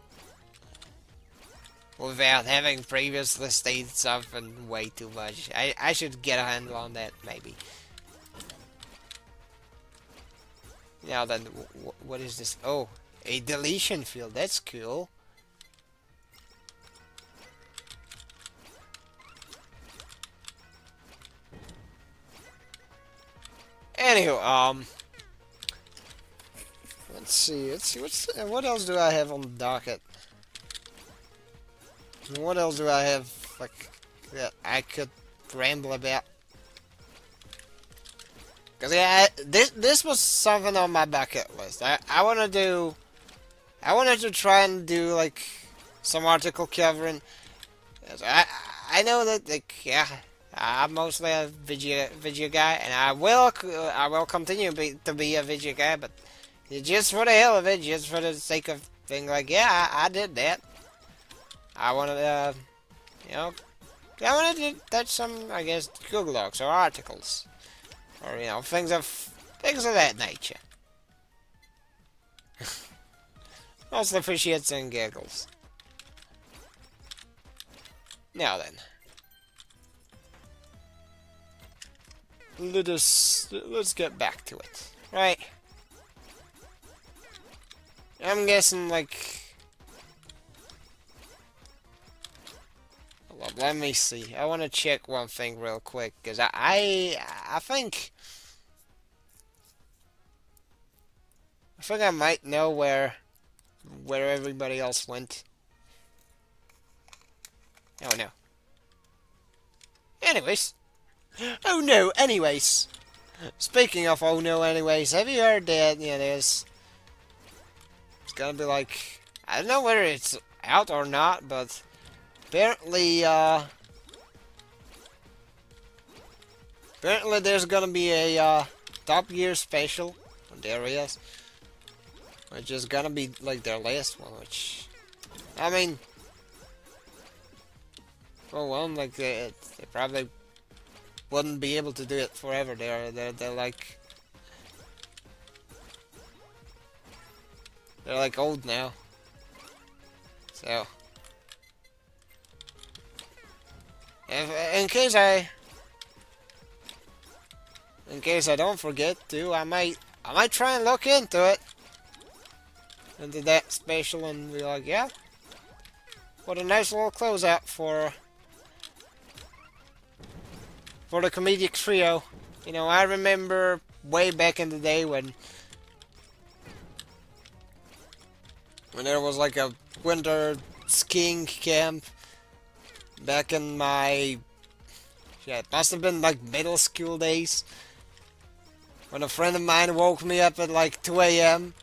without having previously stated something way too much. I should get a handle on that maybe. Now then, what is this? Oh, a deletion field. That's cool. Anywho, let's see what else do I have on the docket? What else do I have like that I could ramble about? Cause yeah, this was something on my bucket list. I wanted to try and do like some article covering. Yes, I know that like yeah, I'm mostly a video guy, and I will continue to be a video guy, but just for the hell of it, just for the sake of being like yeah, I did that. I wanted you know I wanted to touch some I guess Google Docs or articles or things of that nature. Mostly for shits and giggles. Now then. Let's get back to it. Right. I'm guessing like well, let me see. I want to check one thing real quick because I think I might know where everybody else went. Oh no. Anyways. Oh no, anyways. Speaking of oh no, anyways, have you heard that, yeah, it's gonna be like, I don't know whether it's out or not, but apparently, apparently there's gonna be a, Top Gear special, there he is, which is gonna be, like, their last one, which, I mean, for one, like, they probably wouldn't be able to do it forever. They're like old now. So in case I don't forget to, I might try and look into it. Into that special and be like, yeah. What a nice little closeout for the comedic trio. You know, I remember way back in the day when there was like a winter skiing camp back in my it must have been like middle school days when a friend of mine woke me up at like 2 a.m.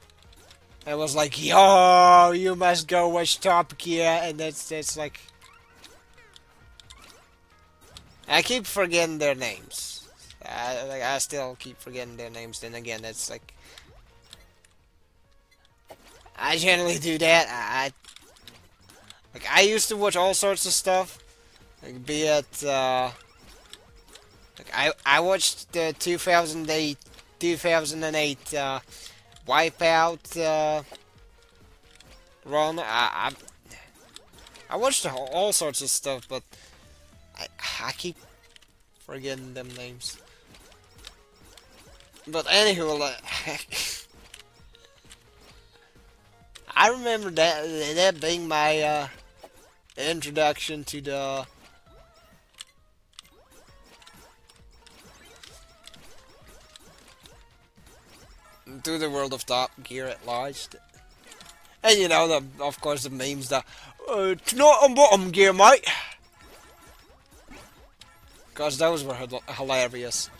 and was like, yo, you must go watch Top Gear, and that's like I keep forgetting their names. I still keep forgetting their names. Then again, it's like I generally do that. I used to watch all sorts of stuff. Like be it I watched the 2008 Wipeout run. I watched all sorts of stuff, but I keep forgetting them names. But anywho, I remember that being my introduction to the world of Top Gear at large. And you know, of course, the memes that it's not on bottom gear, mate. Because those were hilarious.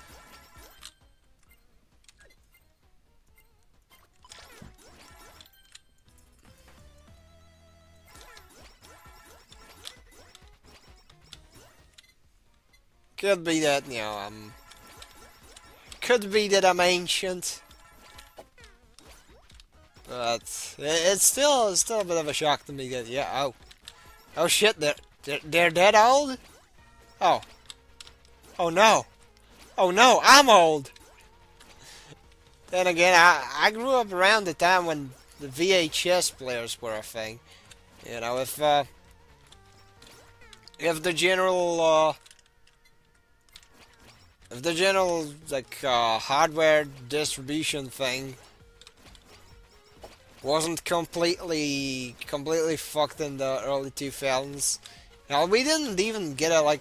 Could be that, you know, could be that I'm ancient. But it's still a bit of a shock to me that, yeah, oh shit, they're that old? Oh. Oh no. Oh no, I'm old. Then again, I grew up around the time when the VHS players were a thing. You know, if the general like hardware distribution thing wasn't completely fucked in the early 2000s. Now we didn't even get a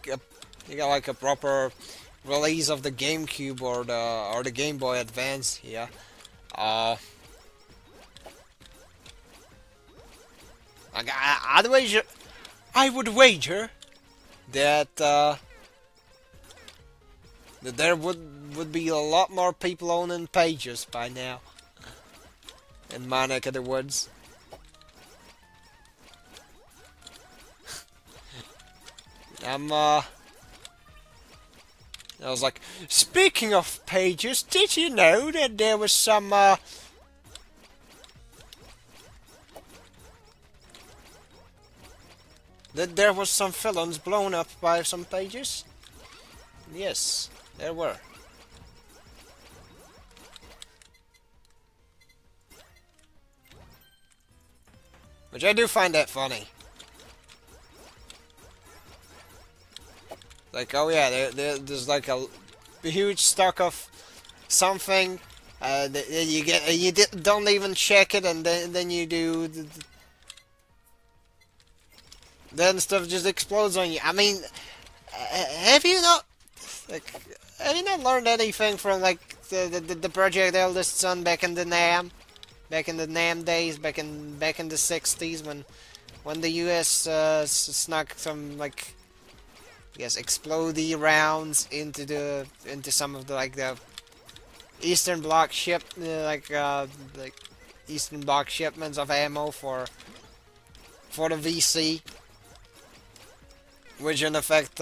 proper release of the GameCube or the Game Boy Advance here. I'd wager, I would wager that that there would be a lot more people owning pages by now in my neck of the woods. I was like, speaking of pages, did you know that there was some villains blown up by some pages? Yes, there were. Which I do find that funny. Like, oh yeah, there's like a huge stock of something. You get don't even check it, and then you do. Then stuff just explodes on you. I mean, have you not like have you not learned anything from like the Project Eldest Son back in the NAM days, back in the 60s when the U.S. snuck some like explodey rounds into some of the the Eastern Bloc Eastern Bloc shipments of ammo for the VC, which in effect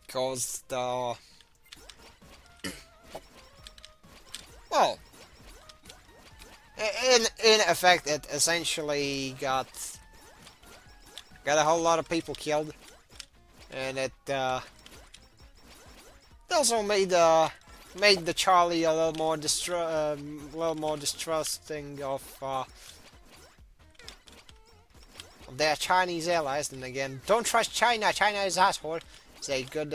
caused well, in effect it essentially got a whole lot of people killed, and it also made the Charlie a little more distrusting of their Chinese allies. And again, don't trust China. China is an asshole. It's a good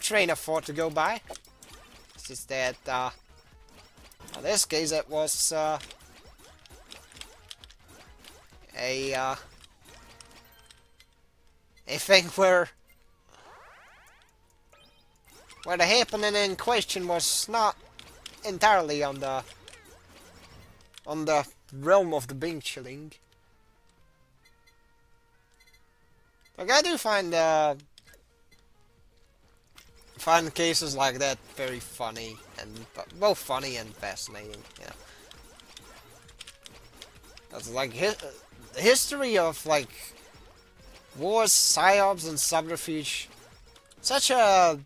train of thought to go by. It's just that in this case it was a thing where the happening in question was not entirely on the realm of the Bing Chilling. Like, I do find cases like that very funny, and both funny and fascinating. You know, that's like the history of like wars, psyops, and subterfuge. Such a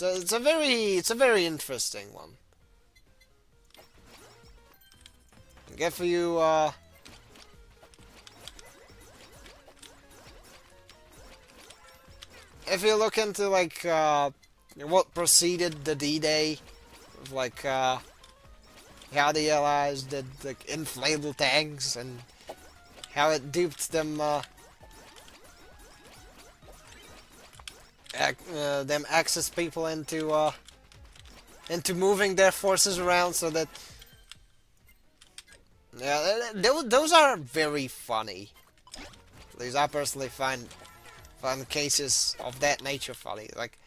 it's a very interesting one. Get for you if you look into like what preceded the D-Day, like how the Allies did like inflatable tanks and how it duped them them Axis people into moving their forces around, so that those are very funny. At least I personally find cases of that nature funny. Like,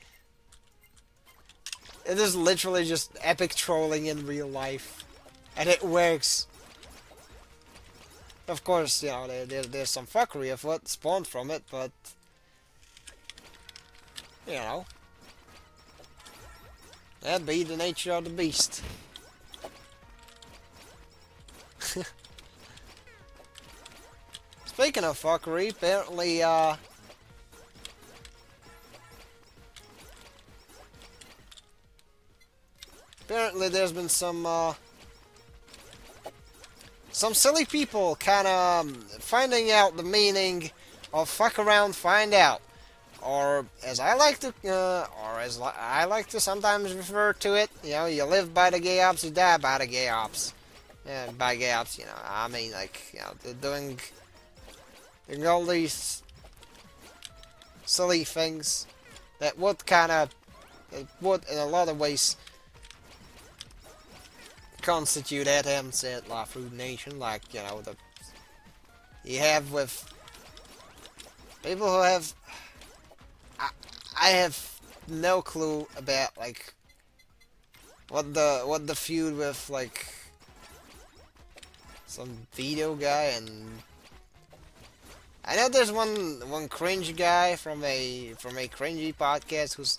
it is literally just epic trolling in real life, and it works. Of course, you know, there's some fuckery of what spawned from it, but you know, that be the nature of the beast. Speaking of fuckery, apparently there's been some silly people kind of finding out the meaning of fuck around, find out. Or as I like to sometimes refer to it, you know, you live by the gay ops, you die by the gay ops. Yeah, by gay ops, you know, I mean, like, you know, they're doing all these silly things that would in a lot of ways constitute at La Food Nation, like, you know, you have with people who have. I have no clue about like what the feud with like some video guy and I know there's one cringe guy from a cringy podcast who's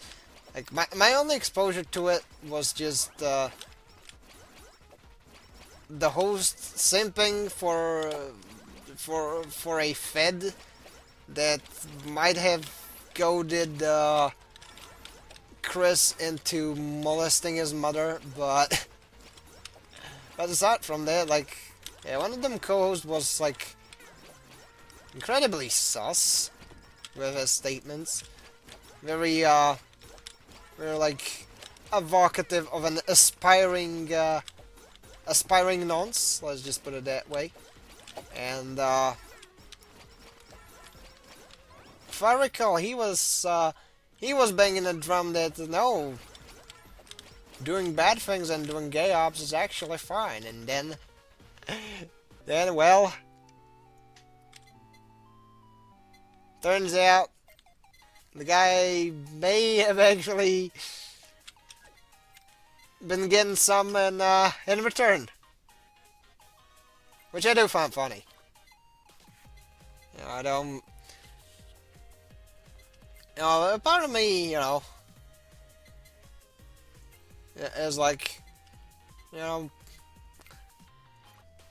like my only exposure to it was just the host simping for a fed that might have goaded Chris into molesting his mother, but but aside from that, like, yeah, one of them co-hosts was like incredibly sus with his statements, very very like evocative of an aspiring nonce. Let's just put it that way, and if I recall, he was banging a drum that no, doing bad things and doing gay ops is actually fine. And then well, turns out the guy may have actually been getting some in return, which I do find funny. You know, I don't. You know, a part of me, you know, is like, you know,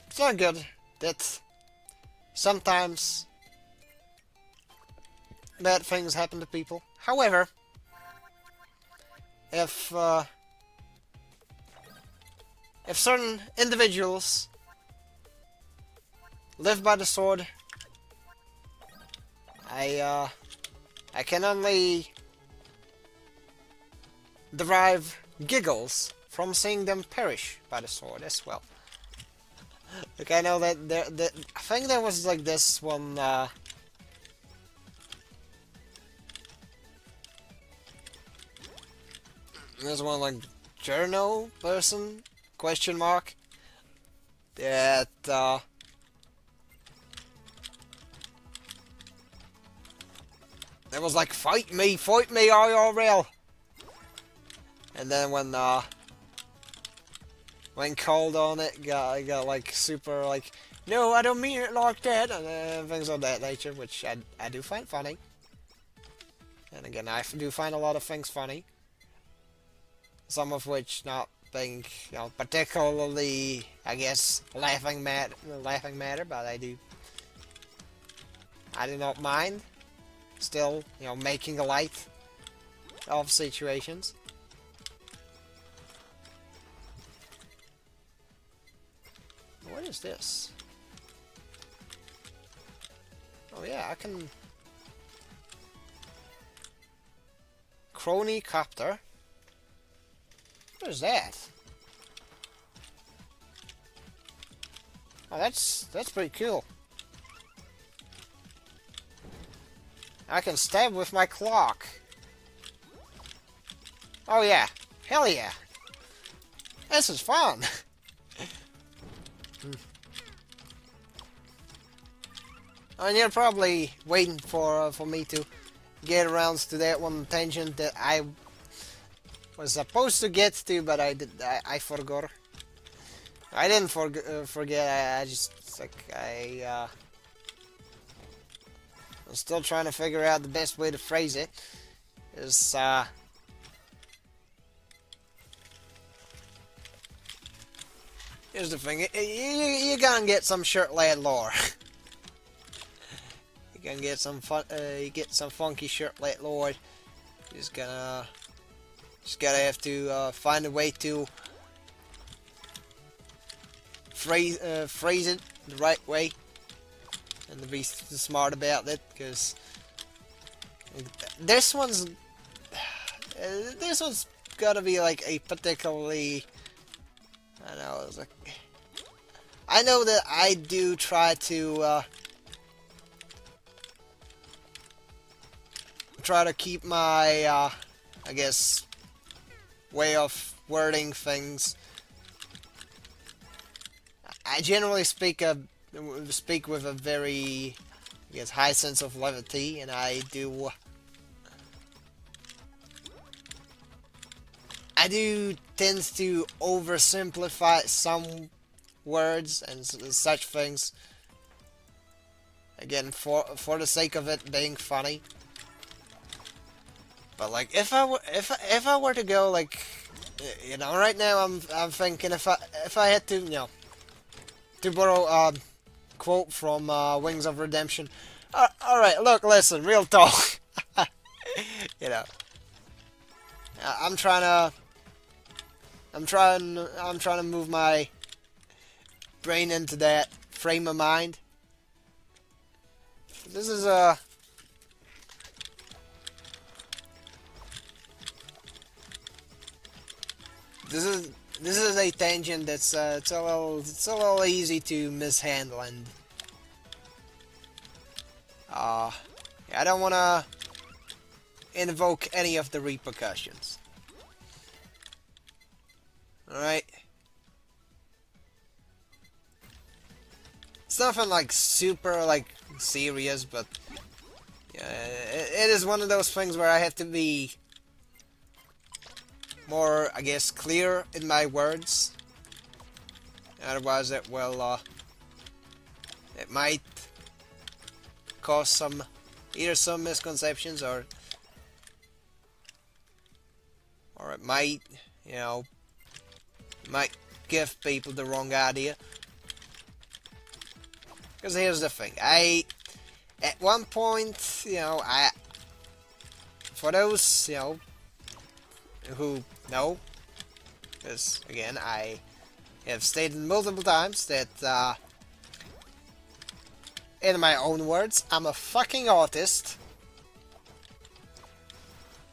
it's not good that sometimes bad things happen to people. However, if certain individuals live by the sword, I can only derive giggles from seeing them perish by the sword as well. Like, I know that I think there was like this one, there's one like journal person, question mark, that, it was like, fight me, IRL. And then when called on it, got like super like, no, I don't mean it like that, and things of that nature, which I do find funny. And again, I do find a lot of things funny. Some of which not being, you know, particularly, I guess, laughing matter, but I do not mind. Still, you know, making light of situations. What is this? Oh yeah, I can... Crony Copter? What is that? Oh, that's pretty cool. I can stab with my clock. Oh yeah. Hell yeah. This is fun. And you're probably waiting for me to get around to that one tangent that I was supposed to get to, but I forgot. I didn't forget. I just like I'm still trying to figure out the best way to phrase it. Is here's the thing. You're gonna get some shirt lad lore. You're gonna get some fun. You get some funky shirt lad lore. You're just gotta have to find a way to phrase it the right way, and to be smart about it, because this one's gotta be like a particularly, I don't know, it's like, I know that I do try to keep my I guess way of wording things. I generally speak with a very, I guess, high sense of levity, and I do tend to oversimplify some words and such things. again, for the sake of it being funny. But like, if I were to go like, you know, right now I'm thinking if I had to, you know, to borrow a quote from Wings of Redemption. All right, look, listen, real talk. You know, I'm trying to, I'm trying to move my brain into that frame of mind. This is a. This is this is a tangent that's it's a little easy to mishandle and uh I don't wanna invoke any of the repercussions. Alright. It's nothing like super like serious, but yeah, it is one of those things where I have to be more, I guess, clear in my words. Otherwise, it might cause some either some misconceptions or it might, you know, might give people the wrong idea. Because here's the thing, at one point, you know, for those, you know, who know, because again, I have stated multiple times that, in my own words, I'm a fucking autist.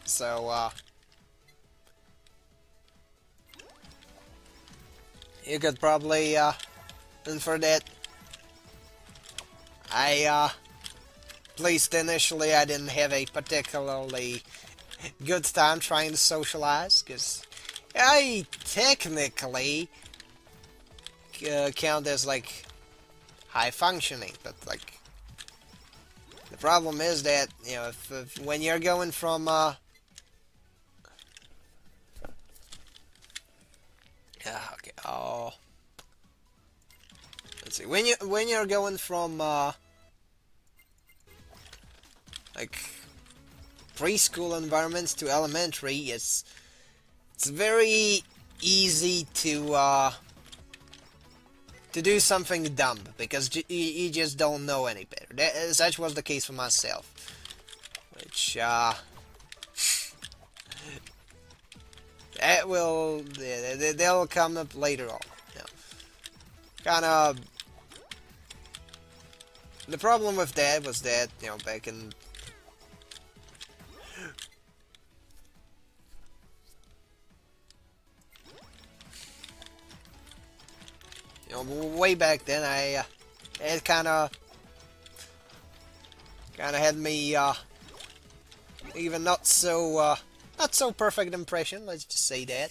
So, you could probably, infer that at least initially, I didn't have a particularly good time trying to socialize, because I technically count as, like, high functioning, but, like, the problem is that, you know, if when you're going from, okay, oh, let's see, when you're going from, like, preschool environments to elementary, it's very easy to do something dumb, because you just don't know any better. Such was the case for myself, which, that will, they'll come up later on. You know, kind of, the problem with that was that, you know, back in, you know, way back then, it kind of had me, even not so perfect impression. Let's just say that,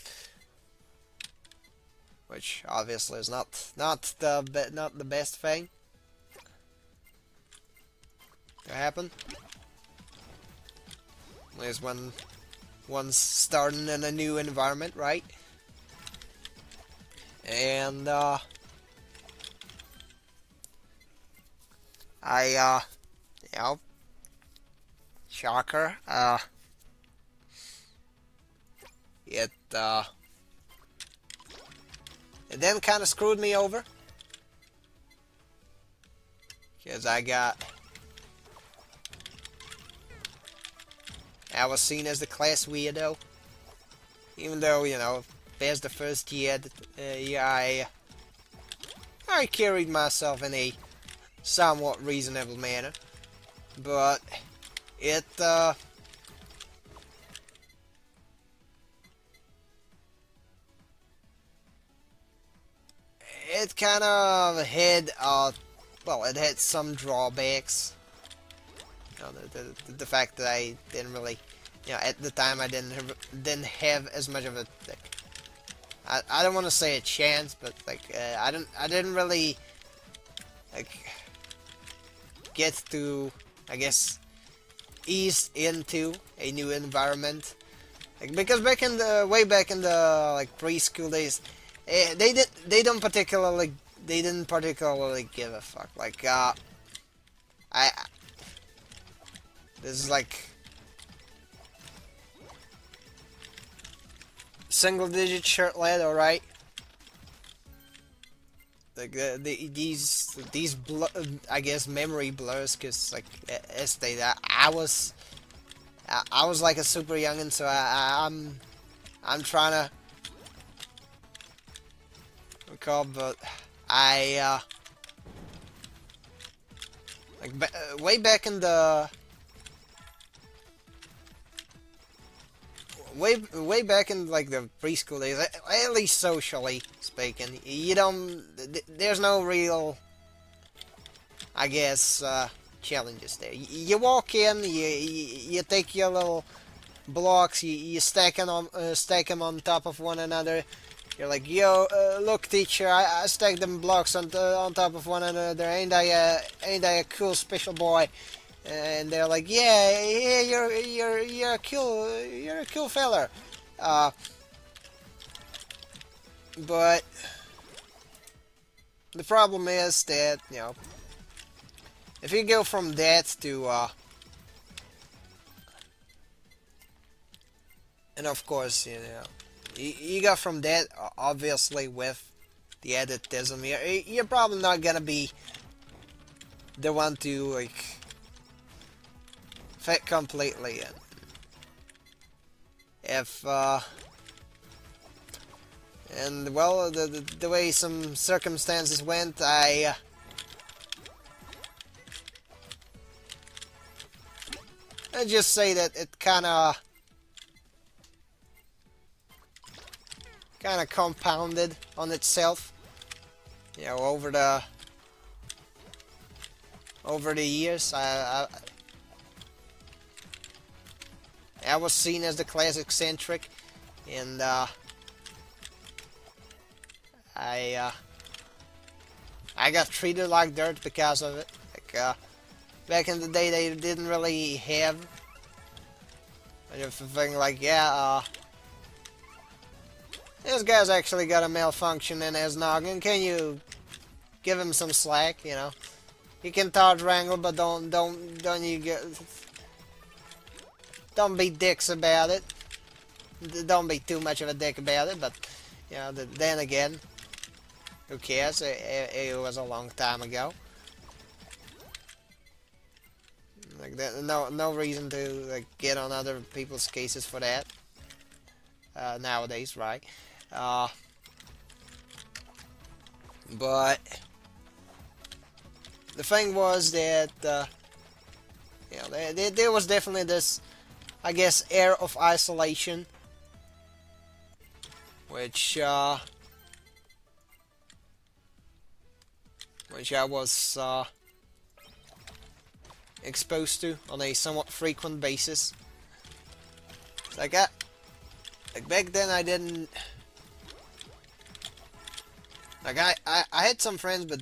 which obviously is not the best thing to happen. At least when one's starting in a new environment, right? And you know, shocker, it then kind of screwed me over, because I was seen as the class weirdo, even though, you know, past the first year, I carried myself in a somewhat reasonable manner, but it kind of had well, it had some drawbacks. You know, the fact that I didn't really, you know, at the time I didn't have as much of a, like, I don't want to say a chance, but like, I didn't really, like, get to, I guess, ease into a new environment, like, because way back in the like preschool days, they didn't particularly give a fuck, like, I this is like single digit shirt lead, alright? Like I guess memory blurs, cause like as stated, I was like a super youngin', so I'm trying to recall, but I like way back in the way back in like the preschool days, at least socially speaking, you don't. There's no real, I guess, challenges there. You walk in, you take your little blocks, you stack them on top of one another. You're like, yo, look, teacher, I stacked them blocks on top of one another. Ain't I a cool special boy? And they're like, yeah, yeah, you're a cool feller. Uh, but the problem is that, you know, if you go from that to and of course, you know, you got from that, obviously, with the editism, you're probably not gonna be the one to like fit completely in. If and well, the way some circumstances went, I just say that it kind of compounded on itself, you know, over the years. I was seen as the class eccentric, and I got treated like dirt because of it. Like back in the day, they didn't really have a thing like, yeah, this guy's actually got a malfunction in his noggin. Can you give him some slack? You know, he can dodge wrangle, but don't be dicks about it. Don't be too much of a dick about it. But you know, then again, who cares? It was a long time ago. Like no reason to like get on other people's cases for that nowadays, right? But the thing was that you know, there was definitely this, I guess, air of isolation, which I was exposed to on a somewhat frequent basis. Like back then I didn't. Like I had some friends, but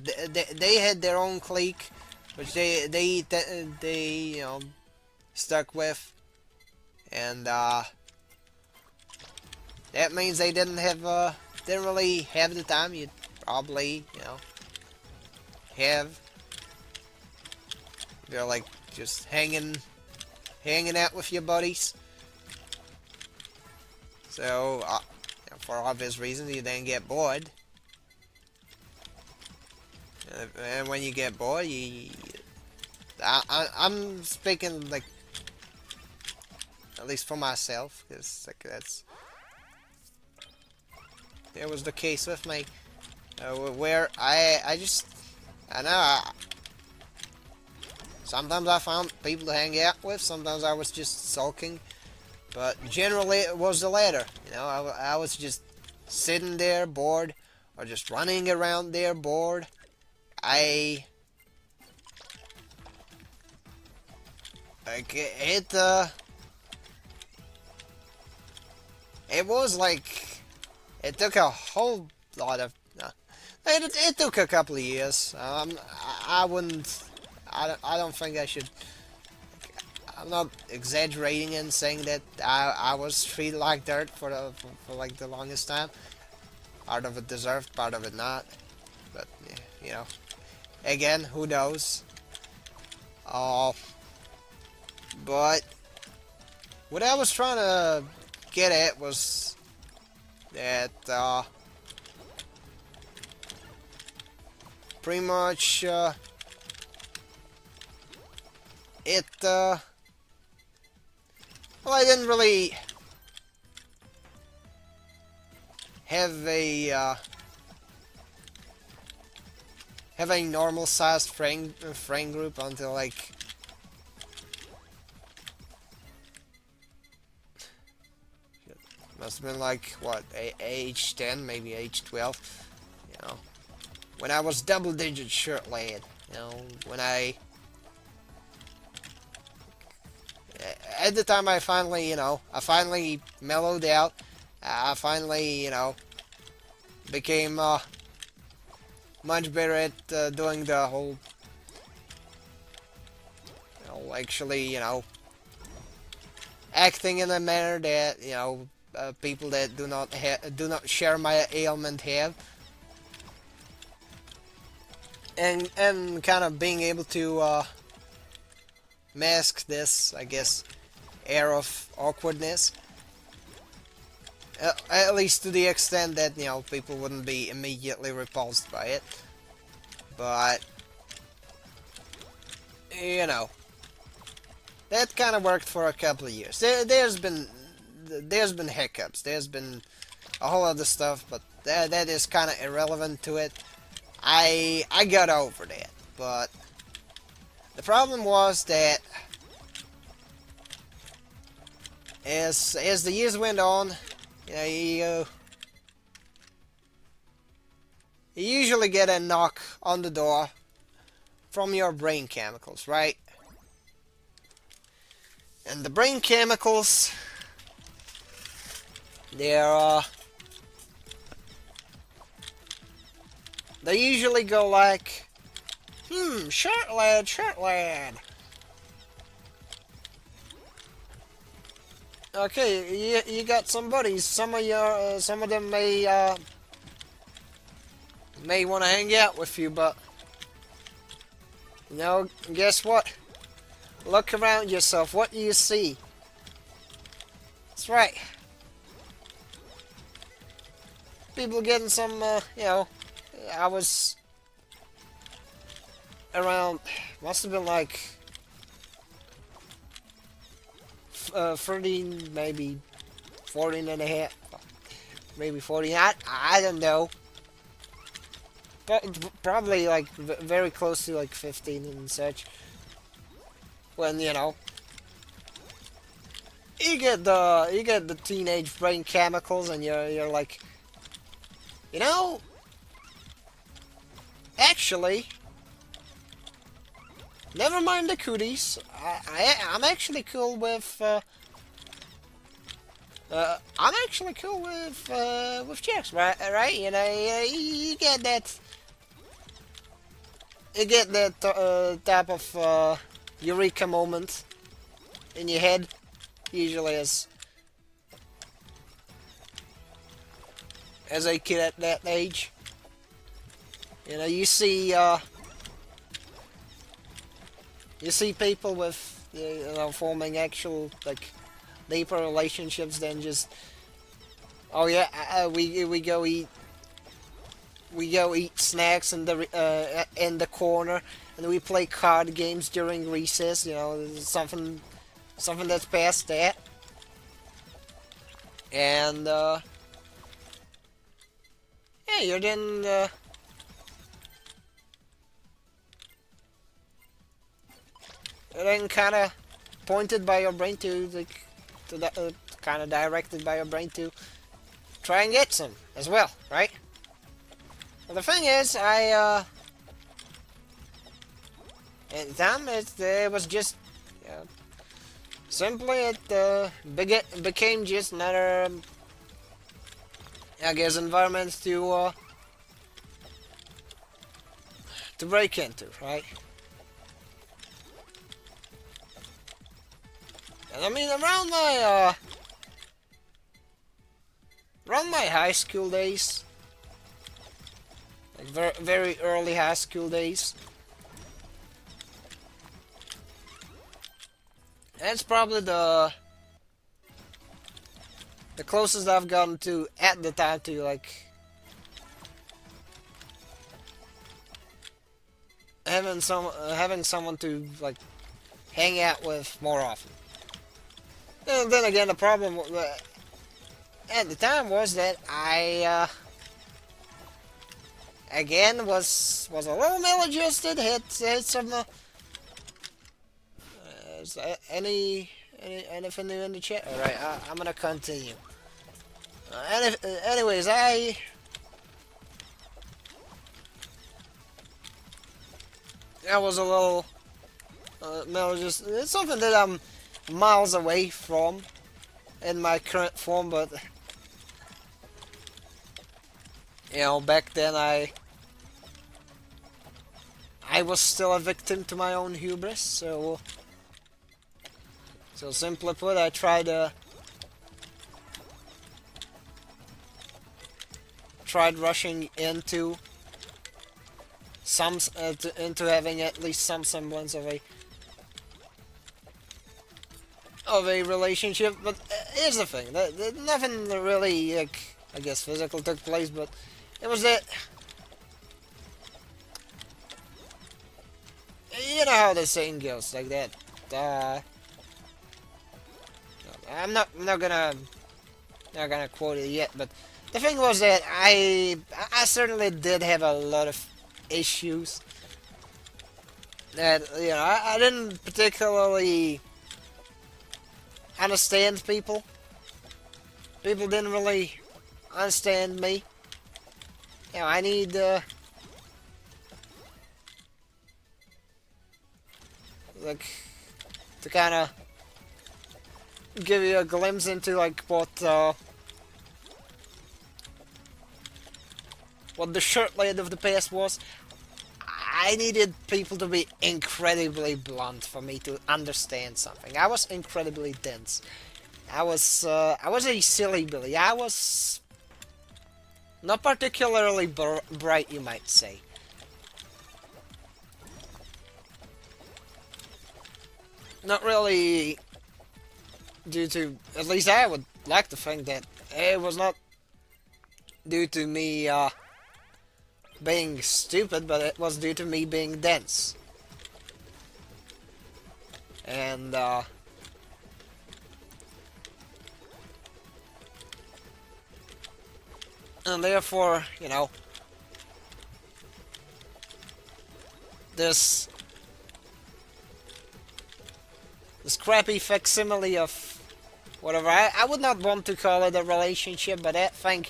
they had their own clique, which they you know stuck with, and that means they didn't really have the time you'd probably, you know, have. They're like just hanging out with your buddies. So you know, for obvious reasons, you then get bored. And when you get bored, I'm speaking like, at least for myself, because like that was the case with me, where I know. Sometimes I found people to hang out with. Sometimes I was just sulking, but generally it was the latter. You know, I was just sitting there bored, or just running around there bored. It was like, it took a whole lot of it took a couple of years. I wouldn't, I don't think I should. I'm not exaggerating in saying that I was treated like dirt for like the longest time. Part of it deserved, part of it not. But you know, again, who knows? Uh, but what I was trying to get at was that pretty much it well, I didn't really have a normal sized friend group until like must have been like what age 10, maybe age 12, you know, when I was double digit shirt lad, you know, when I at the time I finally, I finally mellowed out. I finally, became much better at doing the whole, actually, acting in a manner that, people that do not share my ailment have, and kind of being able to mask this, I guess, air of awkwardness. At least to the extent that, people wouldn't be immediately repulsed by it. But, that kind of worked for a couple of years. There's been hiccups. There's been a whole other stuff, but that is kind of irrelevant to it. I got over that. But the problem was that as the years went on, you usually get a knock on the door from your brain chemicals, right? And the brain chemicals, they're they usually go like, shirt lad, shirt lad. Okay, you got some buddies. Some of them may want to hang out with you, but guess what? Look around yourself. What do you see? That's right. People getting some, I was around, must have been like 13, maybe 14 and a half, maybe 14, I don't know. But probably like very close to like 15 and such. When, you get the teenage brain chemicals and you're like, actually, never mind the cooties. I'm actually cool with chicks, right? You get that. You get that type of eureka moment in your head, usually as a kid at that age. You see people with forming actual like deeper relationships than just, oh yeah, we go eat snacks in the corner, and we play card games during recess. Something that's past that. And yeah, you're then kind of pointed by your brain to kind of directed by your brain to try and get some as well, right? Well, the thing is, at the time, it was just simply it became just another, I guess, environment to break into, right? And I mean, around my high school days, like very, very early high school days, That's probably the closest I've gotten to at the time to like having someone to like hang out with more often. And then again, the problem at the time was that I again was a little maladjusted. Hit some is there anything new in the chat? All right, I'm gonna continue. Anyways, I was a little maladjusted. It's something that I'm miles away from in my current form, but you know, back then I was still a victim to my own hubris. So simply put, I tried rushing into into having at least some semblance of a relationship. But here's the thing: nothing really, like, I guess, physical took place, but it was that. You know how the saying goes, like that. I'm not gonna quote it yet, but the thing was that I certainly did have a lot of issues that, you know, I didn't particularly understand people. People didn't really understand me. You know, I need like to kind of give you a glimpse into like what the short lid of the past was. I needed people to be incredibly blunt for me to understand something. I was incredibly dense. I was a silly Billy. I was not particularly bright, you might say. Not really due to, at least I would like to think that it was not due to me being stupid, but it was due to me being dense. And therefore, you know, this crappy facsimile of whatever, I would not want to call it a relationship, but that thing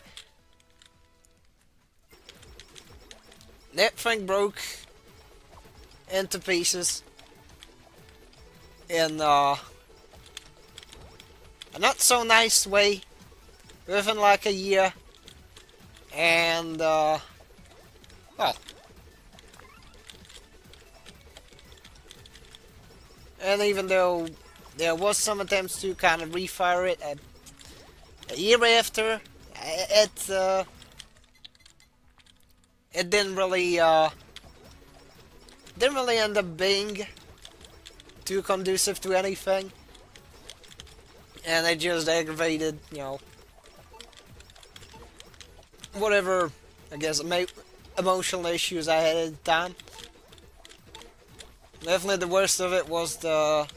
broke into pieces in a not so nice way within like a year. And well, and even though there was some attempts to kind of refire it a year after, it didn't really end up being too conducive to anything, and it just aggravated, you know, whatever, I guess, emotional issues I had at the time. Definitely the worst of it was that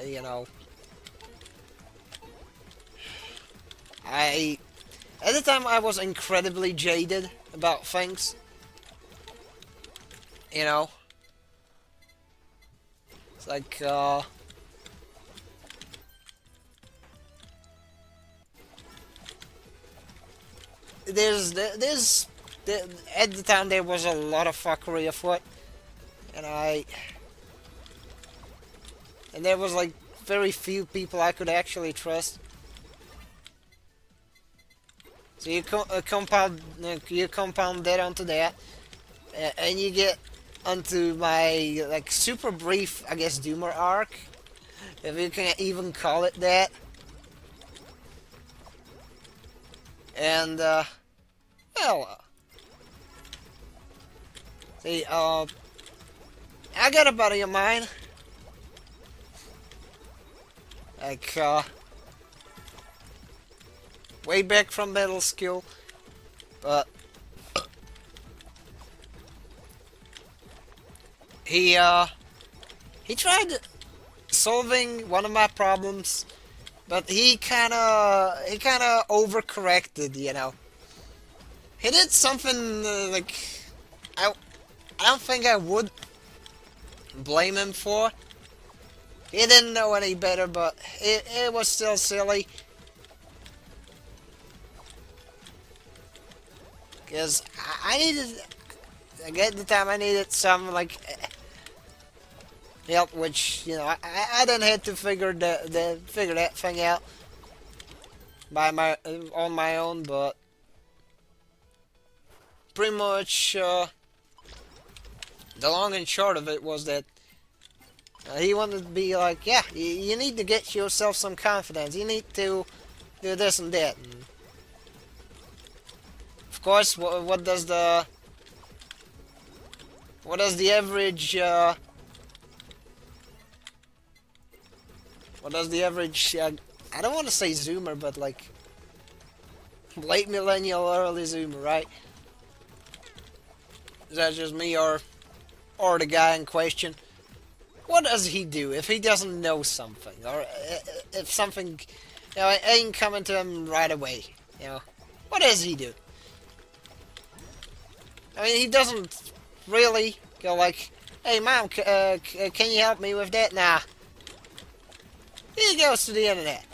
you know, at the time I was incredibly jaded about things. You know, it's like at the time there was a lot of fuckery afoot, and there was like very few people I could actually trust. So you compound that onto that, and you get onto my like super brief, I guess, doomer arc, if you can even call it that. And well, see, I got a buddy of mine, like, way back from middle school, but he, he tried solving one of my problems, but he kinda overcorrected, you know. He did something, like, I, I don't think I would blame him for. He didn't know any better, but it was still silly. Because I needed, at the time I needed some, like, help, which, you know, I didn't have to figure that thing out on my own, but pretty much, the long and short of it was that he wanted to be like, yeah, you need to get yourself some confidence. You need to do this and that. And of course, what does the average I don't want to say Zoomer, but like late millennial, early Zoomer, right? Is that just me or the guy in question? What does he do if he doesn't know something, or if something, you know, ain't coming to him right away? You know, what does he do? I mean, he doesn't really go like, "Hey, mom, can you help me with that?" Nah. He goes to the internet.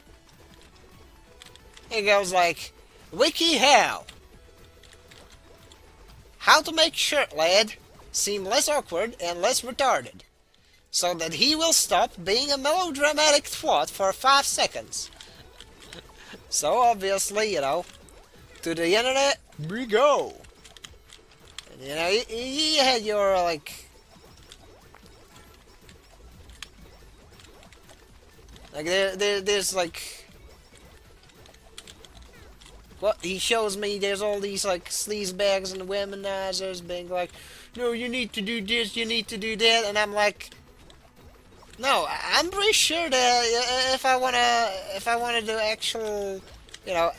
He goes like, "Wiki how to make shirt lad seem less awkward and less retarded, so that he will stop being a melodramatic twat for 5 seconds." So obviously, you know, to the internet we go. And, you know, you had your there's like, well, he shows me there's all these like sleaze bags and womanizers being like, "No, you need to do this, you need to do that," and I'm like, no, I'm pretty sure that if I wanna do actual, you know,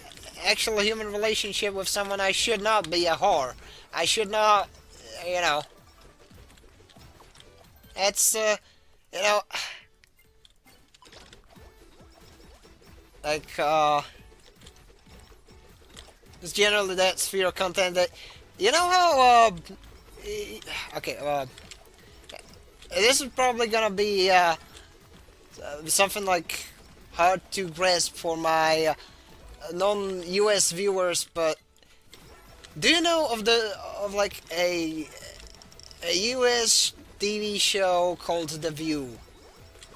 actual human relationship with someone, I should not be a whore. I should not, you know. It's you know, like it's generally that sphere of content that, you know how okay, this is probably gonna be something like hard to grasp for my non-US viewers, but do you know of like a US TV show called The View?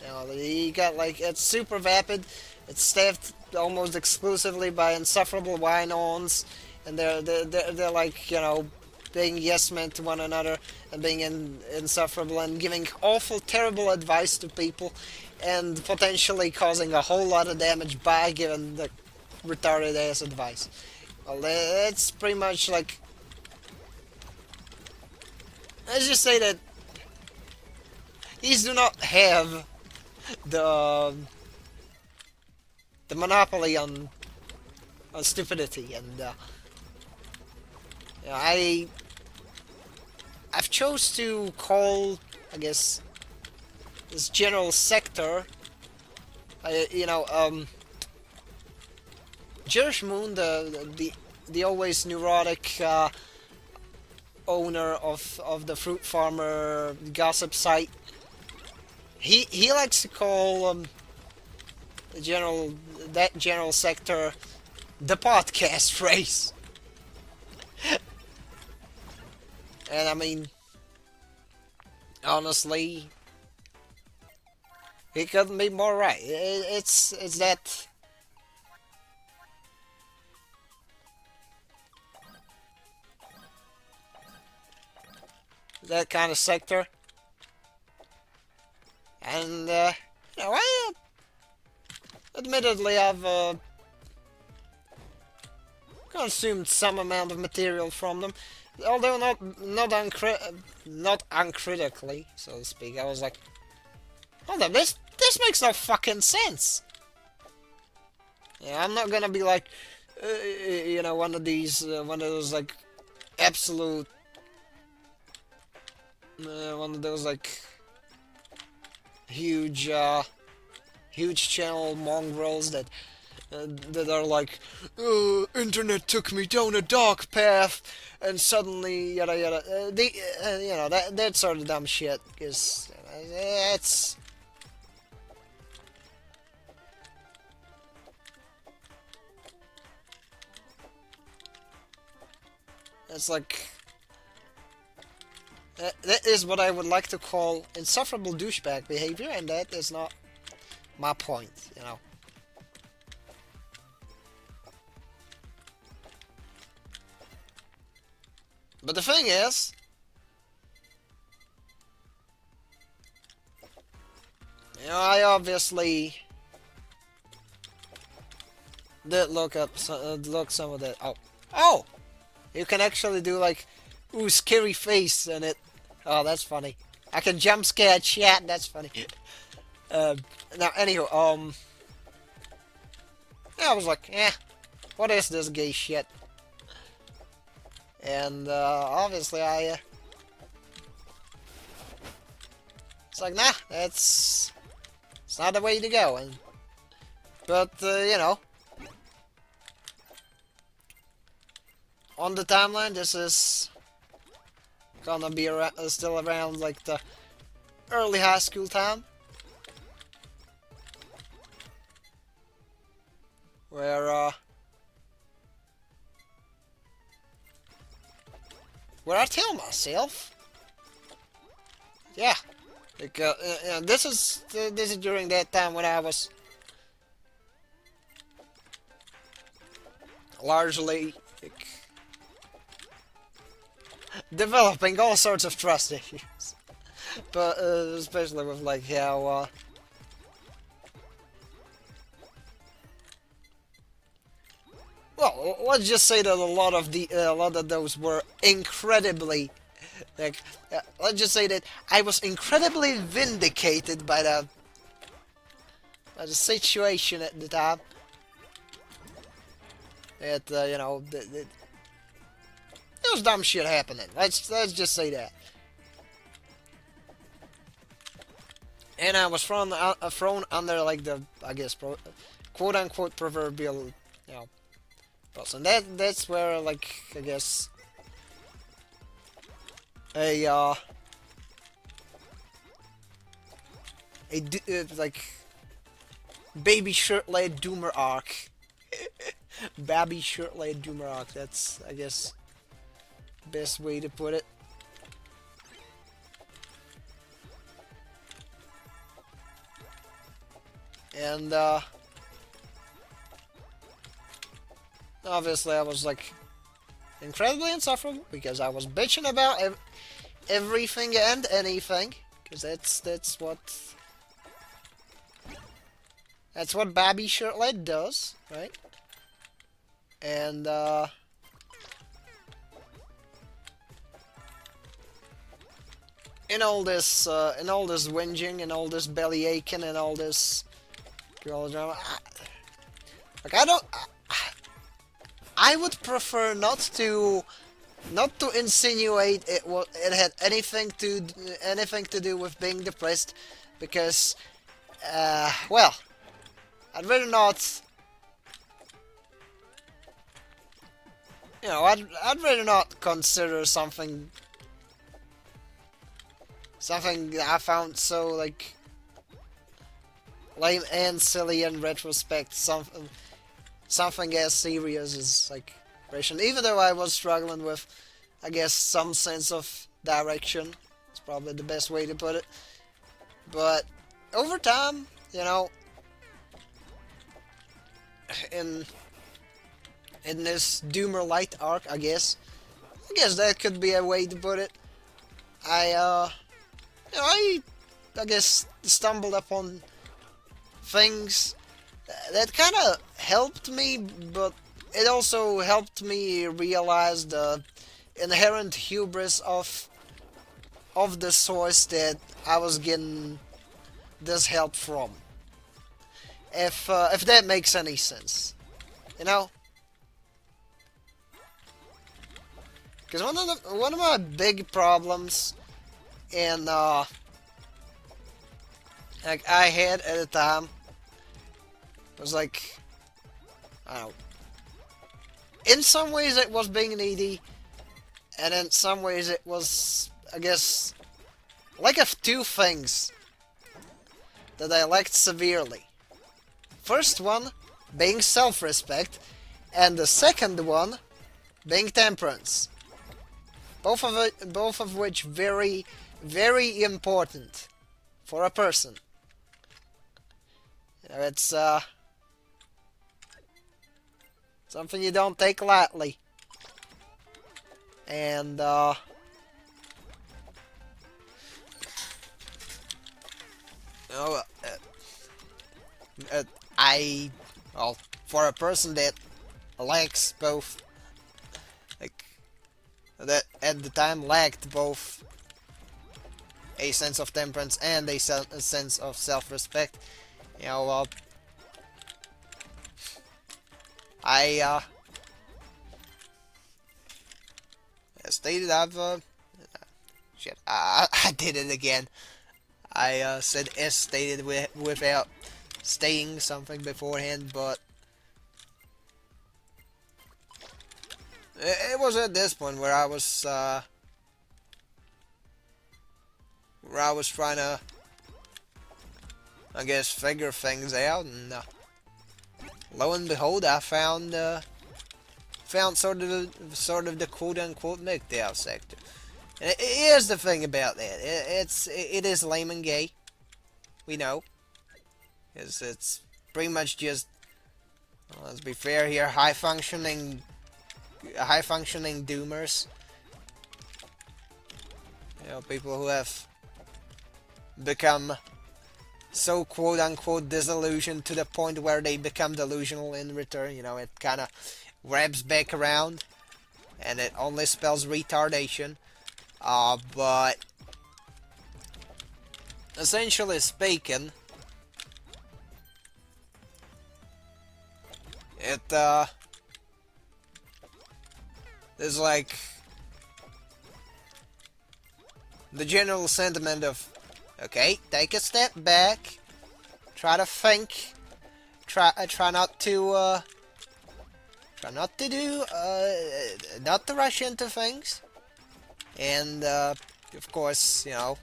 You know, you got like, it's super vapid. It's staffed almost exclusively by insufferable wine-ons, and they're like, you know, being yes men to one another and being insufferable and giving awful, terrible advice to people, and potentially causing a whole lot of damage by giving the retarded ass advice. Well, it's pretty much like, let's just say that these do not have the monopoly on stupidity, and you know, I've chose to call, I guess, this general sector, you know, Josh Moon, the always neurotic owner of the fruit farmer gossip site. He likes to call that general sector the podcast race. And I mean, honestly, he couldn't be more right. It's that kind of sector. And you know, admittedly, I've consumed some amount of material from them. although not uncritically, so to speak. I was like, hold on, this makes no fucking sense. Yeah, I'm not gonna be like, one of those like absolute, one of those like huge, huge channel mongrels that are like, internet took me down a dark path, and suddenly yada yada. That sort of dumb shit. Because it's like that is what I would like to call insufferable douchebag behavior, and that is not my point. But the thing is, I obviously did look some of that. Oh, you can actually do like, ooh, scary face in it. Oh, that's funny. I can jump scare chat. That's funny. Uh, Now, anywho, yeah, I was like, what is this gay shit? And obviously, it's like, nah, it's not the way to go. But on the timeline, this is gonna be still around like the early high school time, where I tell myself, yeah, because this is during that time when I was largely like, developing all sorts of trust issues, but especially with like how well, let's just say that a lot of those were incredibly like let's just say that I was incredibly vindicated by the situation at the time. That there was dumb shit happening. Let's just say that. And I was thrown under like the, I guess, quote unquote proverbial, person. That's where, like, I guess a like baby shirt-led doomer arc. Babby shirt-led doomer arc. That's, I guess, best way to put it. And obviously I was like incredibly insufferable because I was bitching about everything and anything, because that's what Babby Shirtlet does, right? And in all this whinging and all this belly aching and all this girl drama, I would prefer not to insinuate it had anything to do with being depressed, because well, I'd rather not. I'd rather not consider something that I found so like lame and silly in retrospect. Something as serious as like depression. Even though I was struggling with, I guess, some sense of direction. It's probably the best way to put it. But over time, in this Doomer Light arc, I guess that could be a way to put it. I guess stumbled upon things that kind of helped me, but it also helped me realize the inherent hubris of the source that I was getting this help from. If that makes any sense, you know. Because one of my big problems in like I had at the time was like, I don't know. In some ways it was being needy, and in some ways it was, I guess, like of two things that I lacked severely. First one being self-respect, and the second one being temperance. Both of which very, very important for a person. You know, it's something you don't take lightly. And you know, well, for a person that lacks both, like, that at the time lacked both a sense of temperance and a sense of self-respect, you know, I stated shit, I did it again. I said as stated without stating something beforehand, but it was at this point where I was trying to, I guess, figure things out, and lo and behold, I found sort of the quote unquote MGTOW sector. And here's the thing about that: it is lame and gay. We know, it's pretty much just, well, let's be fair here, high functioning doomers. You know, people who have become so quote unquote disillusioned to the point where they become delusional in return. You know, it kind of wraps back around, and it only spells retardation. But essentially speaking, it is like the general sentiment of, okay, take a step back, try to think, try not to not to rush into things, and of course, you know,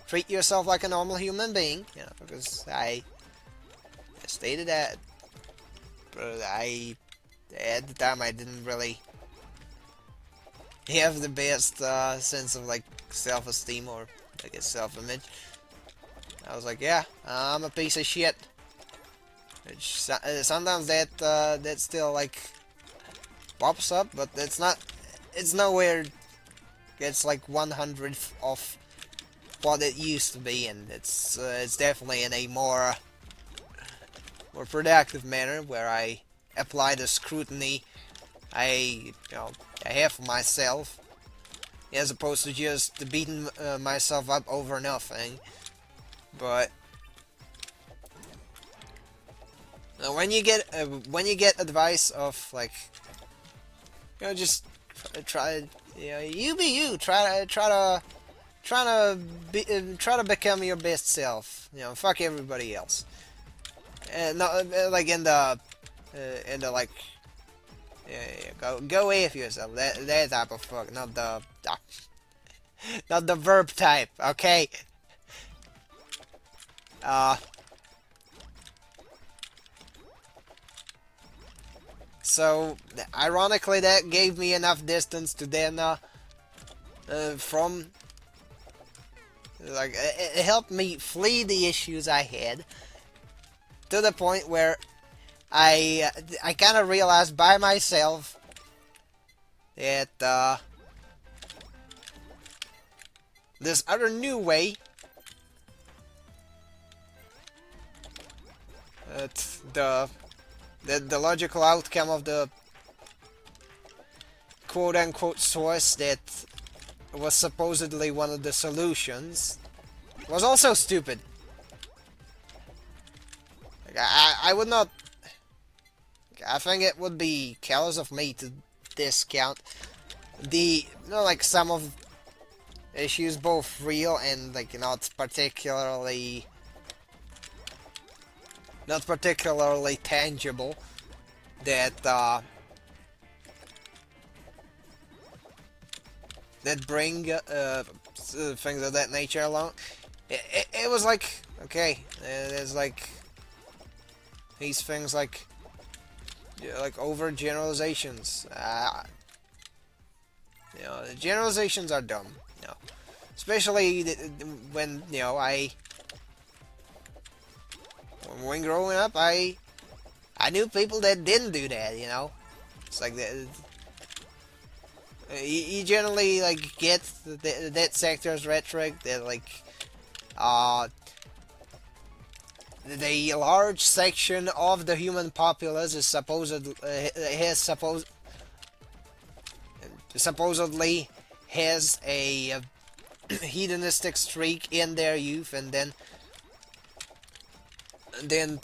treat yourself like a normal human being, you know, because I stated that, but at the time I didn't really have the best sense of like self-esteem, or I guess self-image. I was like, yeah, I'm a piece of shit. Which, sometimes that still like pops up, but it's nowhere. It's like 100th of what it used to be, and it's definitely in a more productive manner where I apply the scrutiny I have for myself, as opposed to just beating myself up over nothing. But when you get advice of like, you know, just try, you know, you be you, try to become your best self. You know, fuck everybody else. And not like in the like, go F yourself. That type of fuck, not the not the verb type. Okay. So ironically, that gave me enough distance to then from, like, it helped me flee the issues I had, to the point where I kind of realized by myself that this other new way, the logical outcome of the quote-unquote source that was supposedly one of the solutions was also stupid. Like, I would not... I think it would be careless of me to discount the... You know, like, some of issues, both real and, like, not particularly tangible, that that bring things of that nature along. It was like, okay, there's like these things like, yeah, like over generalizations. You know, generalizations are dumb. You know, especially when, you know, when growing up, I knew people that didn't do that. You know, it's like that. You generally like get that sector's rhetoric that like the large section of the human populace is supposedly has a hedonistic streak in their youth, and then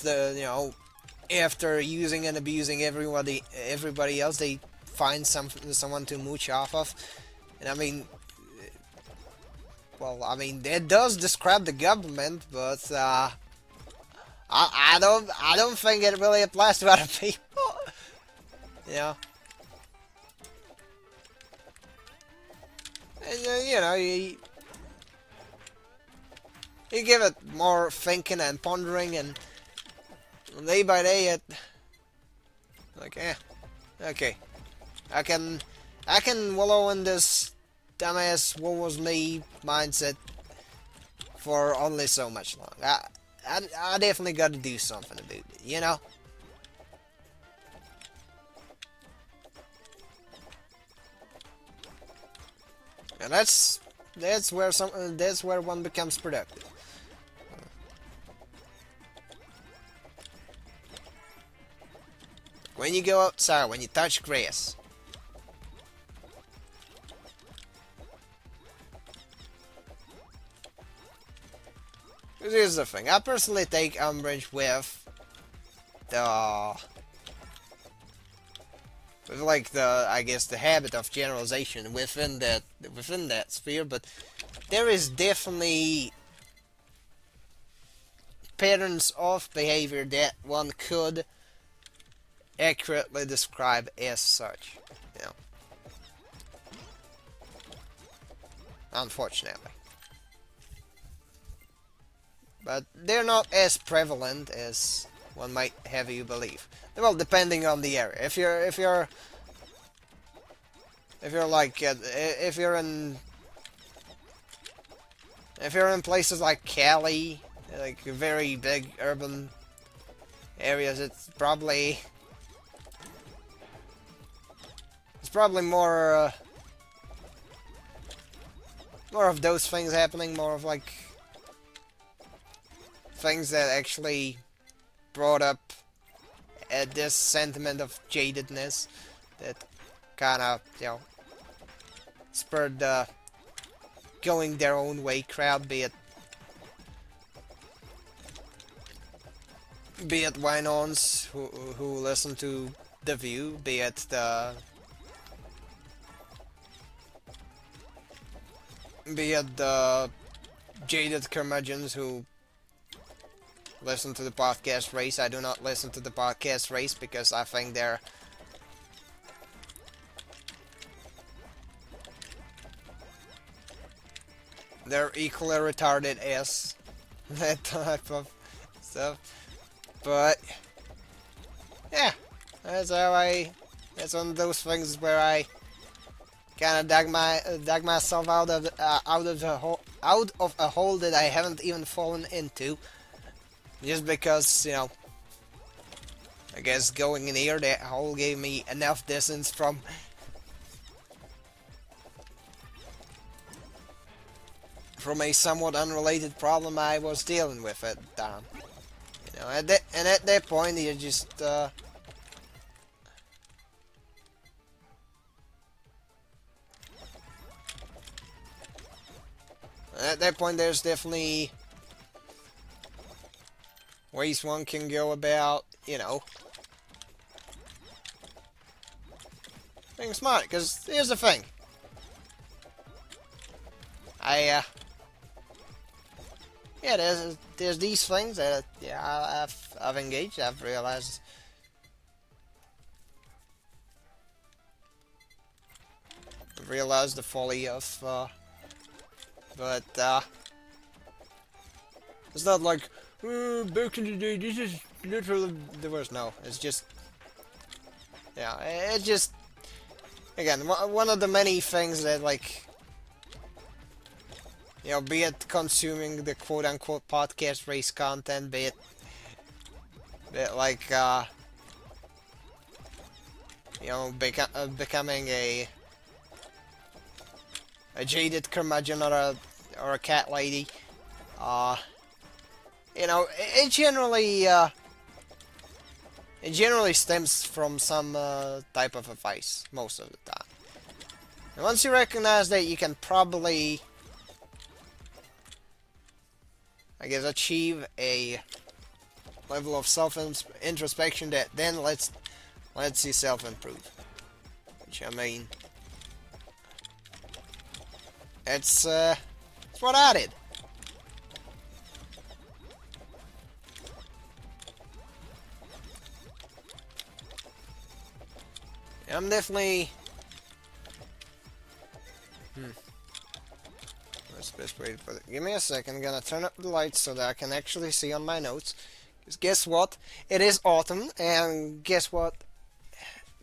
you know, after using and abusing everybody else, they find someone to mooch off of. And I mean, well, I mean, it does describe the government, but I don't think it really applies to other people. You know, and you know, you give it more thinking and pondering, and day by day it like, okay, I can wallow in this dumbass "woe was me" mindset for only so much long. I definitely got to do something about it, you know. And that's where one becomes productive. When you go outside, when you touch grass. Here's the thing. I personally take umbrage with like I guess the habit of generalization within that sphere, but there is definitely patterns of behavior that one could accurately describe as such. You know, unfortunately. But they're not as prevalent as one might have you believe. Well, depending on the area. If you're like if you're in places like Cali, like very big urban areas, it's probably more of those things happening, more of like things that actually brought up this sentiment of jadedness that kind of, you know, spurred the going their own way crowd, be it wine-ons who listen to The View, be it the jaded curmudgeons who listen to the podcast race. I do not listen to the podcast race because I think they're equally retarded as that type of stuff. But yeah, that's one of those things where I kind of dug myself out of a hole that I haven't even fallen into. Just because, you know, I guess going in here, that hole gave me enough distance from a somewhat unrelated problem I was dealing with at the time. You know, at that point, you just at that point, there's definitely ways one can go about, you know, being smart. Because here's the thing. Yeah, there's these things that yeah I've engaged. I've realized the folly of, but it's not like back in the day. This is literally the worst. No, it's just yeah, it's just again one of the many things that like. You know, be it consuming the quote-unquote podcast race content, be it like, you know, becoming a jaded curmudgeon or a cat lady. You know, it generally stems from some type of advice most of the time. And once you recognize that, you can probably, I guess, achieve a level of self-introspection that then lets you self-improve. Which, I mean, it's what I did. I'm definitely... What's the best way to put it? Give me a second. I'm gonna turn up the lights so that I can actually see on my notes. Because guess what? It is autumn, and guess what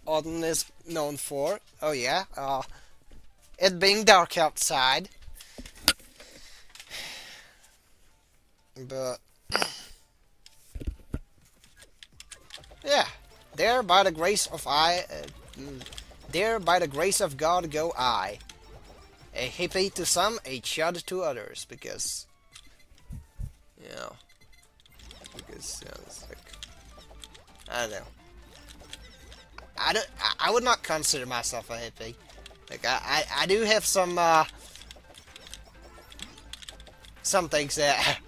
autumn is known for? Oh yeah, it being dark outside. But yeah, there by the grace of there by the grace of God go I. A hippie to some, a chud to others, because, you know, it's like, I don't know. I would not consider myself a hippie. Like, I do have some things that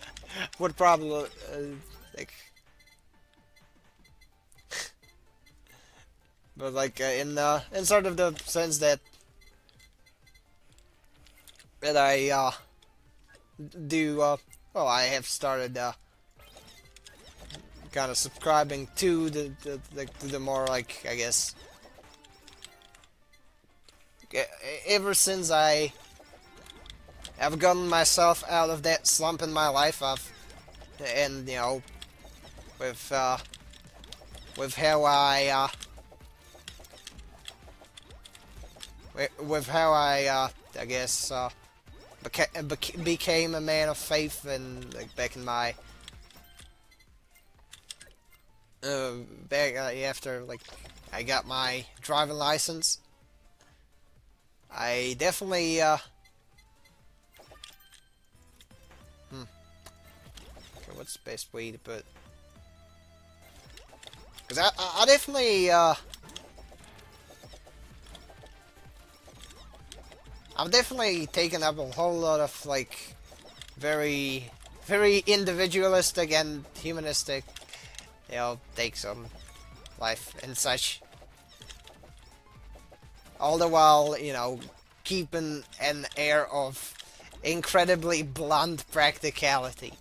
would probably, like, but like, in sort of the sense that I do well, I have started kind of subscribing to the more, like, I guess, ever since I have gotten myself out of that slump in my life, and you know, with how I guess became a man of faith, and like back in my back after like I got my driving license, I definitely okay, what's the best way to put? Because I definitely I've definitely taken up a whole lot of, like, very, very individualistic and humanistic, you know, takes on life and such. All the while, you know, keeping an air of incredibly blunt practicality.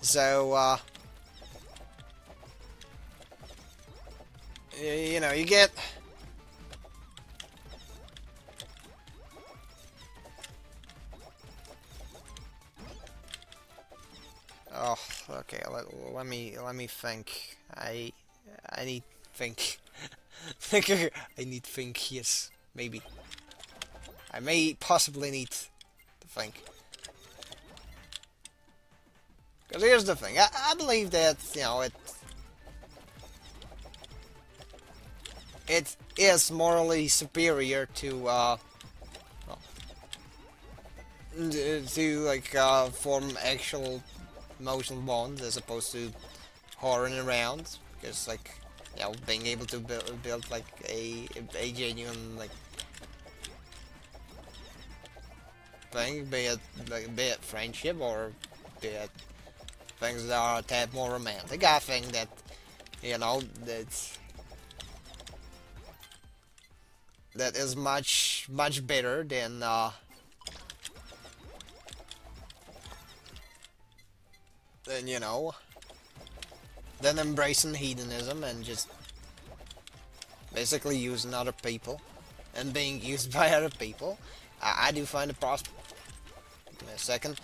So, you know, you get... Oh, okay. Let me think. I need think. I need think. Yes, maybe. I may possibly need to think. Because here's the thing. I believe that, you know, it is morally superior to well, to like form actual emotional bonds as opposed to whoring around, because like, you know, being able to build like a genuine, like, thing, be it friendship or be it things that are a tad more romantic. I think that that is much better than than embracing hedonism and just basically using other people and being used by other people. I do find the prospect. Give me a second.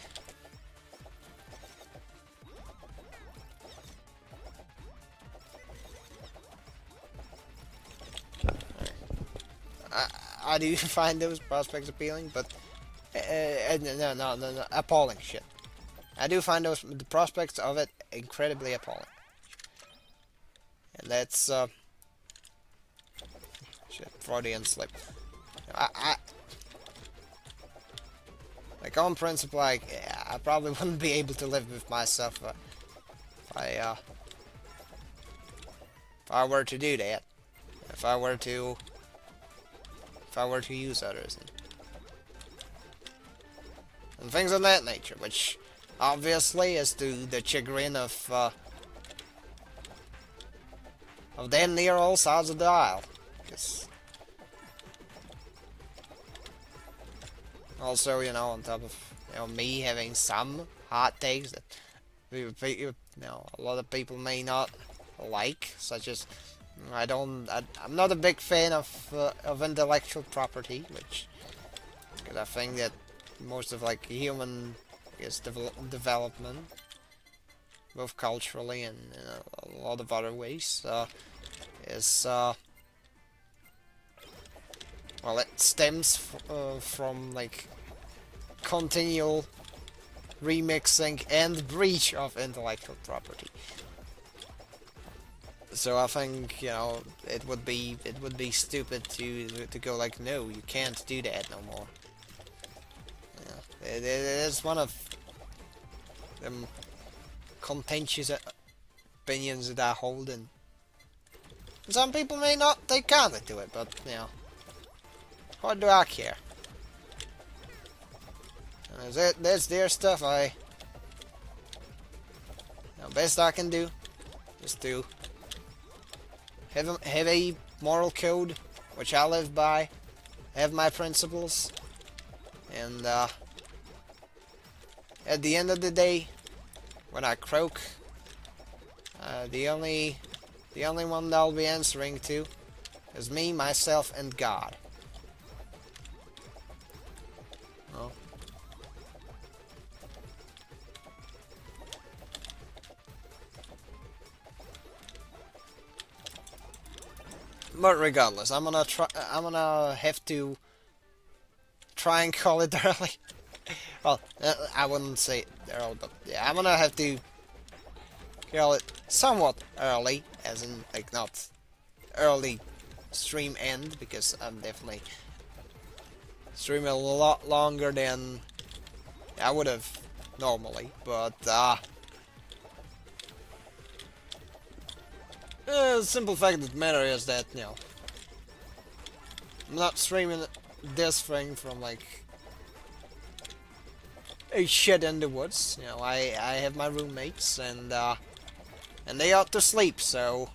I, I do find those prospects appealing, but no, appalling shit. I do find the prospects of it incredibly appalling. And that's shit, Freudian slip. I like on principle, like I probably wouldn't be able to live with myself if I were to do that. If I were to use others and things of that nature, which obviously is to the chagrin of damn near all sides of the aisle. Because also, on top of me having some hot takes that a lot of people may not like, such as I'm not a big fan of intellectual property, because I think that most of like human development, both culturally and in a lot of other ways, is well, it stems from like continual remixing and breach of intellectual property. So I think it would be stupid to go like, no, you can't do that no more. It is one of them contentious opinions that I hold, and some people may not take kindly to it, but what do I care? That's their stuff. Best I can do is to have a moral code which I live by, have my principles, and at the end of the day, when I croak, the only one that I'll be answering to is me, myself, and God. Well, but regardless, I'm gonna have to try and call it early. Well, I wouldn't say it early, but yeah, I'm gonna have to call it somewhat early, as in like not early stream end, because I'm definitely streaming a lot longer than I would have normally, but the simple fact of the matter is that I'm not streaming this thing from like a shed in the woods. I have my roommates, and they ought to sleep, so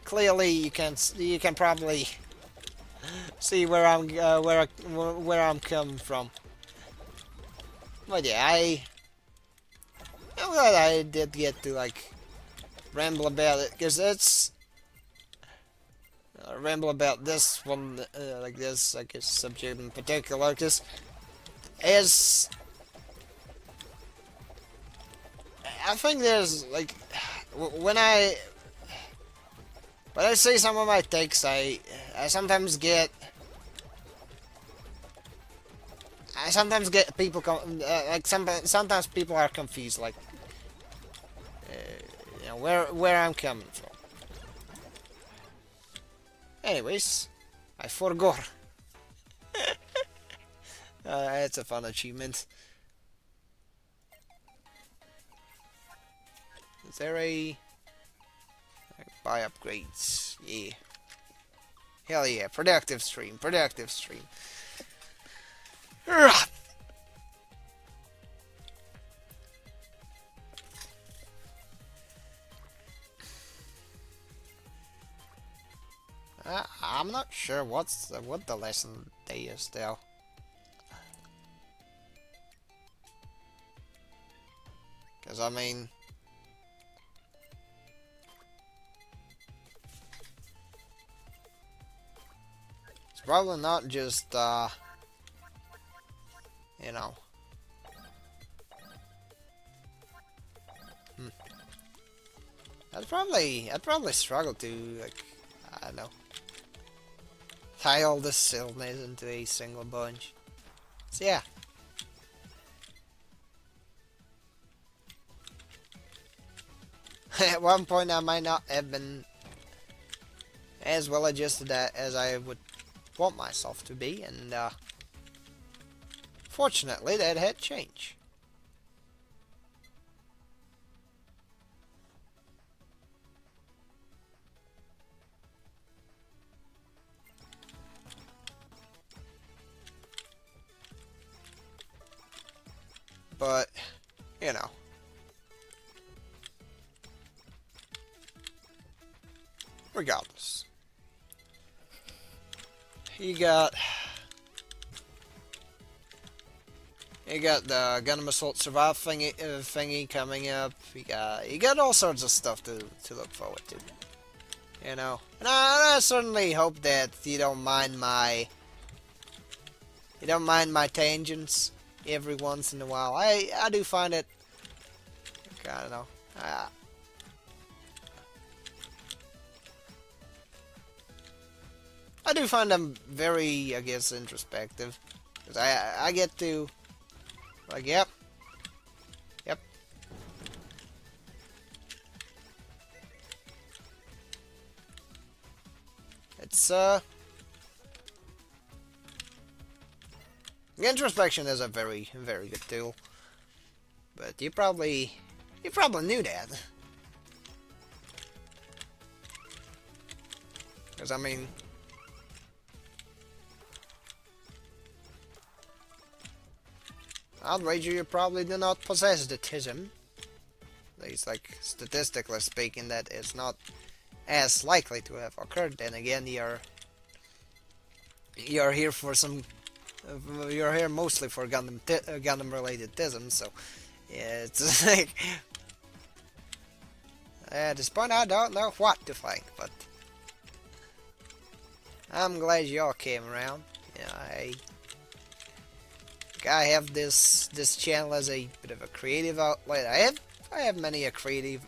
clearly you can probably see where I'm coming from. But yeah, I'm glad I did get to like ramble about it, because it's ramble about this one, like this, I guess, subject in particular, because as I think there's like when I say some of my takes, I sometimes get people like sometimes people are confused, like where I'm coming from. Anyways, I forgot. It's a fun achievement. Is there a buy upgrades? Yeah. Hell yeah, productive stream. Ugh. I'm not sure what the lesson day is though. Because I mean, it's probably not just you know. Hmm. I'd probably struggle to like I don't know tie all the silliness into a single bunch. So yeah. At one point I might not have been as well adjusted as I would want myself to be, and fortunately that had changed. But, you know. Regardless. You got the Gundam Assault Survive thingy coming up. You got all sorts of stuff to look forward to. You know. And I certainly hope that you don't mind my tangents every once in a while. I do find it, I don't know. I do find them very, I guess, introspective. Because I get to, like, yep. It's, introspection is a very, very good tool. But you probably knew that. Because, I mean, I'd wager you probably do not possess the tism. At least, like, statistically speaking, that is not as likely to have occurred. Then again, you're here for some. You're here mostly for Gundam related tisms, so yeah, it's like at this point I don't know what to think, but I'm glad y'all came around. Yeah, I have this channel as a bit of a creative outlet. I have many creative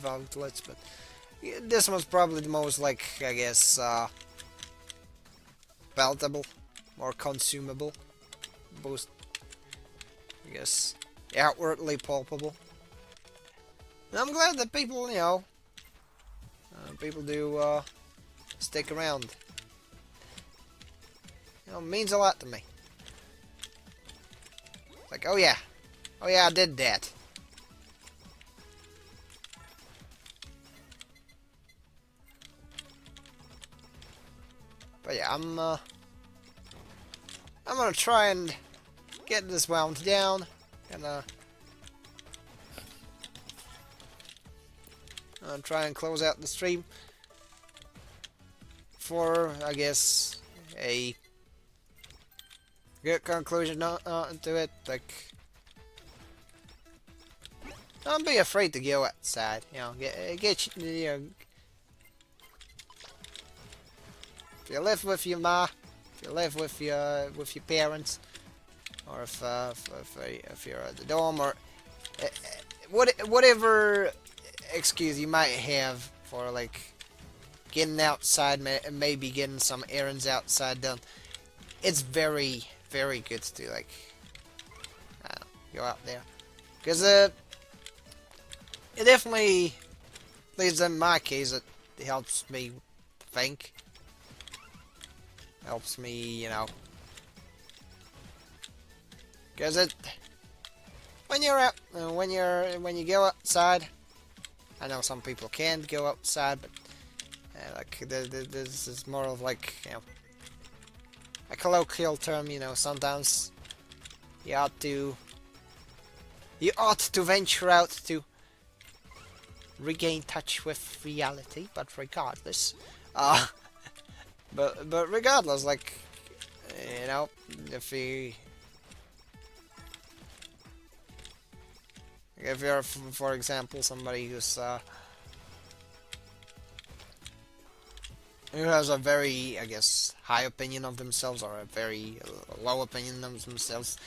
outlets, but this one's probably the most, like, I guess, palatable, more consumable, most, I guess, outwardly palpable. And I'm glad that people, you know, people do stick around. You know, it means a lot to me. Like, oh yeah, I did that. But yeah, I'm gonna try and get this wound down, and I'll try and close out the stream for, I guess, a good conclusion to it. Like, don't be afraid to go outside. You know, get you know. If you live with your ma, if you live with your parents, or if you're at the dorm, or whatever excuse you might have for, like, getting outside, maybe getting some errands outside done, it's very, very good to, like, I don't know, go out there, because it definitely, at least in my case, it helps me think. Helps me, you know, because when you're out, when you go outside, I know some people can't go outside, but like this is more of, like, you know, a colloquial term. You know, sometimes You ought to. You ought to venture out to regain touch with reality. But regardless, uh, but regardless, like, you know, if you if you're, for example, somebody who has a very, I guess, high opinion of themselves or a very low opinion of themselves,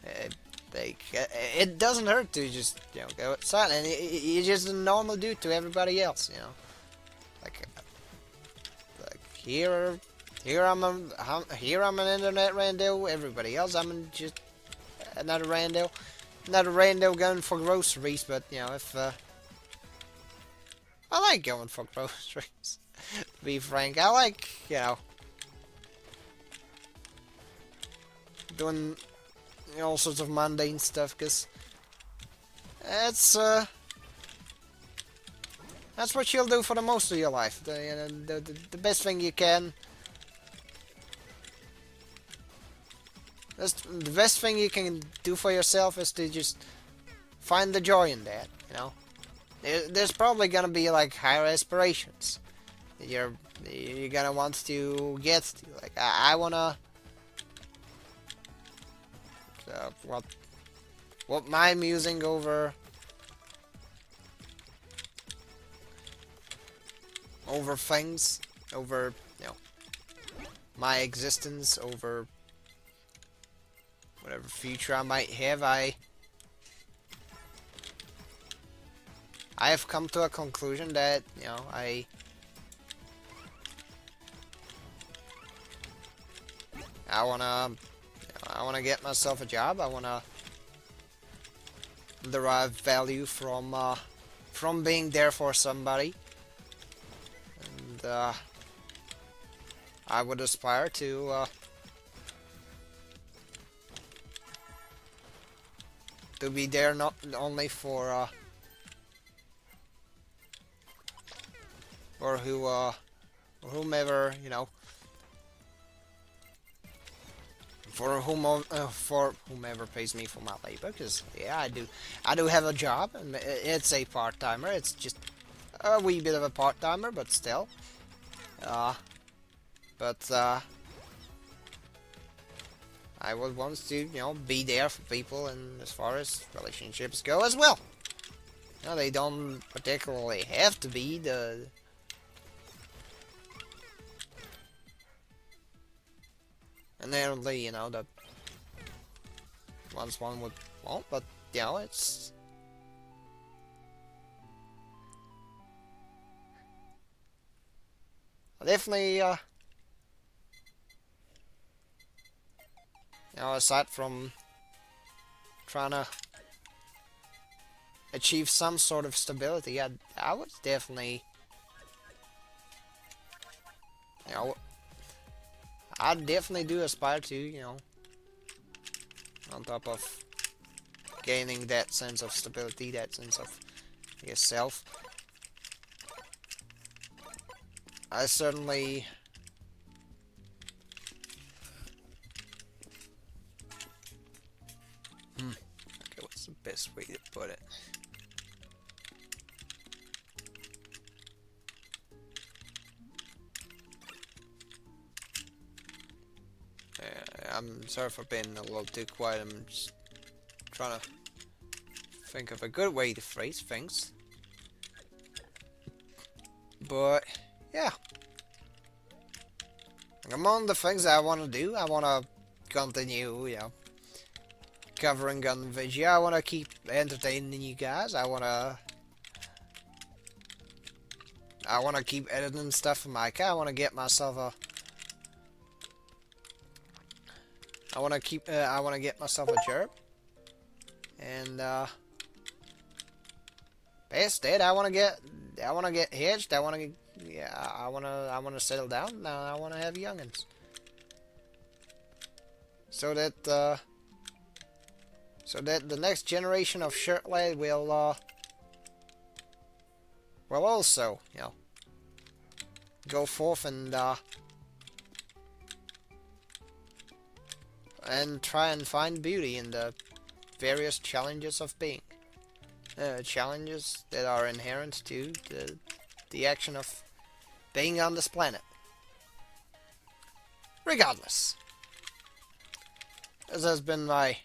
uh, it doesn't hurt to just, you know, go outside, and you're just a normal dude to everybody else, you know. Like, here, here I'm an internet rando. Everybody else, I'm just another rando going for groceries. But you know, if I like going for groceries. To be frank, I like, you know, doing, you know, all sorts of mundane stuff, because it's that's what you'll do for the most of your life. The best thing you can. The best thing you can do for yourself is to just find the joy in that. You know, there's probably gonna be like higher aspirations that you're gonna want to get to. Like I wanna. What my musing over things, over, you know, my existence, over whatever future I might have, I have come to a conclusion that, you know, I wanna get myself a job. I wanna derive value from being there for somebody, and I would aspire to be there not only for whomever, you know, for whomever pays me for my labor, because yeah, I do have a job, and it's a part-timer. It's just a wee bit of a part-timer, but still, but I would want to, you know, be there for people, and as far as relationships go as well. You know, they don't particularly have to be the inherently, you know, the ones one would want, but you know, it's definitely, you know, aside from trying to achieve some sort of stability, I would definitely, you know, I definitely do aspire to, you know, on top of gaining that sense of stability, that sense of, I guess, self, I certainly okay, what's the best way to put it? I'm sorry for being a little too quiet. I'm just trying to think of a good way to phrase things. But yeah, among the things I want to do, I want to continue, you know, covering gun video. I want to keep entertaining you guys. I want to keep editing stuff for my car. I want to get myself a I want to get myself a job, and past that, I want to get hitched. I want to settle down. Now I want to have youngins, so that the next generation of shirt lad will also, you know, go forth and and try and find beauty in the various challenges of being. Challenges that are inherent to the action of being on this planet. Regardless, this has been my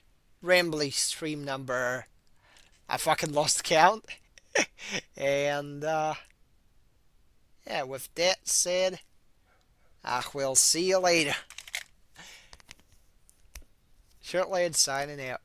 rambly stream number. I fucking lost count. And, yeah, with that said, I will see you later. Shortly signing out.